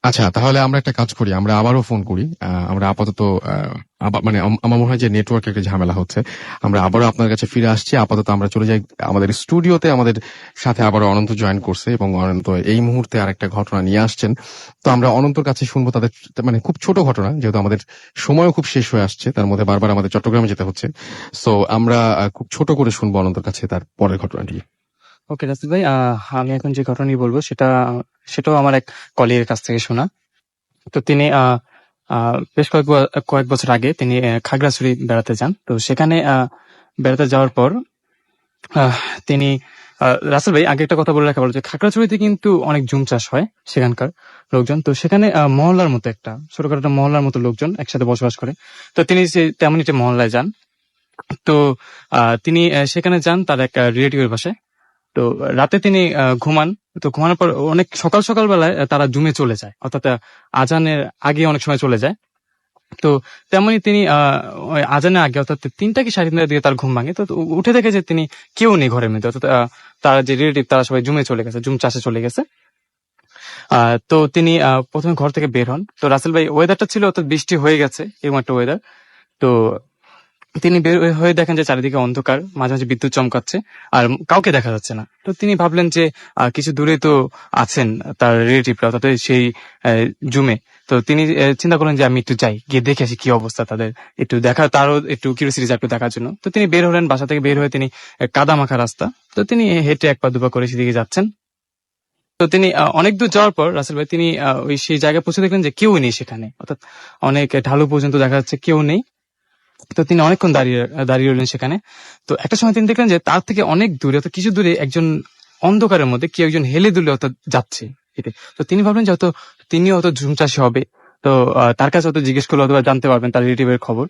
আচ্ছা, তাহলে আমরা একটা কাজ করি, আমরা আবারও ফোন করি। আমরা আপাতত মানে আমার মনে হয় যে নেটওয়ার্ক একটা ঝামেলা হচ্ছে। আমরা আবারও আপনার কাছে ফিরে আসছি। আপাতত আমরা চলে যাই আমাদের স্টুডিওতে। আমাদের সাথে আবারও অনন্ত জয়েন করছে, এবং অনন্ত এই মুহূর্তে আর একটা ঘটনা নিয়ে আসছেন। তো আমরা অনন্তর কাছে শুনবো তাদের, মানে খুব ছোট ঘটনা, যেহেতু আমাদের সময়ও খুব শেষ হয়ে আসছে, তার মধ্যে বারবার আমাদের চট্টগ্রামে যেতে হচ্ছে। সো আমরা খুব ছোট করে শুনবো অনন্তর কাছে তার পরের ঘটনাটি। ওকে রাসেল ভাই, আমি এখন যে ঘটনা নিয়ে বলবো সেটাও আমার এক কলিগের কাছ থেকে শোনা। তো তিনি বেশ কয়েক বছর আগে তিনি খাগড়াছড়ি বেড়াতে যান। তো সেখানে বেড়াতে যাওয়ার পর তিনি রাসেল ভাই, আগে একটা কথা বলে রাখা ভালো যে খাগড়াছড়িতে কিন্তু অনেক জুম চাষ হয় সেখানকার লোকজন। তো সেখানে মহল্লার মতো একটা ছোটখাটো একটা মহল্লার মতো লোকজন একসাথে বসবাস করে। তো তিনি তেমনই একটা মহল্লায় যান। তো তিনি সেখানে যান তার এক রিলেটিভের বাসায়। তো রাতে তিনি ঘুমান। তো ঘুমানোর পর অনেক সকাল বেলায় তারা জুমে চলে যায়, অর্থাৎ আজানের আগে অনেক সময় চলে যায়। তো তেমনি তিনি ওই আজানের আগে অর্থাৎ 3টা কি 3:30টার দিকে তার ঘুম ভাঙে। তো উঠে দেখে যে তিনি কেউ নেই ঘরের মধ্যে, অর্থাৎ তার যে রিলেটিভ তারা সবাই জুমে চলে গেছে, জুম চাষে চলে গেছে। তো তিনি প্রথমে ঘর থেকে বের হন। তো রাসেল ভাই, ওয়েদারটা ছিল অর্থাৎ বৃষ্টি হয়ে গেছে, এরকম একটা ওয়েদার। তো তিনি বের হয়ে দেখেন যে চারিদিকে অন্ধকার, মাঝে মাঝে বিদ্যুৎ চমকাচ্ছে, আর কাউকে দেখা যাচ্ছে না। তো তিনি ভাবলেন যে কিছু দূরে তো আছেন তার রিলেটিভরা, অর্থাৎ সেই জুমে। তো তিনি চিন্তা করলেন যে আমি একটু যাই, গিয়ে দেখে আসি কি অবস্থা তাদের, একটু দেখা, তারও একটু কিউরিওসিটি একটু দেখার জন্য। তো তিনি বের হলেন, বাসা থেকে বের হয়ে তিনি কাদা মাখা রাস্তা, তো তিনি হেঁটে এক পা দুপা করে সেদিকে যাচ্ছেন। তো তিনি অনেক দূর যাওয়ার পর রাসেল ভাই তিনি ওই সেই জায়গায় পৌঁছে দেখলেন যে কেউ নেই সেখানে, অর্থাৎ অনেক ঢালু পর্যন্ত দেখা যাচ্ছে কেউ নেই। তো তিনি অনেকক্ষণ দাঁড়িয়ে রইলেন সেখানে। তো একটা সময় তিনি দেখলেন যে তার থেকে অনেক দূরে, অর্থাৎ কিছু দূরে একজন অন্ধকারের মধ্যে কেউ একজন হেলে দুলে অর্থাৎ যাচ্ছে হেঁটে। তো তিনি ভাবলেন যে হয়তো তিনিও হয়তো ঝুম চাষী হবে। তো তার কাছে হয়তো জিজ্ঞেস করলে অথবা জানতে পারবেন তার রিলেটিভের খবর।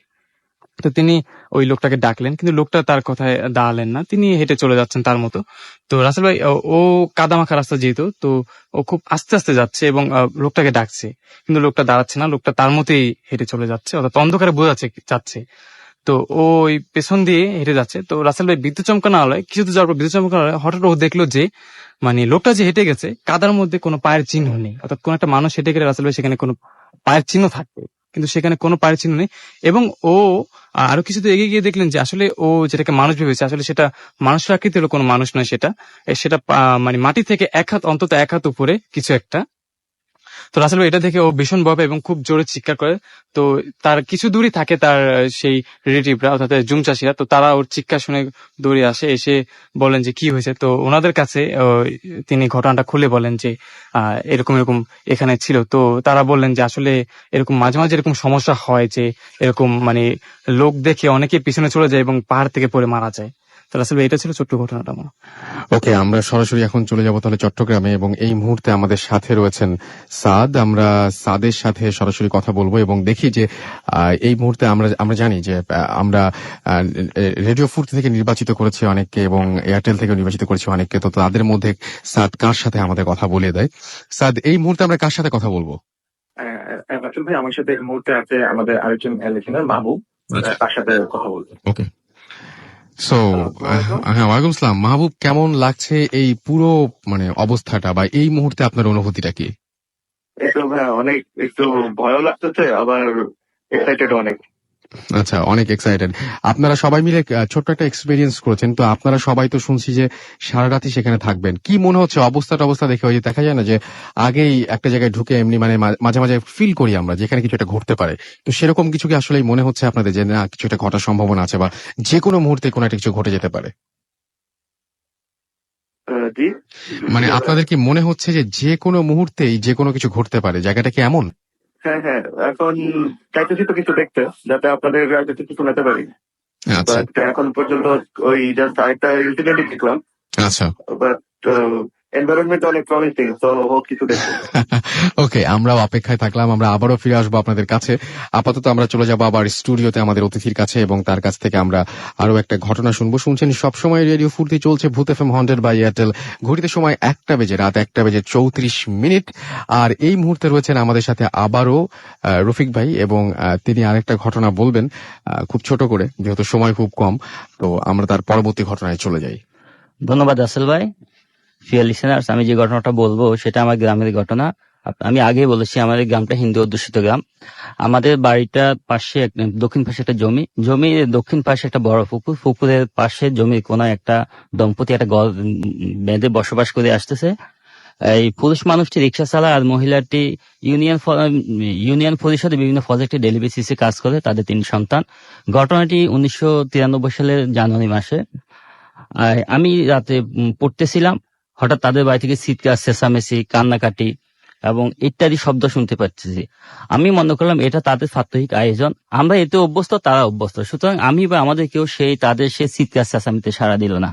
তো তিনি ওই লোকটাকে ডাকলেন, কিন্তু লোকটা তার কথায় দাঁড়ালেন না, তিনি হেঁটে চলে যাচ্ছেন তার মতো। তো রাসেল ভাই, ও কাদামাখা রাস্তা যেহেতু, তো ও খুব আস্তে আস্তে যাচ্ছে এবং লোকটাকে ডাকছে, কিন্তু লোকটা দাঁড়াচ্ছে না, লোকটা তার মতোই হেঁটে চলে যাচ্ছে, অর্থাৎ অন্ধকারে বোঝা যাচ্ছে। তো ওই পেছন দিয়ে হেঁটে যাচ্ছে। তো রাসেল ভাই, বিদ্যুৎ চমকানো আলোয় কিছু দূর যাওয়ার পর বিদ্যুৎ চমকানো আলোয় হঠাৎ ও দেখলো যে মানে লোকটা যে হেঁটে গেছে কাদার মধ্যে কোনো পায়ের চিহ্ন নেই, অর্থাৎ কোন একটা মানুষ হেঁটে গেলে রাসেল ভাই সেখানে কোনো পায়ের চিহ্ন থাকবে, কিন্তু সেখানে কোনো পায়ের চিহ্ন নেই। এবং ও আরো কিছু দূর এগিয়ে গিয়ে দেখলেন যে আসলে ও যেটাকে মানুষ ভেবেছে আসলে সেটা মানুষের আকৃতির কোনো মানুষ নয়, সেটা মানে মাটি থেকে অন্তত এক হাত উপরে কিছু একটা। তো রাসেল ভাই এটা দেখে ও ভীষণ ভয় পায় এবং খুব জোরে চিৎকার করে। তো তার কিছু দূরই থাকে তার সেই রিলেটিভরা, অর্থাৎ জুম চাষীরা। তো তারা ওর চিৎকার শুনে দৌড়ে আসে, এসে বলেন যে কি হয়েছে। তো ওনাদের কাছে তিনি ঘটনাটা খুলে বলেন যে এরকম এখানে ছিল। তো তারা বললেন যে আসলে এরকম মাঝে মাঝে এরকম সমস্যা হয় যে এরকম মানে লোক দেখে অনেকে পিছনে চলে যায় এবং পাহাড় থেকে পড়ে মারা যায়। তো রাসেল ভাই, এটা ছিল ছোট্ট ঘটনাটা আমার। ওকে, আমরা সরাসরি এখন চলে যাব তাহলে চট্টগ্রামে, এবং এই মুহূর্তে আমাদের সাথে রয়েছেন সাদ। আমরা সাদের সাথে সরাসরি কথা বলবো এবং দেখি যে এই মুহূর্তে আমরা জানি যে আমরা রেডিও ফুর্তি থেকে নির্বাচিত করেছি অনেককে এবং এয়ারটেল থেকে নির্বাচিত করেছি অনেককে, তো তাদের মধ্যে সাদ কার সাথে আমাদের কথা বলে দেয়। সাদ, এই মুহূর্তে আমরা কার সাথে কথা বলবো? রাসেল ভাই, আমার সাথে এই মুহূর্তে আছে আমাদের আরেকজন লিসেনার মাহবুব, তার সাথে কথা বলবো। ওকে, সো হ্যাঁ, ওয়ালাইকুম আসসালাম। মাহবুব, কেমন লাগছে এই পুরো অবস্থাটা, বা এই মুহূর্তে আপনার অনুভূতিটা কি? একটু ভাই অনেক একটু ভয়ও লাগতেছে, আবার এক্সাইটেড অনেক। আচ্ছা, অনেক এক্সাইটেড। আপনারা সবাই মিলে ছোট্ট একটা এক্সপেরিয়েন্স করেছেন, তো আপনারা সবাই তো শুনছি যে সারা রাতই সেখানে থাকবেন। কি মনে হচ্ছে অবস্থা দেখে? ওই যে দেখা যায় না যে আগেই একটা জায়গায় ঢুকে এমনি মাঝে মাঝে ফিল করি আমরা যেখানে কিছু একটা ঘটতে পারে, তো সেরকম কিছু কি আসলে মনে হচ্ছে আপনাদের যে না, কিছু একটা ঘটার সম্ভাবনা আছে, বা যে কোনো মুহূর্তে কোনো একটা কিছু ঘটে যেতে পারে? জি, আপনাদের কি মনে হচ্ছে যে যে কোনো মুহূর্তেই যে কোনো কিছু ঘটতে পারে? জায়গাটা কি এমন? হ্যাঁ হ্যাঁ, এখন চাইতেছি তো কিছু দেখতে, যাতে আপনাদের কিছু শোনাতে পারি। আচ্ছা But এখন পর্যন্ত ওই জাস্ট আরেকটা ইনসিডেন্টই দেখলাম, আচ্ছা, বাট এনভায়রনমেন্ট অনেক প্রমিসিং, তো হোক কিছু দেখবো। ওকে, আমরাও অপেক্ষায় থাকলাম। আমরা আবারও ফিরে আসবো আপনাদের কাছে। আপাতত আমরা চলে যাবো আবার স্টুডিওতে আমাদের অতিথির কাছে, এবং তার কাছ থেকে আমরা আরো একটা ঘটনা শুনবো। শুনছেন সবসময় রেডিও ফুর্তি, চলছে ভূত এফএম 100 বাই এয়ারটেল। ঘড়িতে সময় রাত 1:34। আর এই মুহূর্তে রয়েছেন আমাদের সাথে আবারও রফিক ভাই, এবং তিনি আরেকটা ঘটনা বলবেন খুব ছোট করে, যেহেতু সময় খুব কম। তো আমরা তার পরবর্তী ঘটনায় চলে যাই। ধন্যবাদ রাসেল ভাই। প্রিয় লিসেনার্স, আমি যে ঘটনাটা বলবো সেটা আমার গ্রামের ঘটনা। আমি আগে বলেছি আমাদের গ্রামটা হিন্দু অধ্যুষিত গ্রাম। আমাদের বাড়িটার পাশে দক্ষিণ পাশে একটা জমির দক্ষিণ পাশে একটা বড় পুকুরের পাশে জমির কোনায় একটা দম্পতি একটা ঘর বেঁধে বসবাস করে আসতেছে। এই পুরুষ মানুষটি রিক্সা চালায় আর মহিলাটি ইউনিয়ন পরিষদে বিভিন্ন প্রজেক্টে ডেলি বেসিসে কাজ করে। তাদের 3 সন্তান। ঘটনাটি 1993 সালের জানুয়ারি মাসে। আমি রাতে পড়তেছিলাম, হঠাৎ তাদের বাড়ি থেকে চিৎকার, চেঁচামেচি, কান্নাকাটি এবং ইত্যাদি শব্দ শুনতে পাচ্ছি। আমি মনে করলাম এটা তাদের প্রাত্যহিক আয়োজন, আমরা এতে অভ্যস্ত, তারা অভ্যস্ত, সুতরাং আমি বা আমাদের কেউ তাদের সে চিৎকার চেঁচামেচিতে সাড়া দিল না।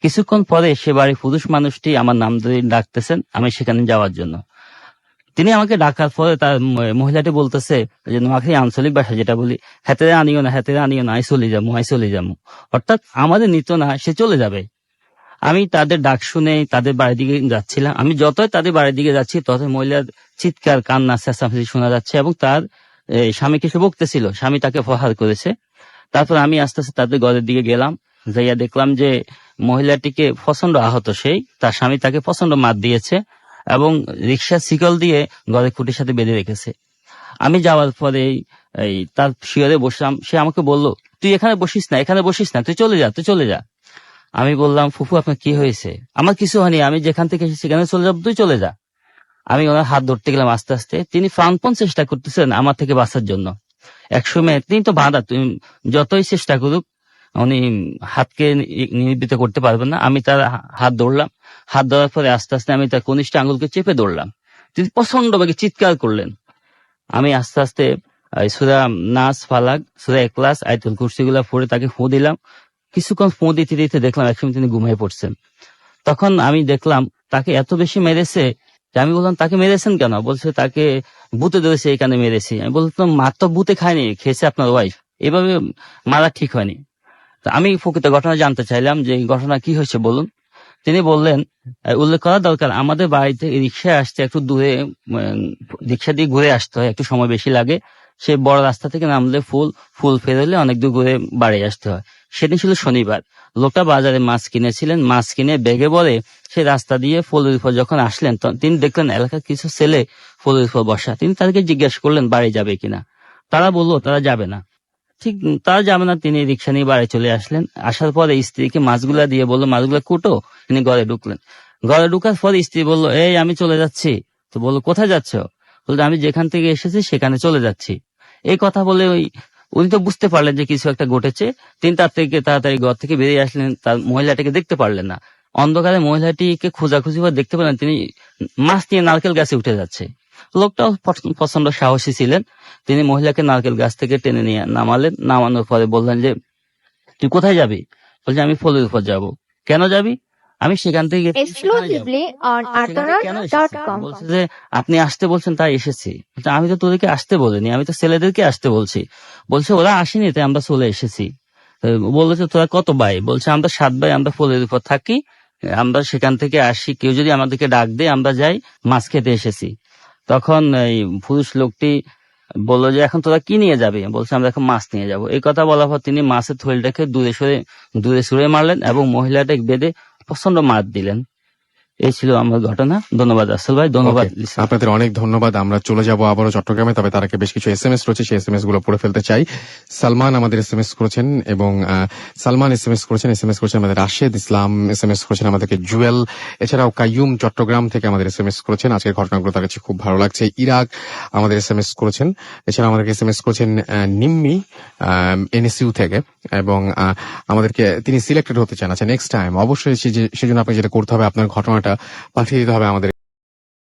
কিছুক্ষণ পরে সে বাড়ির পুরুষ মানুষটি আমার নাম ধরে ডাকতেছেন আমি সেখানে যাওয়ার জন্য। তিনি আমাকে ডাকার পরে তার মহিলাটি বলতেছে যে নোয়াখালী আঞ্চলিক ভাষা যেটা বলি, হেতেরে আনিও না, আই চলে যাবো। অর্থাৎ আমাদের নিত না, সে চলে যাবে। আমি তাদের ডাক শুনে তাদের বাড়ির দিকে যাচ্ছিলাম। আমি যতই তাদের বাড়ির দিকে যাচ্ছি ততই মহিলার চিৎকার, কান্না, চেঁচামেচি শোনা যাচ্ছে, এবং তার স্বামীকে সে বকতেছিল, স্বামী তাকে প্রহার করেছে। তারপর আমি আস্তে আস্তে তাদের ঘরের দিকে গেলাম, যাইয়া দেখলাম যে মহিলাটিকে প্রচন্ড আহত, তার স্বামী তাকে প্রচন্ড মার দিয়েছে এবং রিক্সার শিকল দিয়ে ঘরের খুঁটির সাথে বেঁধে রেখেছে। আমি যাওয়ার পরে তার শিয়রে বসলাম। সে আমাকে বলল, তুই এখানে বসিস না, তুই চলে যা। আমি বললাম, ফুফু আপনার কি হয়েছে? আমার কিছু হয়নি, আমি যেখান থেকে এসেছি সেখানে চলে যাবো, তুই চলে যা। আমি ওনার হাত ধরতে গেলাম আস্তে আস্তে। তিনি প্রাণপণ চেষ্টা করতেছেন আমার থেকে বাঁচার জন্য। একসময় তিনি তো বাধা, তুমি যতই চেষ্টা করুক উনি হাতকে নিবৃত্ত করতে পারবেন না। আমি তার হাত ধরলাম, হাত ধরার পরে আস্তে আস্তে আমি তার কনিষ্ঠ আঙুলকে চেপে ধরলাম। তিনি প্রচন্ড ভাবে চিৎকার করলেন। আমি আস্তে আস্তে সূরা নাস, ফালাক, সূরা ইখলাস, আয়াতুল কুরসি গুলা পড়ে তাকে ফু দিলাম। কিছুক্ষণ ফু দিতে দিতে দেখলাম একসময় তিনি ঘুমিয়ে পড়ছেন। তখন আমি দেখলাম তাকে এত বেশি মেরেছে যে আমি বললাম, তাকে মেরেছেন কেন? বলছে তাকে ভূতে ধরেছে, এখানে মেরেছি। আমি বলতাম, মার তো ভূতে খায়নি, খেয়েছে আপনার ওয়াইফ, এভাবে মারা ঠিক হয়নি। তো আমি প্রকৃত ঘটনা জানতে চাইলাম যে এই ঘটনা কি হয়েছে বলুন। তিনি বললেন, উল্লেখ করা দরকার, আমাদের বাড়িতে রিক্সায় আসতে একটু দূরে, রিক্সা দিয়ে ঘুরে আসতে হয়, একটু সময় বেশি লাগে। সে বড় রাস্তা থেকে নামলে ফুল ফেরলে অনেক দূর ঘুরে বাড়ি আসতে হয়। সেদিন ছিল শনিবার। লোকটা বাজারে মাছ কিনেছিলেন, মাছ কিনে ব্যাগে বলে সে রাস্তা দিয়ে ফুলের উপর যখন আসলেন তিনি দেখলেন এলাকার কিছু ছেলে ফুলের উপর বসা। তিনি তাদেরকে জিজ্ঞেস করলেন বাড়ি যাবে কিনা। তারা বললো তারা যাবে না। ঠিক তারা যাবে না, তিনি রিক্সা নিয়ে বাড়ি চলে আসলেন। আসার পরে স্ত্রীকে মাছগুলা দিয়ে বললো মাছগুলা কুটো। তিনি ঘরে ঢুকলেন। ঘরে ঢুকার পরে স্ত্রী বললো, এই আমি চলে যাচ্ছি। তো বললো, কোথায় যাচ্ছ? বললো, আমি যেখান থেকে এসেছি সেখানে চলে যাচ্ছি। এই কথা বলে উনি তো বুঝতে পারলেন যে কিছু একটা ঘটেছে। তিনি তার থেকে তাড়াতাড়ি ঘর থেকে বেরিয়ে আসলেন। তার মহিলাটিকে দেখতে পারলেন না। অন্ধকারে মহিলাটিকে খোঁজাখুঁজি করে দেখতে পেলেন তিনি মাছ নিয়ে নারকেল গাছে উঠে যাচ্ছে। লোকটাও প্রচন্ড সাহসী ছিলেন। তিনি মহিলাকে নারকেল গাছ থেকে টেনে নিয়ে নামালেন। নামানোর পরে বললেন যে, তুই কোথায় যাবি? তো বলছে আমি ফলের উপর যাব। কেন যাবি? আমি সেখান থেকে exclusively on artonaut.com. বলছে যে আপনি আসতে বলছেন তাই এসেছি। বলছে, আমি তো তোদেরকে আসতে বলিনি, আমি তো ছেলেদেরকে আসতে বলছি। বলছে ওরা আসেনি তাই আমরা চলে এসেছি। তো বলেছে তোরা কত ভাই? বলছে আমরা 7 ভাই, আমরা ফলের উপর থাকি, আমরা সেখান থেকে আসি, কেউ যদি আমাদেরকে ডাক দেয় আমরা যাই, মাছ খেতে এসেছি। তখন এই পুরুষ লোকটি বললো যে এখন তোরা কি নিয়ে যাবি? বলছে আমরা এখন মাছ নিয়ে যাব। এই কথা বলার পর তিনি মাছের থলিটাকে দূরে সরে মারলেন এবং মহিলাটাকে বেঁধে প্রচন্ড মার দিলেন। এই ছিল আমার ঘটনা। ধন্যবাদ আসল ভাই, ধন্যবাদ Okay, লিসা। আপনাদের অনেক ধন্যবাদ। আমরা চলে যাব আবারও চট্টগ্রামে, তবে তার আগে বেশ কিছু SMS রয়েছে, সেই SMS গুলো পড়ে ফেলতে চাই। সালমান আমাদের SMS করেছেন এবং সালমান SMS করেছেন আমাদের রাশেদ ইসলাম SMS করেছেন আমাদেরকে জুয়েল, এছাড়াও কাইয়ুম চট্টগ্রাম থেকে আমাদের SMS করেছেন। আজকের ঘটনাগুলো তার কাছে খুব ভালো লাগছে। ইরাক আমাদের SMS করেছেন, এছাড়া আমাদেরকে SMS করেছেন নিম্মি NSU থেকে, এবং আমাদেরকে তিনি সিলেক্টেড হতে চান। আচ্ছা, নেক্সট টাইম অবশ্যই সেজন্য আপনি যেটা করতে হবে, আপনার ঘটনাটা পাঠিয়ে দিতে হবে আমাদের